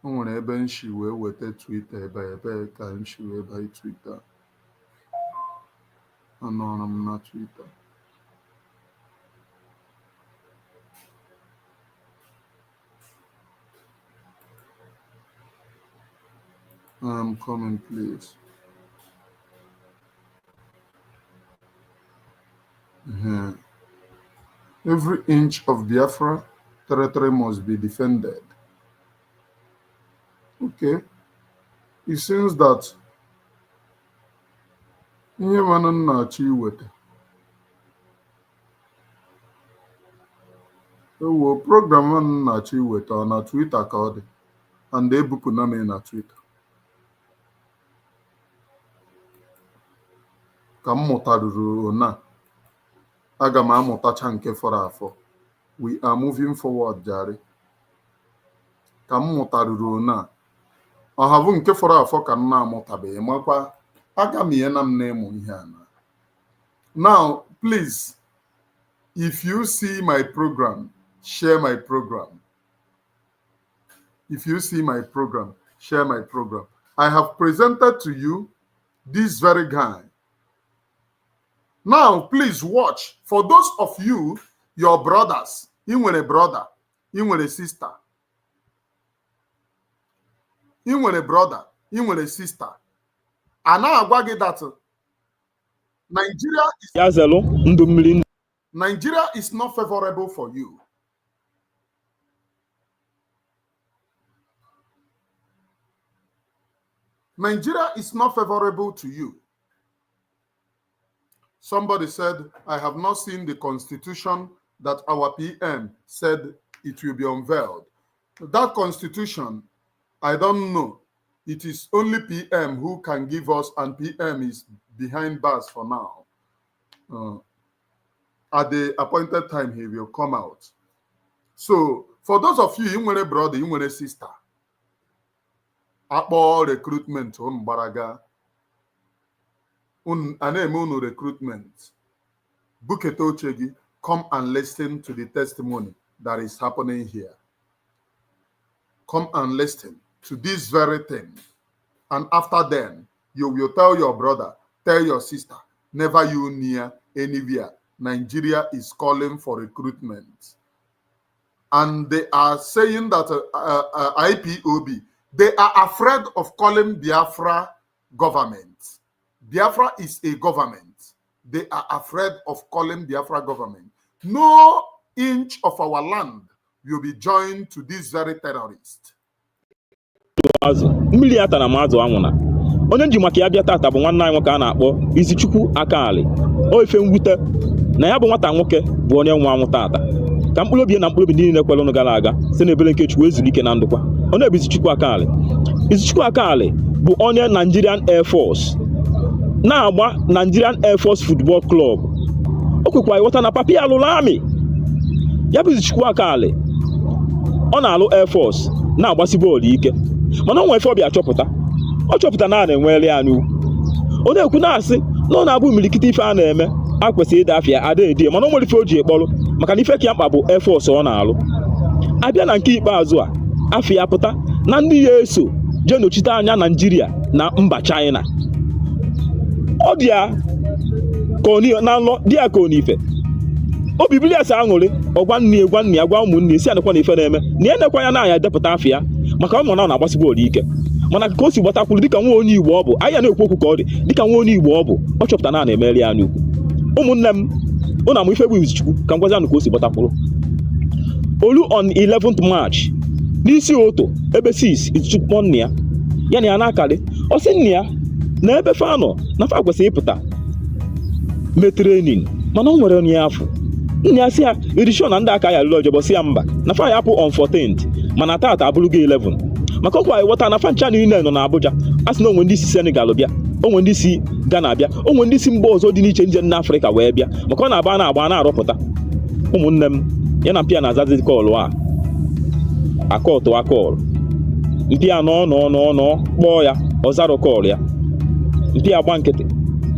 O nwere ebe nshi wee weta Twitter ebe ka nshi wee bai Twitter. Anọrọ m na Twitter. I'm coming, please. Every inch of Biafra territory must be defended. Okay. It seems that ihe mana nna-achọ iweta. Ewo program nna-achọ iweta ọ na Twitter ka ọ dị, and ebupụna m na Twitter. Ka m mụtaruru na aga m amụtacha nke fọrọ afọ. We are moving forward, jare. Ka m mụtaruru na ọhabụ nke fọrọ afọ ka m na-amụtabeghị makwa aga m ihe na m na-emu ihe a na. Now, please, if you see my program, share my program. If you see my program, share my program. I have presented to you this very guy. Now, please watch. For those of you, your brothers, you want a brother, you want a sister. You want a brother, you want a sister. And now I get that Nigeria is not favorable for you. Nigeria is not favorable to you. Somebody said, I have not seen the constitution that our PM said it will be unveiled. That constitution, I don't know. It is only PM who can give us, and PM is behind bars for now. At the appointed time, he will come out. So, for those of you want a brother, you want a sister, Apple recruitment, Baraga, Anemunu recruitment, Buketo Chegi, come and listen to the testimony that is happening here. Come and listen to this very thing. And after then, you will tell your brother, tell your sister, never you near anywhere. Nigeria is calling for recruitment. And they are saying that IPOB, they are afraid of calling Biafra government. Biafra is a government. They are afraid of calling Biafra government. No inch of our land will be joined to this very terrorist. Mmiri ata na Mazi anwụna. Onye nji maka ya bịa tata bụ nwanne anyị nwoke a na-akpọ Izichukwu Akali. O ife mwute na ya bụ nwata nwoke bụ onye nwe anwụ tata. Ka mkpụrụ obi na mkpụrụ obi niile kwere ọnụ gara aga si na ebele nke Chukwu ezuru ike na ndụkwa. Onye bụ Izichukwu Akali. Izichukwu Akali bụ onye Nigerian Air Force na-agba Nigerian Air Force Football Club. O kwekwa ịghọta na papi alụrụ amị. Ya bụ Izichukwu Akali. Ọ na-alụ Air Force na-agbasi bọọlụ ike. Mana onwe ife ọbịa chọpụta. Ọ chọpụta na na-enwere anụ. Ọ na-ekwu na-asị na ọ na-abụ imirikiti ife a na-eme akwesịrị ịda afịa ada edie, mana o nwere ife o ji ekpọrọ maka na ife ka mkpa bụ Air Force ọ na-alụ. Abịa na nke ikpeazụ a afịa pụta na ndị ya eso jee nọchite anya Nigeria na mba China. Ọ dị ya na nlọ dị ya ka onife. Obi bili asa aṅụrị ọgwa nne ya gwa ụmụnne si anekwa na ife na-eme na enekwa ya na anya depụta afịa maka ụmụ na agbasi bọọlụ ike. Mana ka o si gbatakwuru dịka nwa onye Igbo ọ bụ, anya na-ekwu okwu ka ọ dị dịka nwa onye Igbo ọ bụ, ọ chọpụta na na-emeri ya n'ukwu. Ụmụnne m, ụnụ amụ ife bụ Izichukwu ka m gwazi anụ ka o si gbatakwuru. Olu on 11th March n'isi ụtụ ebe 6 Izichukwu kpọ nne ya na ya na-akarị ọ sị nne ya na ebe fa nọ na fa kwesịrị ịpụta mee training mana o nwere onye afọ. Nne ya si ya edishon na ndị aka ya lụrụ ọjọbọ si ya mba na fa ya apụ on 14th mana tata abụrụgo 11 maka ọkwa ịghọta na fancha niile nọ na Abuja a sị na onwe ndị si Senegal bịa, onwe ndị si Ghana bịa, onwe ndị si mba ọzọ dị n'iche nje n'Afrịka wee bịa, maka ọ na-agba na-arụpụta. Ụmụnne m ya na mpịa na-azazi kọlụ akọtụ akọlụ mpịa nọ kpọọ ya ọzarọ kọlụ ya, mpịa gba nkịtị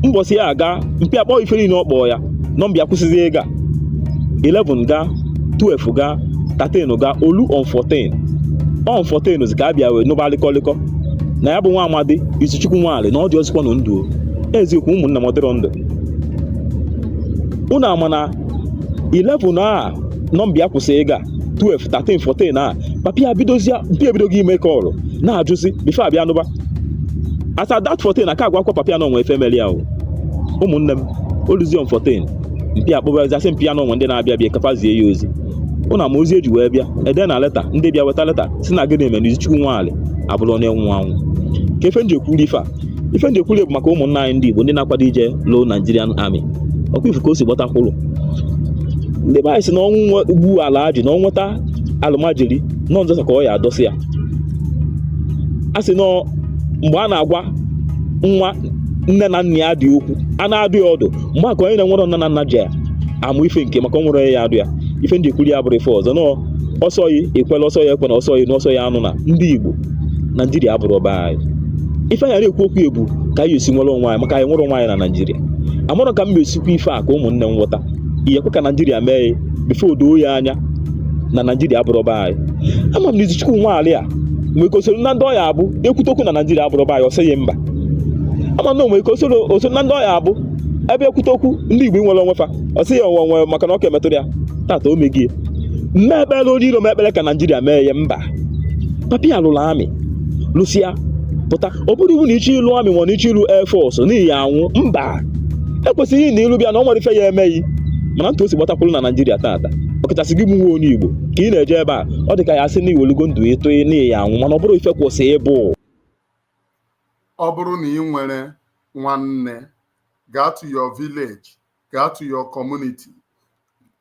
mbọsị ya aga mpịa kpọọ ife niile ọ kpọọ ya nọmbịa kwụsịzi ego a 11 ga 12 ga 13 ga olu on 14 on 14 zi ka a bịa wee nụba lịkọlịkọ na ya bụ nwa amadi Izuchukwu Nwali na ọ dị ọzịkwa nụ ndụ eziokwu ụmụnna m dịrọ ndụ. Unu ama na 11 a nọmbịa kwụsị ego a 12 13 14 a papịa ebidoghị ime kọlụ na-ajụzi bifo abịa nụba asa that 14 aka agwakwa papịa na onwe efemeli ahụ. Ụmụnne m oluzion 14 mpịa akpọbazasị mpịa na onwe ndị na-abịa bịa kafazie ya ozi. Ụnụ ama ozi eji wee bịa ede na leta ndị bịa weta leta si na gịnị eme na Izuchukwu Nwali abụrụ onye nwụ anwụ. Ka ife nji ekwuli ife a ife nji ekwuli bụ maka ụmụnna anyị ndị Igbo ndị na-akwado ije loo Nigerian Army. Ọkwa ifu ka o si gbatakwụlụ ndị be anyị si na ọnwụ ugbu ala ajị na ọnweta alụmajiri nọ nzọsa ka ọ ya adọsị ya. A sị nọ mgbe a na-agwa nwa nne na nna ya dị okwu a na-adụ ya ọdụ mgbe aka onye na-enwere nna na nna ji ya amụ ife nke maka ọ nwere ya adụ ya. Ife ndị ekwuli ya bụrụ ife ọzọ nọ ọsọ yi ekwela ọsọ ya ekwe na ọsọ yi na ọsọ ya anụ na ndị Igbo Naijiria abụrụ ọba anyị. Ife anyị na-ekwu okwu ebu ka anyị esi nwere onwe anyị maka anyị nwere onwe anyị na Naijiria. Amụrụ ka m esikwa ife a ka ụmụnne m nghọta ihe kwe ka Naijiria mee bifo odoo ya anya na Naijiria abụrụ ọba anyị. Ama m na Izuchukwu Nwali a mgbe kosoro na ndị ọya abụ ekwutokwu na Naijiria abụrụ ọba anyị ọsọ ya mba. Ama na onwe kosoro na ndị ọya abụ ebe ekwutokwu ndị Igbo nwere onwe fa ọsị ya onwe maka na ọ ka emetụrụ ya tata o megie mme ekpere onye iro m ekpere ka Naijiria mee ya mba. Papịa lụrụ amị lụsịa pụta ọ bụrụ iwu na iche ịlụ amị ma na iche ịlụ Air Force n'ihi anwụ mba ekwesịghị na ịlụ bịa na ọ nwere ife ya emeghị mana ntụ o si gbatakwụrụ na Naijiria tata ọkachasị gị bụ nwa onye Igbo ka ị na-eje ebe a ọ dị ka ya sị na iwelugo ndụ ịtụ n'ihi anwụ mana ọ bụrụ ife kwụsị ịbụ. Ọ bụrụ na ị nwere nwanne gaa to your village, gaa to your community,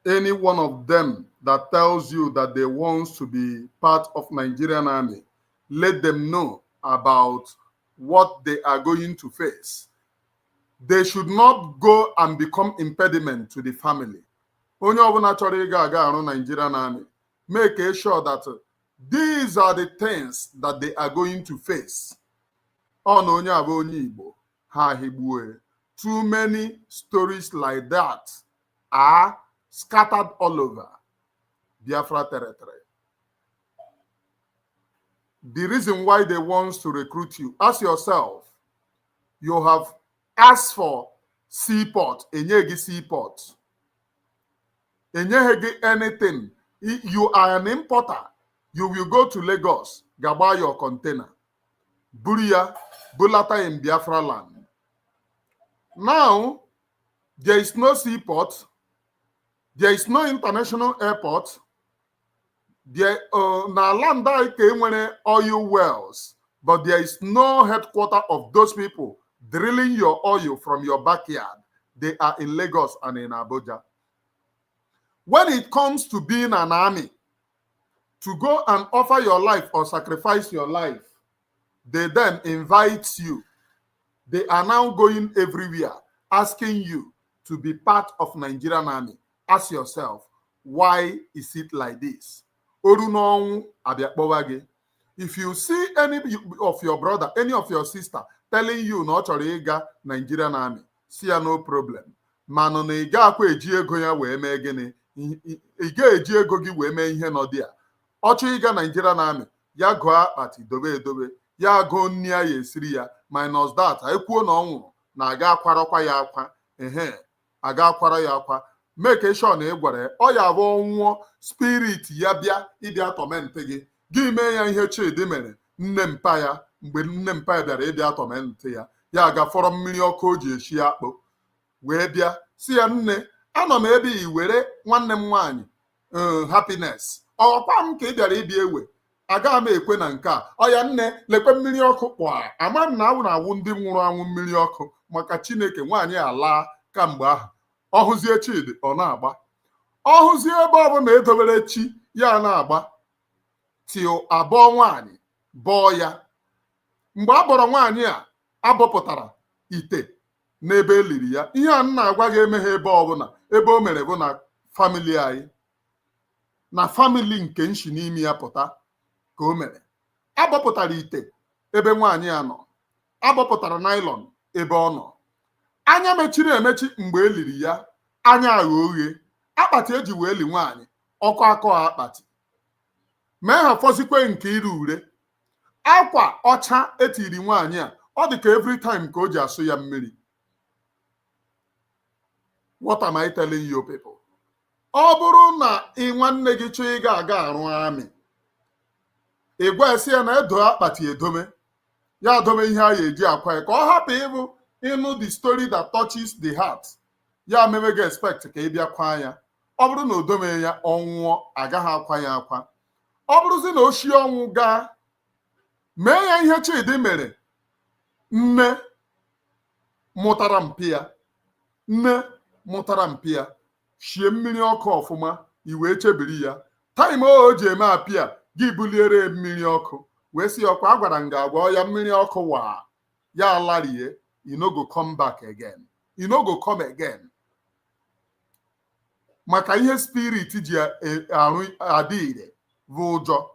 any one of them that tells you that they want to be part of Nigerian Army, let them know about what they are going to face. They should not go and become impediment to the family. Onye ọbụla chọrọ ịga arụ Nigerian Army, make sure that these are the things that they are going to face. Ọ na onye abụ onye Igbo ha higbue. Too many stories like that are scattered all over Biafra territory. The reason why they want to recruit you, ask yourself, you have asked for seaport, enyegi seaport, enyegi anything. You are an importer. You will go to Lagos, gaba your container, buria, bulata in Biafra land. Now, there is no seaport, there is no international airport. There na land nwere oil wells, but there is no headquarter of those people drilling your oil from your backyard. They are in Lagos and in Abuja. When it comes to being an army, to go and offer your life or sacrifice your life, they then invite you. They are now going everywhere, asking you to be part of Nigerian Army. Ask yourself, why is it like this? If you see any of your brother, any of your sister telling you not to go Nigerian Army, see no problem. Mano na iga akwa eji ego ya wee mee gịnị? Iga eji ego gị wee mee ihe nọ dị a. Ọchọ ịga Nigerian Army, ya gụọ akpati dobe edobe, ya gụọ nni ya esiri ya, minus that, ekwuo na ọ nwụrụ na aga akwarọkwa ya akwa, aga akwara ya akwa. Make sure na ị gwara ya, ọ ya bụ ọnwụọ spirit ya bịa ịbịa tọmentị gị. Gị mee ya ihe Chidi mere nne mpa ya mgbe nne mpa ya bịara ịbịa tọmentị ya. Ya ga-fọrọ mmiri ọkụ o ji eshi akpụ wee bịa si ya, nne anọ m ebe i were nwanne m nwaanyị happiness ọkwa m ka ị bịara ịbịa ewe agaghị m ekwe na nke a. Ọ ya, nne lekwe mmiri ọkụ kpọa ama m na awụ na-awụ ndị nwụrụ anwụ mmiri ọkụ maka Chineke nwaanyị ala kamgbe ahụ. Ọhụzie Chidi ọ na-agba, ọhụzie ebe ọ bụla edobere chi ya na-agba til abụọ nwaanyị bọọ ya. Mgbe a bọrọ nwaanyị a abọpụtara ite n'ebe eliri ya, ihe a na-agwa gị emeghe ebe ọbụla, ebe o mere bụ na famili anyị, na famili nke nshi n'ime ya pụta ka o mere. Abọpụtara ite ebe nwaanyị a nọ, abọpụtara naịlọn ebe ọ nọ. Anya mechiri emechi mgbe eliri ya, anya agha oghe. Akpati eji wee li nwaanyị, ọkụ akọ akpati. Mee ha fọzikwe nke ire ure. Akwa ọcha etiri nwaanyị a, ọ dị ka every time ka o ji asụ ya mmiri. What am I telling you people? Ọ bụrụ na ị nwanne gị chọọ ị ga-aga arụ amị, ị gwa esi ya na edo akpati edome, ya adome ihe a ga-eji akwa ya, ka ọ hapụ ịbụ ịnụ the story that touches the heart. Ya meme gị expect ka ị bịa kwa ya. Ọ bụrụ na o dome ya, ọnwụọ agaghị akwa ya akwa. Ọ bụrụzi na o shie ọnwụ gaa, mee ya ihe Chidi mere. Nne mụtara mpi ya, nne mụtara mpi ya, shie mmiri ọkụ ọfụma, i wee chebiri ya. Taịm o ji eme apịa, gị buliere mmiri ọkụ, wee si ọkwa agwara m ga-agwa ya mmiri ọkụ wa ya alarie. You no go come back again. You no go come again. Maka ihe spirit ji arụ adị ire bụ ụjọ.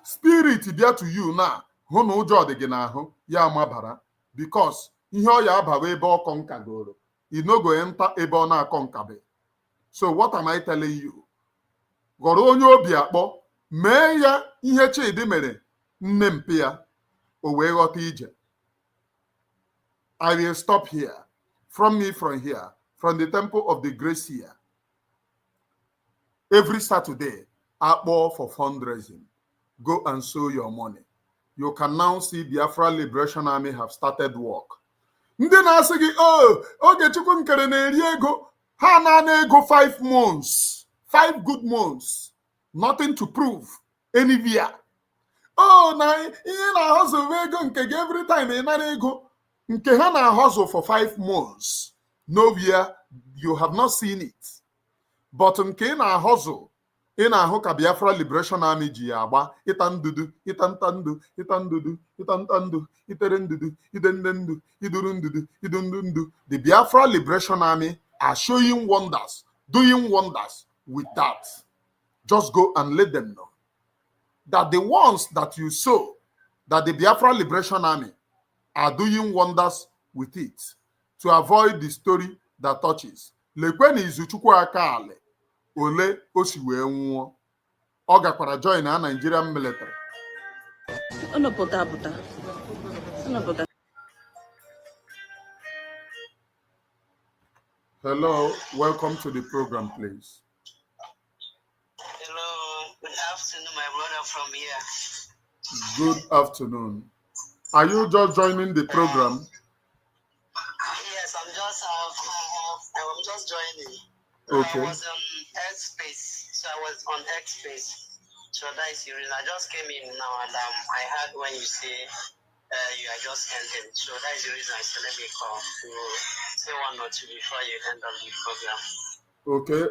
Spirit bịa to you na hụ na ụjọ dị gị n'ahụ, ya amabara, because ihe ọ ya abawa ebe ọkọ nka goro, you no go enter ebe ọ na-akọ nkabe. So what am I telling you? Gọrọ onye obi akpọ, mee ya ihe Chidi mere nne mpi ya, o wee ghọta ije. I will stop here. From here, from the temple of the grace here. Every Saturday, akpọ for fundraising. Go and sow your money. You can now see Biafra Liberation Army have started work. Ndị na-asị gị, oh, Ogechukwu nkere na-eri ego, ha na ego 5 months, 5 good months, nothing to prove anywhere. Oh, na ihe na-ahọzụ ego nke gị every time ị nara ego, nke ha na-ahọzụ for 5 months. Nowhere, you have not seen it. But nke ị na-ahọzụ, ị na-ahụ ka Biafra Liberation Army ji ya agba, ịta ndudu, ịta nta ndu, ịta ndudu, ịta nta ndu, itere ndudu, ide nde ndu, iduru ndudu, idu ndu ndu. The Biafra Liberation Army are showing wonders, doing wonders with that. Just go and let them know that the ones that you saw, that the Biafra Liberation Army are doing wonders with it, to avoid the story that touches. Lekweni Izuchukwu aka ale, ole o si wee nwụọ. Ọ gakwara join na Nigerian military. Hello, welcome to the program, please. Hello, good afternoon, my brother from here. Good afternoon. Are you just joining the program? Yes, I'm just joining. Okay. I was on X Space, so I was on X Space. So that is the reason. I just came in now, and I heard when you say you are just ending. So that is the reason I said let me call to say one or two before you end up the program. Okay.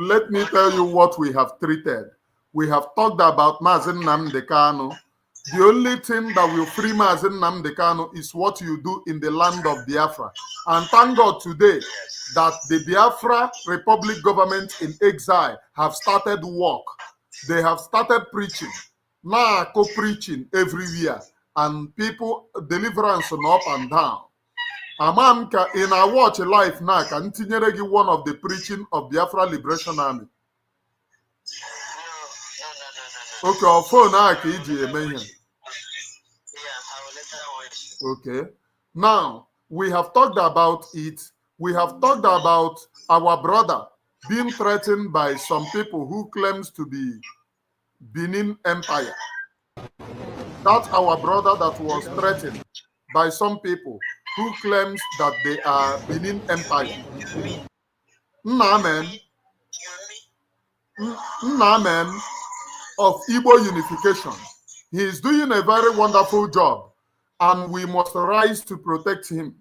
Let me tell you what we have treated. We have talked about Mazi Nnamdi Kanu. The only thing that will free Mazi Nnamdi Kanu is what you do in the land of Biafra. And thank God today that the Biafra Republic government in exile have started work. They have started preaching. Now co-preaching everywhere. And people, deliverance on up and down. Amamka, in our watch life now, can you one of the preaching of Biafra Liberation Army? Okay, our phone now can you Okay. Now, we have talked about it. We have talked about our brother being threatened by some people who claims to be Benin Empire. That's our brother that was threatened by some people who claims that they are Benin Empire. Nnamdi of Igbo Unification. He is doing a very wonderful job, and we must rise to protect him.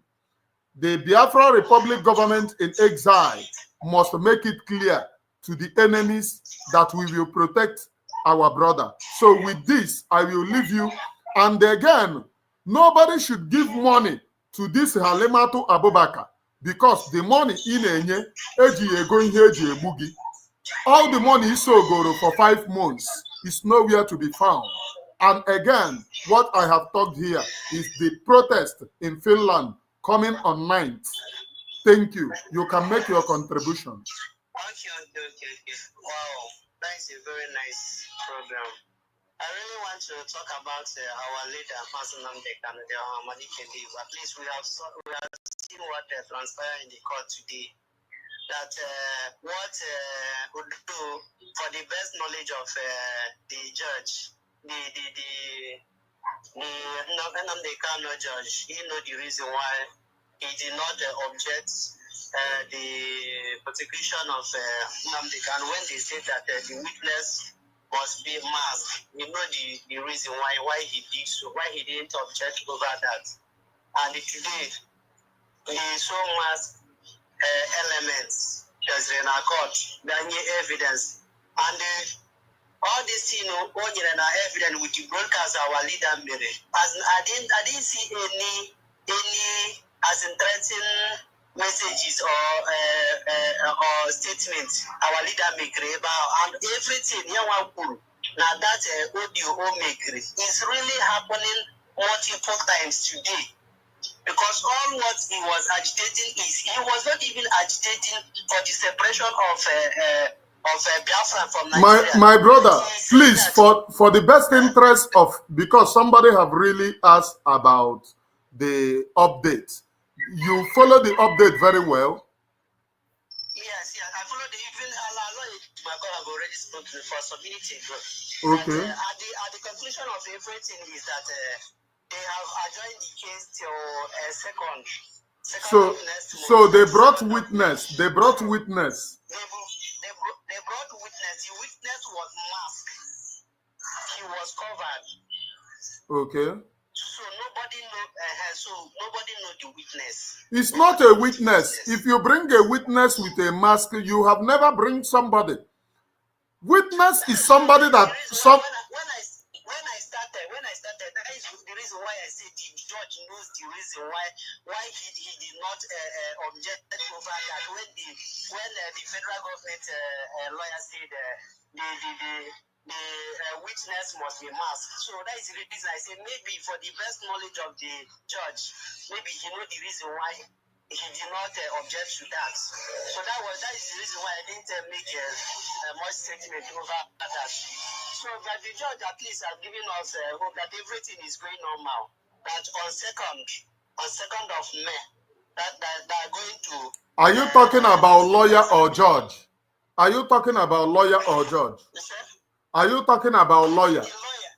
The Biafra Republic government in exile must make it clear to the enemies that we will protect our brother. So with this, I will leave you. And again, nobody should give money to this Halimatu Abubakar because the money in Enye, all the money is so good for 5 months is nowhere to be found. And again, what I have talked here is the protest in Finland coming on 9th. Thank you. You can make your contribution. Okay. Wow, that is a very nice program. I really want to talk about our leader, Nnamdi Kanu, at least we have seen what transpired in the court today. That what would do for the best knowledge of the judge, the Nnamdi Kanu judge, he know the reason why he did not object the prosecution of Nnamdi Kanu when they said that the witness must be masked. You know the reason why he did so, why he didn't object over that. And today, the so masked elements that's in our court, the evidence, and all this all in our evidence with the broadcast our leader made. As I didn't see any as in threatening messages or statements our leader make and everything now that audio make is really happening multiple times today. Because all what he was agitating is he was not even agitating for the separation of Biafra from Nigeria. My brother, please, for the best interest of, because somebody have really asked about the update. You follow the update very well. Yes, I follow the even my God have already spoken for some minutes ago. Okay. But, at the conclusion of everything is that they have adjourned the case till second so they brought witness. They brought witness. They brought witness. The witness was masked. He was covered. Okay. So nobody know the witness. It's not a witness. If you bring a witness with a mask, you have never bring somebody. Witness is somebody that when I started, that is the reason why I said the judge knows the reason why he did not object over that when the federal government lawyer said the witness must be masked. So that is the reason I say maybe for the best knowledge of the judge, maybe he know the reason why he did not object to that. So that is the reason why I didn't make much statement over that. So that the judge at least has given us hope that everything is going normal. That on 2nd of May, that are going to. Are you talking about lawyer or judge? Are you talking about lawyer or judge? Are you talking about lawyer? The lawyer.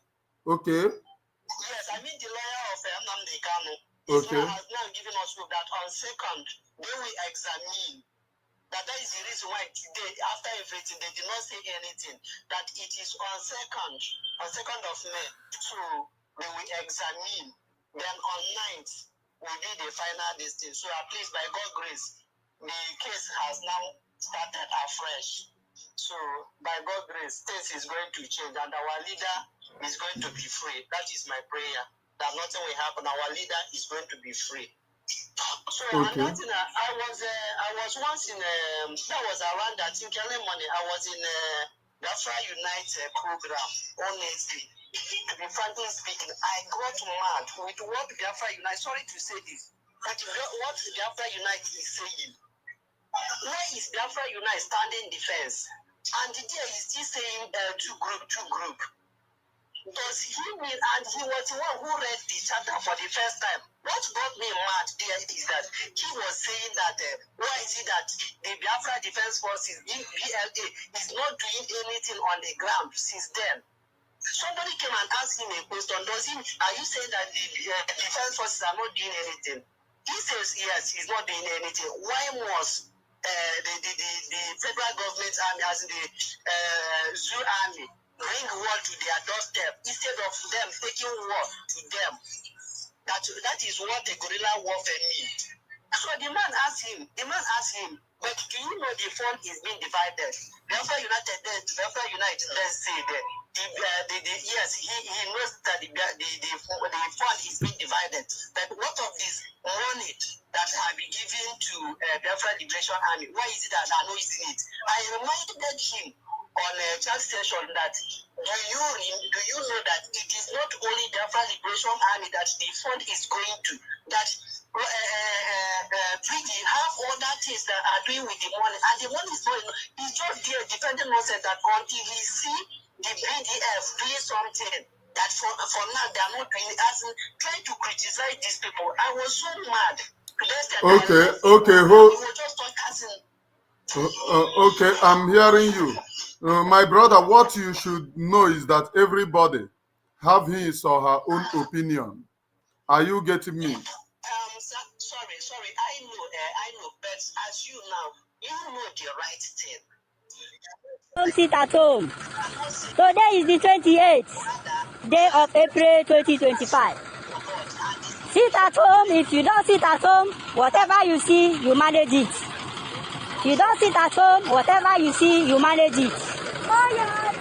Okay. Yes, I mean the lawyer of Nnamdi Kanu. Okay. Has now given us hope that on 2nd they will examine. That is the reason why today, after everything, they did not say anything. That it is on 2nd of May. So they will examine. Then on 9th will be the final listing. So at least by God's grace, the case has now started afresh. So by God's grace, things is going to change and our leader is going to be free. That is my prayer. That nothing will happen. Our leader is going to be free. So okay. And that I was once in that was around that in early morning. I was in Bafra Unite program. Honestly, to be frankly speaking, I got mad with what Biafra Unite. Sorry to say this, but what Biafra Unite is saying. Why is Biafra Unite standing defense? And there is still saying two group. Does he mean, and he was the one who read the charter for the first time. What got me mad there is that he was saying that why is it that the Biafra Defense Forces, BLA, is not doing anything on the ground since then? Somebody came and asked him a question. Are you saying that the defense forces are not doing anything? He says yes, he's not doing anything. Why must the federal government army, as in the Zoo army, bring war to their doorstep instead of them taking war to them? That is what a guerrilla warfare means. So the man asked him, But do you know the fund is being divided? Biafra United, Biafra United, let's say that yes, he knows that the fund is being divided. But what of this money that have been given to Biafra Liberation Army? Why is it that I know it's in it? I reminded him on a chat session that do you know that it is not only Biafra Liberation Army that the fund is going to, that Brigi have other things that are doing with the money, and the money is going, it's just there defending nonsense that until he see the BDF doing something that for now they are not doing, as in trying to criticize these people. I was so mad. Okay, I'm hearing you. My brother, what you should know is that everybody have his or her own opinion. Are you getting me? Sorry, I know, but as you now, you know the right thing. Don't sit at home. Today is the 28th day of April 2025. Sit at home. If you don't sit at home, whatever you see, you manage it. If you don't sit at home, whatever you see, you manage it.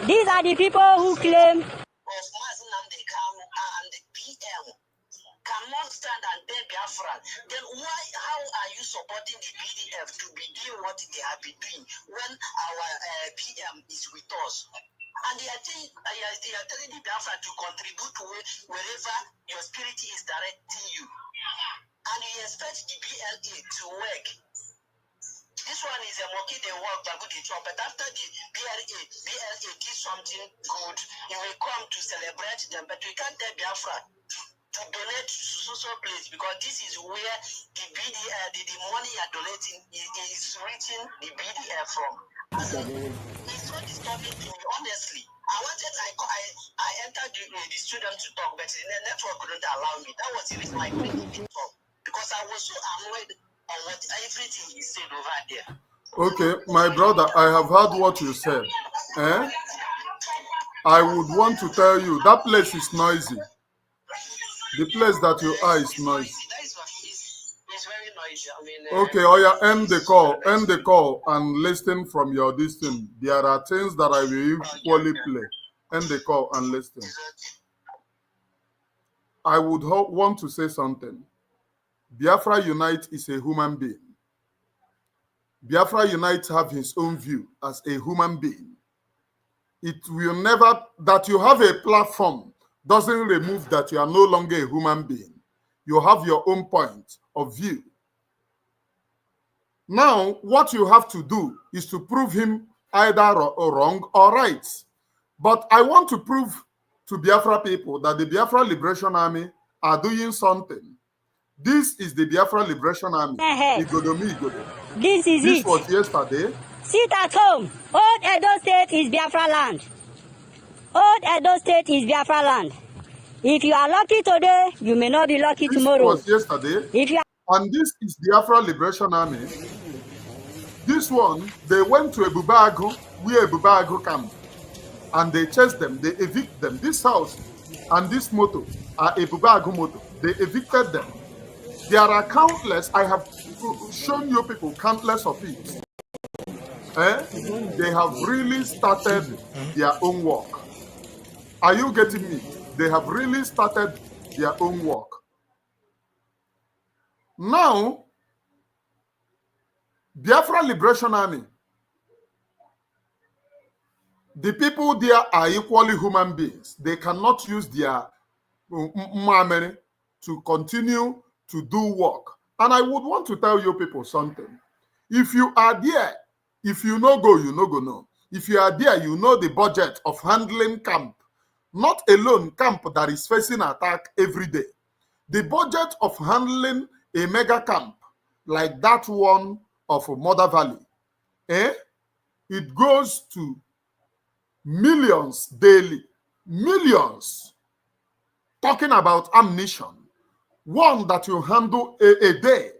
These are the people who claim of Mazi Nnamdi Kanu and the PM cannot stand and tell Biafra, then how are you supporting the BDF to be doing what they have been doing when our PM is with us? And they are telling the Biafra to contribute wherever your spirit is directing you. And you expect the BLA to work. This one is a monkey, they work, but good job. But after the BLA did something good, you will come to celebrate them. But we can't tell Biafra to donate to social place because this is where the money you are donating is reaching the BDF from. It's so disturbing to me, honestly. I entered the student to talk, but the network couldn't allow me. That was the reason why I couldn't talk. Because I was so annoyed on what everything he said over there. Okay, my brother, I have heard what you said. I would want to tell you that place is noisy. The place that you are is noisy. It's very noisy. I mean, okay, end the call and listen from your distance. There are things that I will equally play. End the call and listen. I would want to say something. Biafra Unite is a human being. Biafra Unite have his own view as a human being. It will never, that you have a platform doesn't remove that you are no longer a human being. You have your own point of view. Now, what you have to do is to prove him either wrong or right. But I want to prove to Biafra people that the Biafra Liberation Army are doing something. This is the Biafra Liberation Army. This was yesterday. Sit at home. Old Edo State is Biafra land. Old Edo State is Biafra land. If you are lucky today, you may not be lucky tomorrow. This was yesterday. And this is Biafra Liberation Army. This one, they went to Ebubagu, where Ebubagu camp. And they chased them, they evicted them. This house and this motor are Ebubagu motor. They evicted them. There are countless, I have shown you people countless of it. They have really started their own work. Are you getting me? They have really started their own work. Now, Biafra Liberation Army, the people there are equally human beings. They cannot use their money to continue to do work. And I would want to tell you people something. If you are there, if you no go, you no go no. If you are there, you know the budget of handling camp. Not alone camp that is facing attack every day. The budget of handling a mega camp like that one of Mother Valley, it goes to millions daily. Millions. Talking about ammunition. One that you handle a day.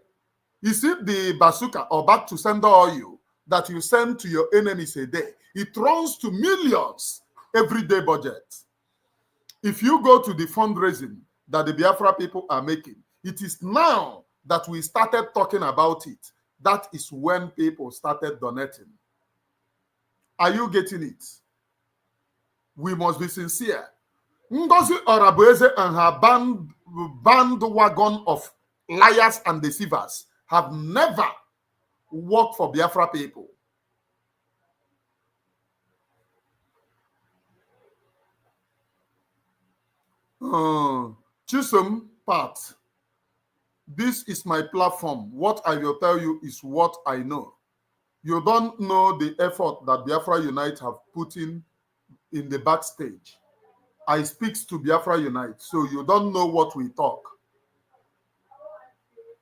Is it the bazooka or back to sender oil that you send to your enemies a day? It runs to millions everyday budget. If you go to the fundraising that the Biafra people are making, it is now that we started talking about it. that is when people started donating. Are you getting it? We must be sincere. Ngozi Orabueze and her bandwagon of liars and deceivers have never worked for Biafra people. Chisholm Part. This is my platform. What I will tell you is what I know. You don't know the effort that Biafra Unite have put in the backstage. I speak to Biafra Unite, so you don't know what we talk.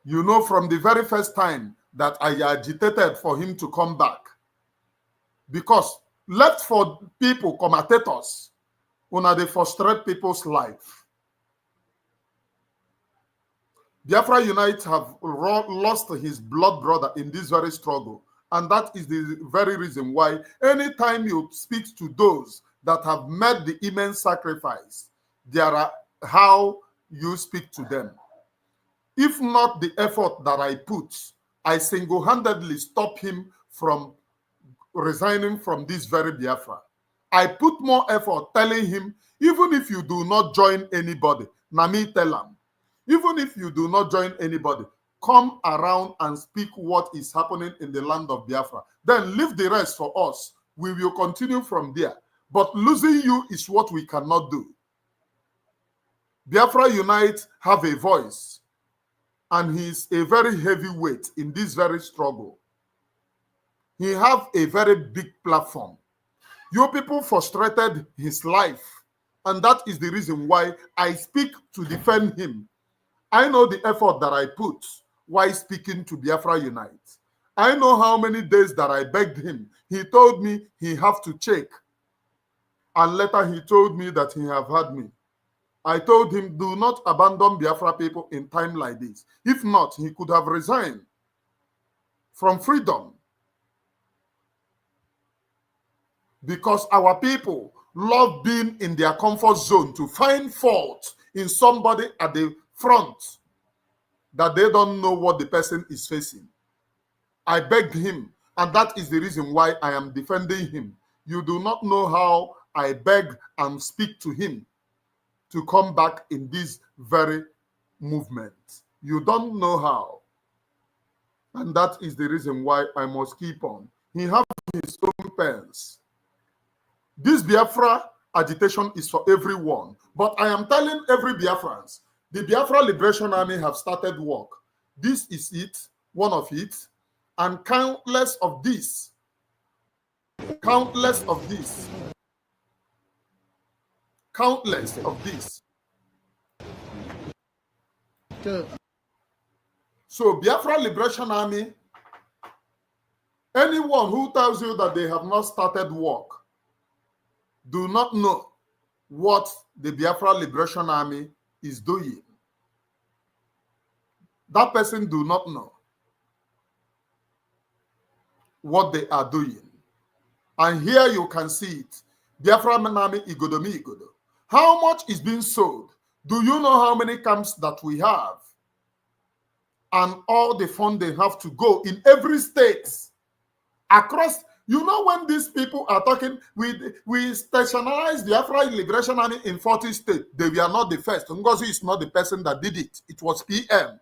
You know from the very first time that I agitated for him to come back. Because left for people, commentators, they frustrate people's life. Biafra Unite have lost his blood brother in this very struggle. And that is the very reason why anytime you speak to those that have made the immense sacrifice, there are how you speak to them. If not the effort that I put, I single-handedly stop him from resigning from this very Biafra. I put more effort telling him, even if you do not join anybody, Nami tell him, even if you do not join anybody, come around and speak what is happening in the land of Biafra. Then leave the rest for us. We will continue from there. But losing you is what we cannot do. Biafra Unite have a voice, and he is a very heavyweight in this very struggle. He have a very big platform. You people frustrated his life, and that is the reason why I speak to defend him. I know the effort that I put while speaking to Biafra Unite. I know how many days that I begged him. He told me he have to check. And later he told me that he have had me. I told him, do not abandon Biafra people in time like this. If not, he could have resigned from freedom. Because our people love being in their comfort zone to find fault in somebody at the front that they don't know what the person is facing. I begged him, and that is the reason why I am defending him. You do not know how I beg and speak to him to come back in this very movement. You don't know how. And that is the reason why I must keep on. He has his own pens. This Biafra agitation is for everyone. But I am telling every Biafrans, the Biafra Liberation Army have started work. This is it, one of it, and countless of this. Countless of this. Countless of this. So Biafra Liberation Army, anyone who tells you that they have not started work, do not know what the Biafra Liberation Army is doing. That person do not know what they are doing. And here you can see it. Biafra Army Igodomi Igodo. How much is being sold? Do you know how many camps that we have? And all the funds they have to go in every state. Across, you know, when these people are talking, we stationalized the Biafra Liberation Army in 40 states. They were not the first. Ngozi is not the person that did it. It was PM.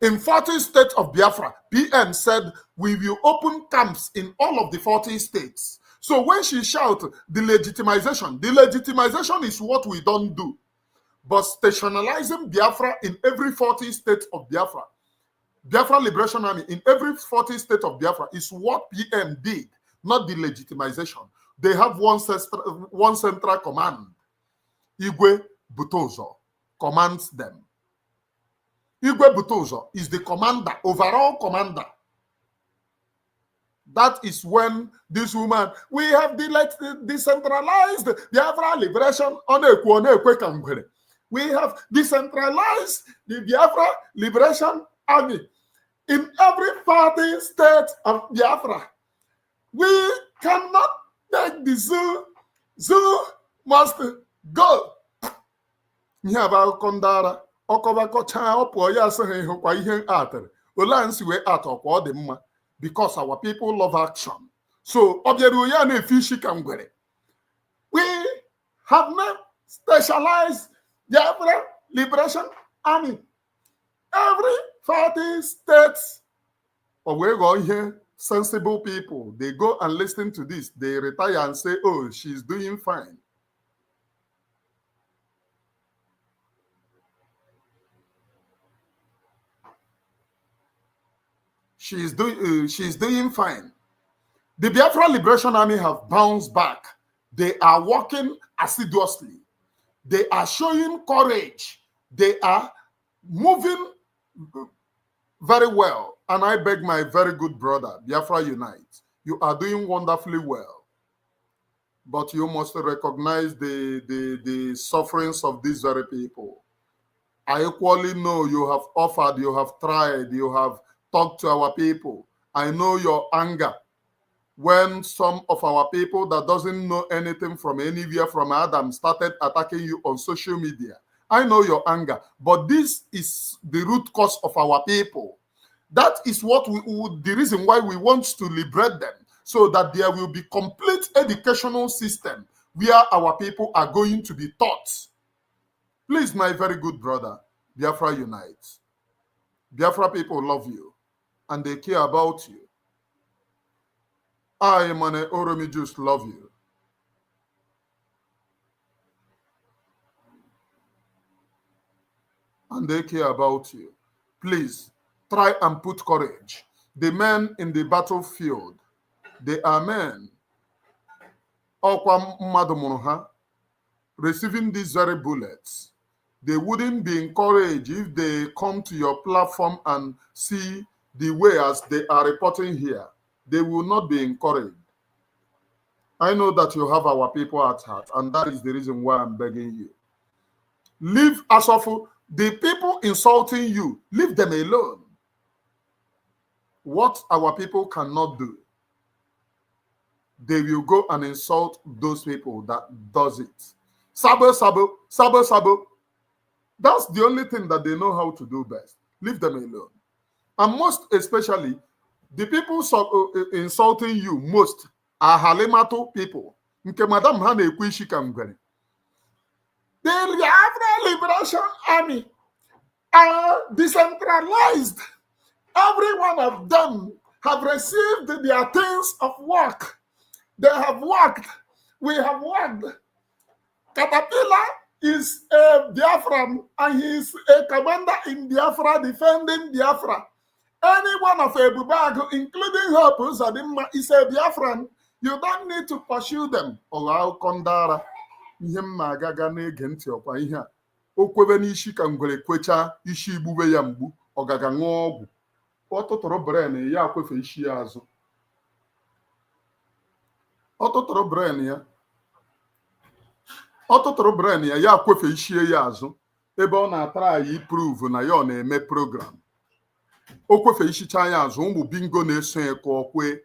In 40 states of Biafra, PM said, we will open camps in all of the 40 states. So when she shouted, the legitimization is what we don't do. But stationalizing Biafra in every 40 states of Biafra, Biafra Liberation Army in every 40 states of Biafra is what PM did, not the legitimization. They have one central command. Igwe Butozo commands them. Igwe Butozo is the commander, overall commander. That is when this woman, we have decentralized Biafra Liberation. We have decentralized the Biafra Liberation Army in every 40 state of Biafra. We cannot take the zoo. Zoo must go. Olansi we out of all the money because our people love action. So, we have not specialized the Liberation Army. Every 40 states, or we go here, sensible people, they go and listen to this. They retire and say, oh, she's doing fine. She's doing fine. The Biafra Liberation Army have bounced back. They are working assiduously. They are showing courage. They are moving very well. And I beg my very good brother, Biafra Unite, you are doing wonderfully well. But you must recognize the sufferings of these very people. I equally know you have offered, you have tried, you have talked to our people. I know your anger when some of our people that doesn't know anything from anywhere from Adam started attacking you on social media. I know your anger, but this is the root cause of our people. That is what the reason why we want to liberate them, so that there will be complete educational system where our people are going to be taught. Please, my very good brother, Biafra Unite. Biafra people love you and they care about you. I, Mane Oromi, just love you. And they care about you. Please, try and put courage. The men in the battlefield, they are men. Okwa mmadụ mụrụ ha, receiving these very bullets. They wouldn't be encouraged if they come to your platform and see the way as they are reporting here. They will not be encouraged. I know that you have our people at heart, and that is the reason why I'm begging you. Leave Asafu. The people insulting you, leave them alone. What our people cannot do, they will go and insult those people that does it. Sabo, sabo, sabo, sabo. That's the only thing that they know how to do best. Leave them alone. And most especially, the people insulting you most are Halimato people. Nke Madam Hane Kwishi Kamgwere. The Biafra Liberation Army are decentralized. Every one of them have received their things of work. They have worked. We have worked. Caterpillar is a Biafran and he is a commander in Biafra defending Biafra. Any one of Ebubag, including Hope Uzadimma, is a Biafran. You don't need to pursue them. Allow Kondara. Ihe mma agaga na-ege ntị ọkwa ihe a o kwebe n'isi ka ngwere kwecha isi igbube ya mgbu ọgaga ṅụọ ọgwụ ọ tụtụrụ bren ya akwefe isi ya azụ ọ tụtụrụ bren ya ya akwefe isi ya azụ ebe ọ na-atara anyị prove na ya ọ na-eme program o kwefe isicha ya azụ ụmụ bingo na-eso ya ka ọkwe.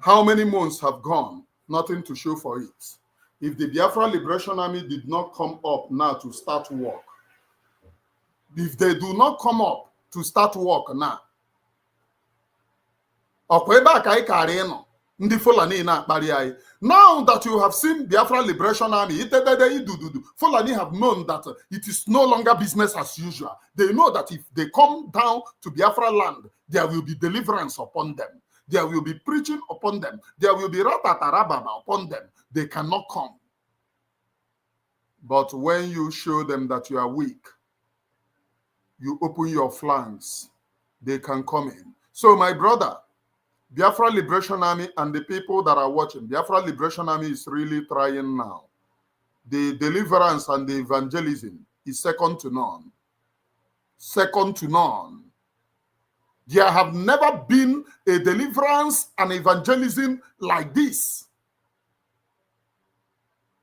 How many months have gone? Nothing to show for it. If the Biafra Liberation Army did not come up now to start work, if they do not come up to start work now, now that you have seen Biafra Liberation Army, Fulani have known that it is no longer business as usual. They know that if they come down to Biafra land, there will be deliverance upon them. There will be preaching upon them. There will be ratatarababa upon them. They cannot come. But when you show them that you are weak, you open your flanks, they can come in. So my brother, Biafra Liberation Army and the people that are watching, Biafra Liberation Army is really trying now. The deliverance and the evangelism is second to none. Second to none. There have never been a deliverance and evangelism like this.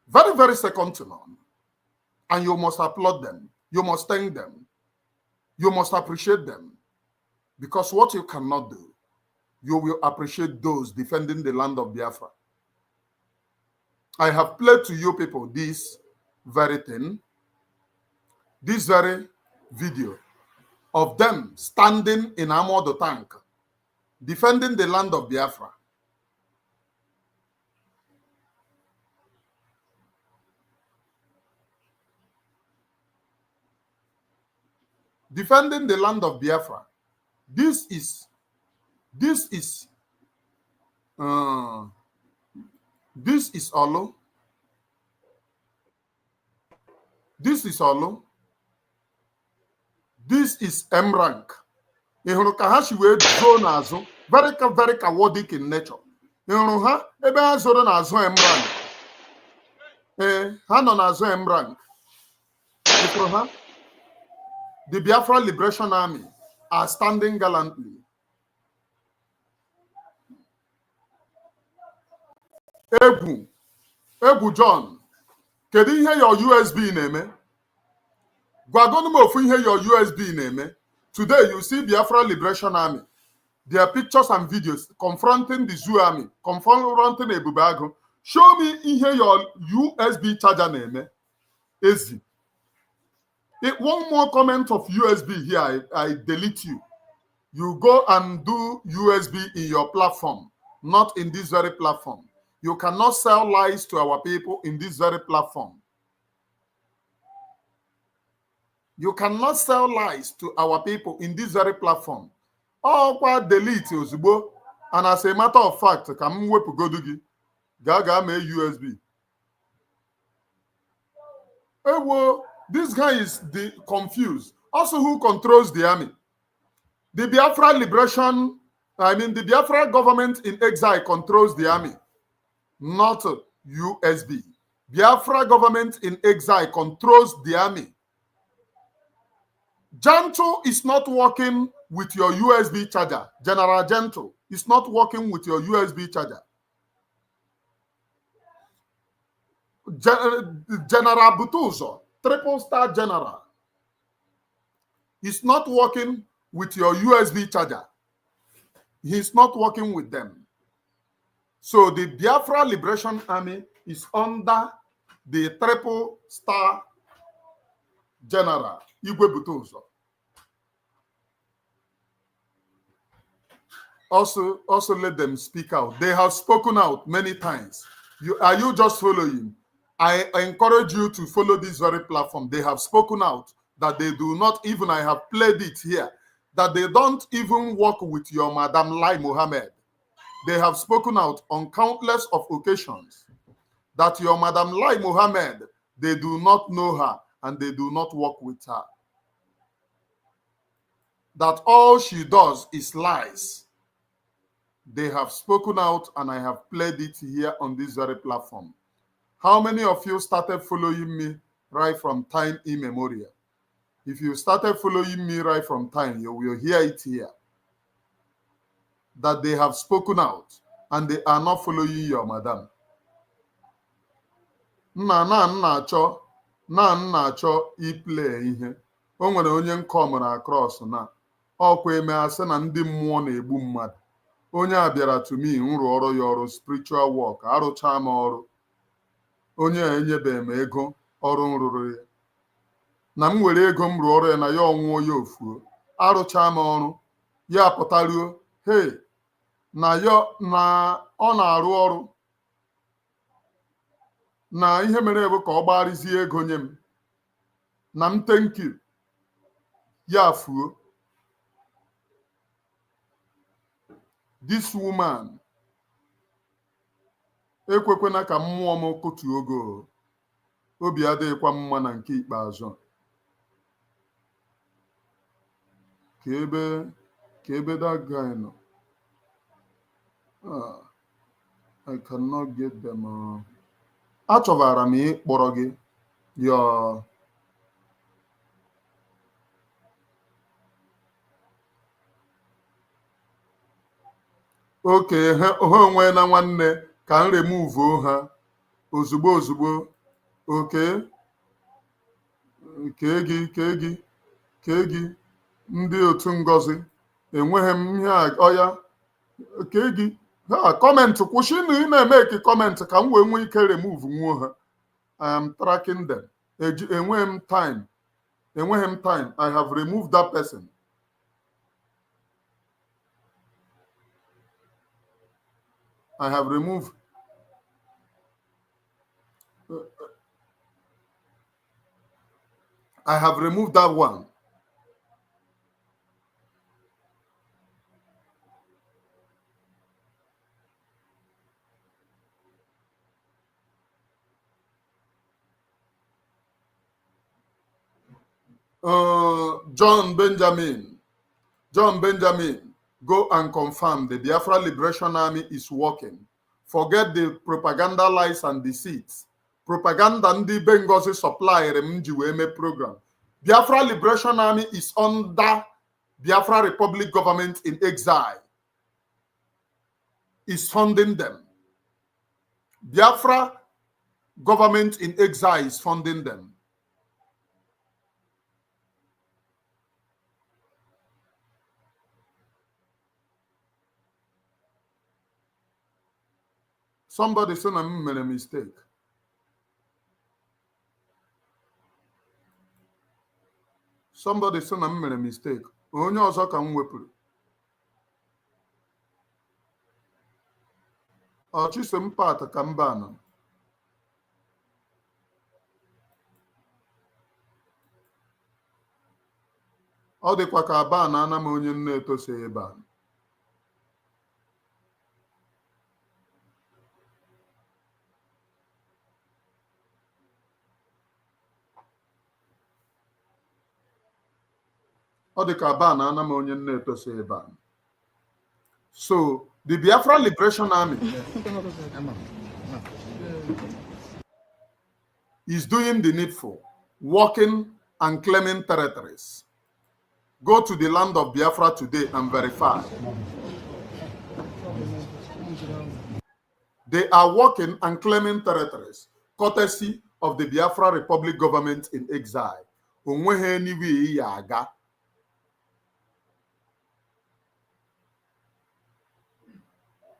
Very, very second to none. And you must applaud them. You must thank them. You must appreciate them. Because what you cannot do, you will appreciate those defending the land of Biafra. I have played to you people this very thing, this very video of them standing in armored tank, defending the land of Biafra. Defending the land of Biafra. This is Olu. This is Olu. This is M rank. Ihuru ka ha si wee zoo n'azụ, very chaotic in nature. Ihuru ha ebe ha zoro n'azụ M rank. Ha nọ n'azụ M rank. Ihuru ha. The Biafra Liberation Army are standing gallantly. Egwu John, kedu ihe your USB na-eme? Gwagonu m ofu ihe your USB na-eme. Today you see Biafra Liberation Army, their pictures and videos confronting the Zoo Army, confronting Ebube Agụ. Show me ihe your USB charger na-eme. Easy. One more comment of USB here, I delete you. You go and do USB in your platform, not in this very platform. You cannot sell lies to our people in this very platform. You cannot sell lies to our people in this very platform. All quite delete ozugbo. And as a matter of fact, ka m wepụgodu gị, ga mee USB. Ewo, this guy is confused. Also, who controls the army? The Biafra Liberation, the Biafra government in exile controls the army, not USB. Biafra government in exile controls the army. Gentle is not working with your USB charger. General Gentle is not working with your USB charger. General Butuzo, triple star general, is not working with your USB charger. He's not working with them. So the Biafra Liberation Army is under the triple star general, Igwe Butuzo. Also let them speak out. They have spoken out many times. Are you just following? I encourage you to follow this very platform. They have spoken out that they do not even, I have played it here, that they don't even work with your Madam Lai Mohammed. They have spoken out on countless of occasions that your Madam Lai Mohammed, they do not know her and they do not work with her. That all she does is lies. They have spoken out and I have played it here on this very platform. How many of you started following me right from time immemorial? If you started following me right from time, you will hear it here. That they have spoken out and they are not following your madam. Nna achọ iplay ihe. O nwere onye nkomere across na. Ọkwa eme asị na ndị mmụọ na-egbu mmadụ. Onye a bịara to me nrụ ọrụ ya ọrụ spiritual work. Arụcha m ọrụ. Onye enyebe m ego ọrụ nrụrụ ya. Na m were ego m rụọ ọrụ ya na ya ọnwụọ ya ofuo. Arụcha m ọrụ. Ya pụtaruo. Hey, na ọ na-arụ ọrụ. Na ihe mere bụ ka ọ gbarizie ego nye m. Na m thank you. Ya fuo. This woman, ekwekwana ka mmụọ m kotu ogo. Obi adịghịkwa mma na nke ikpeazụ. Ka ebe that guy nọ. I cannot get them. Achọbara m ịkpọrọ gị. Okay, ha onwe na nwanne ka m remove ha ozugbo. Okay. Kee gị ndị otu ngozi enweghị m ihe ọya. Kee gị ha comment kwụsị na ị na-eme ka comment ka m wee nwee ike remove nwuo ha. I am tracking them. Enweghị m time. I have removed that person. I have removed that one. John Benjamin, go and confirm the Biafra Liberation Army is working. Forget the propaganda lies and deceits. Propaganda ndi Bengozi supply MGWM program. Biafra Liberation Army is under Biafra Republic government in exile. Is funding them. Biafra government in exile is funding them. Somebody said I made a mistake. Somebody said I made a mistake. Onye ọzọ ka m wepụrụ. Chisom part ka mba anọ. Ọ dịkwa ka aba na ana m onye nne etose ebe a. Ọ dị ka aba na ana m onye nne etose ebe a. So the Biafra Liberation Army is doing the needful, working and claiming territories. Go to the land of Biafra today and verify. They are working and claiming territories, courtesy of the Biafra Republic government in exile. Onwehe anywhere yaga.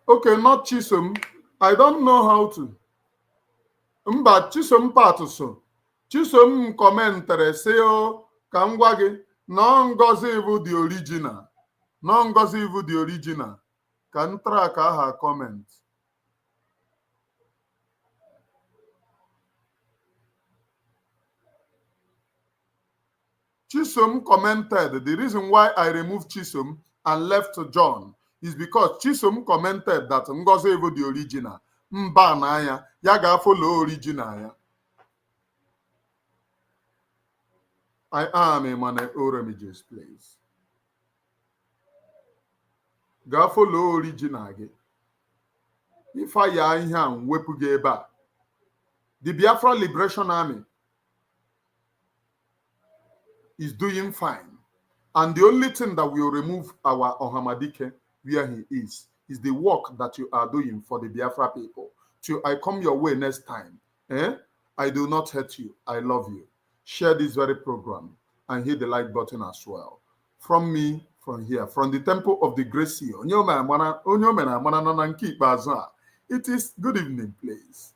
Okay, not Chisom. I don't know how to. Mba Chisom patuso. Chisom commentere seo ka m gwa gị no Ngozi ibu the original. No Ngozi ibu the original. Ka m track aha comment. Chisom commented the reason why I removed Chisom and left John is because Chisom commented that Ngozi Evo the original. Mba na ya, ya ga follow original ya. I am a man Oremiges, please. Ga follow original gị. If I ya ihe a wepụ gị ebe a. The Biafra Liberation Army is doing fine. And the only thing that will remove our Ohamadike where he is the work that you are doing for the Biafra people. Till I come your way next time. I do not hate you. I love you. Share this very program and hit the like button as well. From me, from here, from the temple of the Great Seal. It is good evening, please.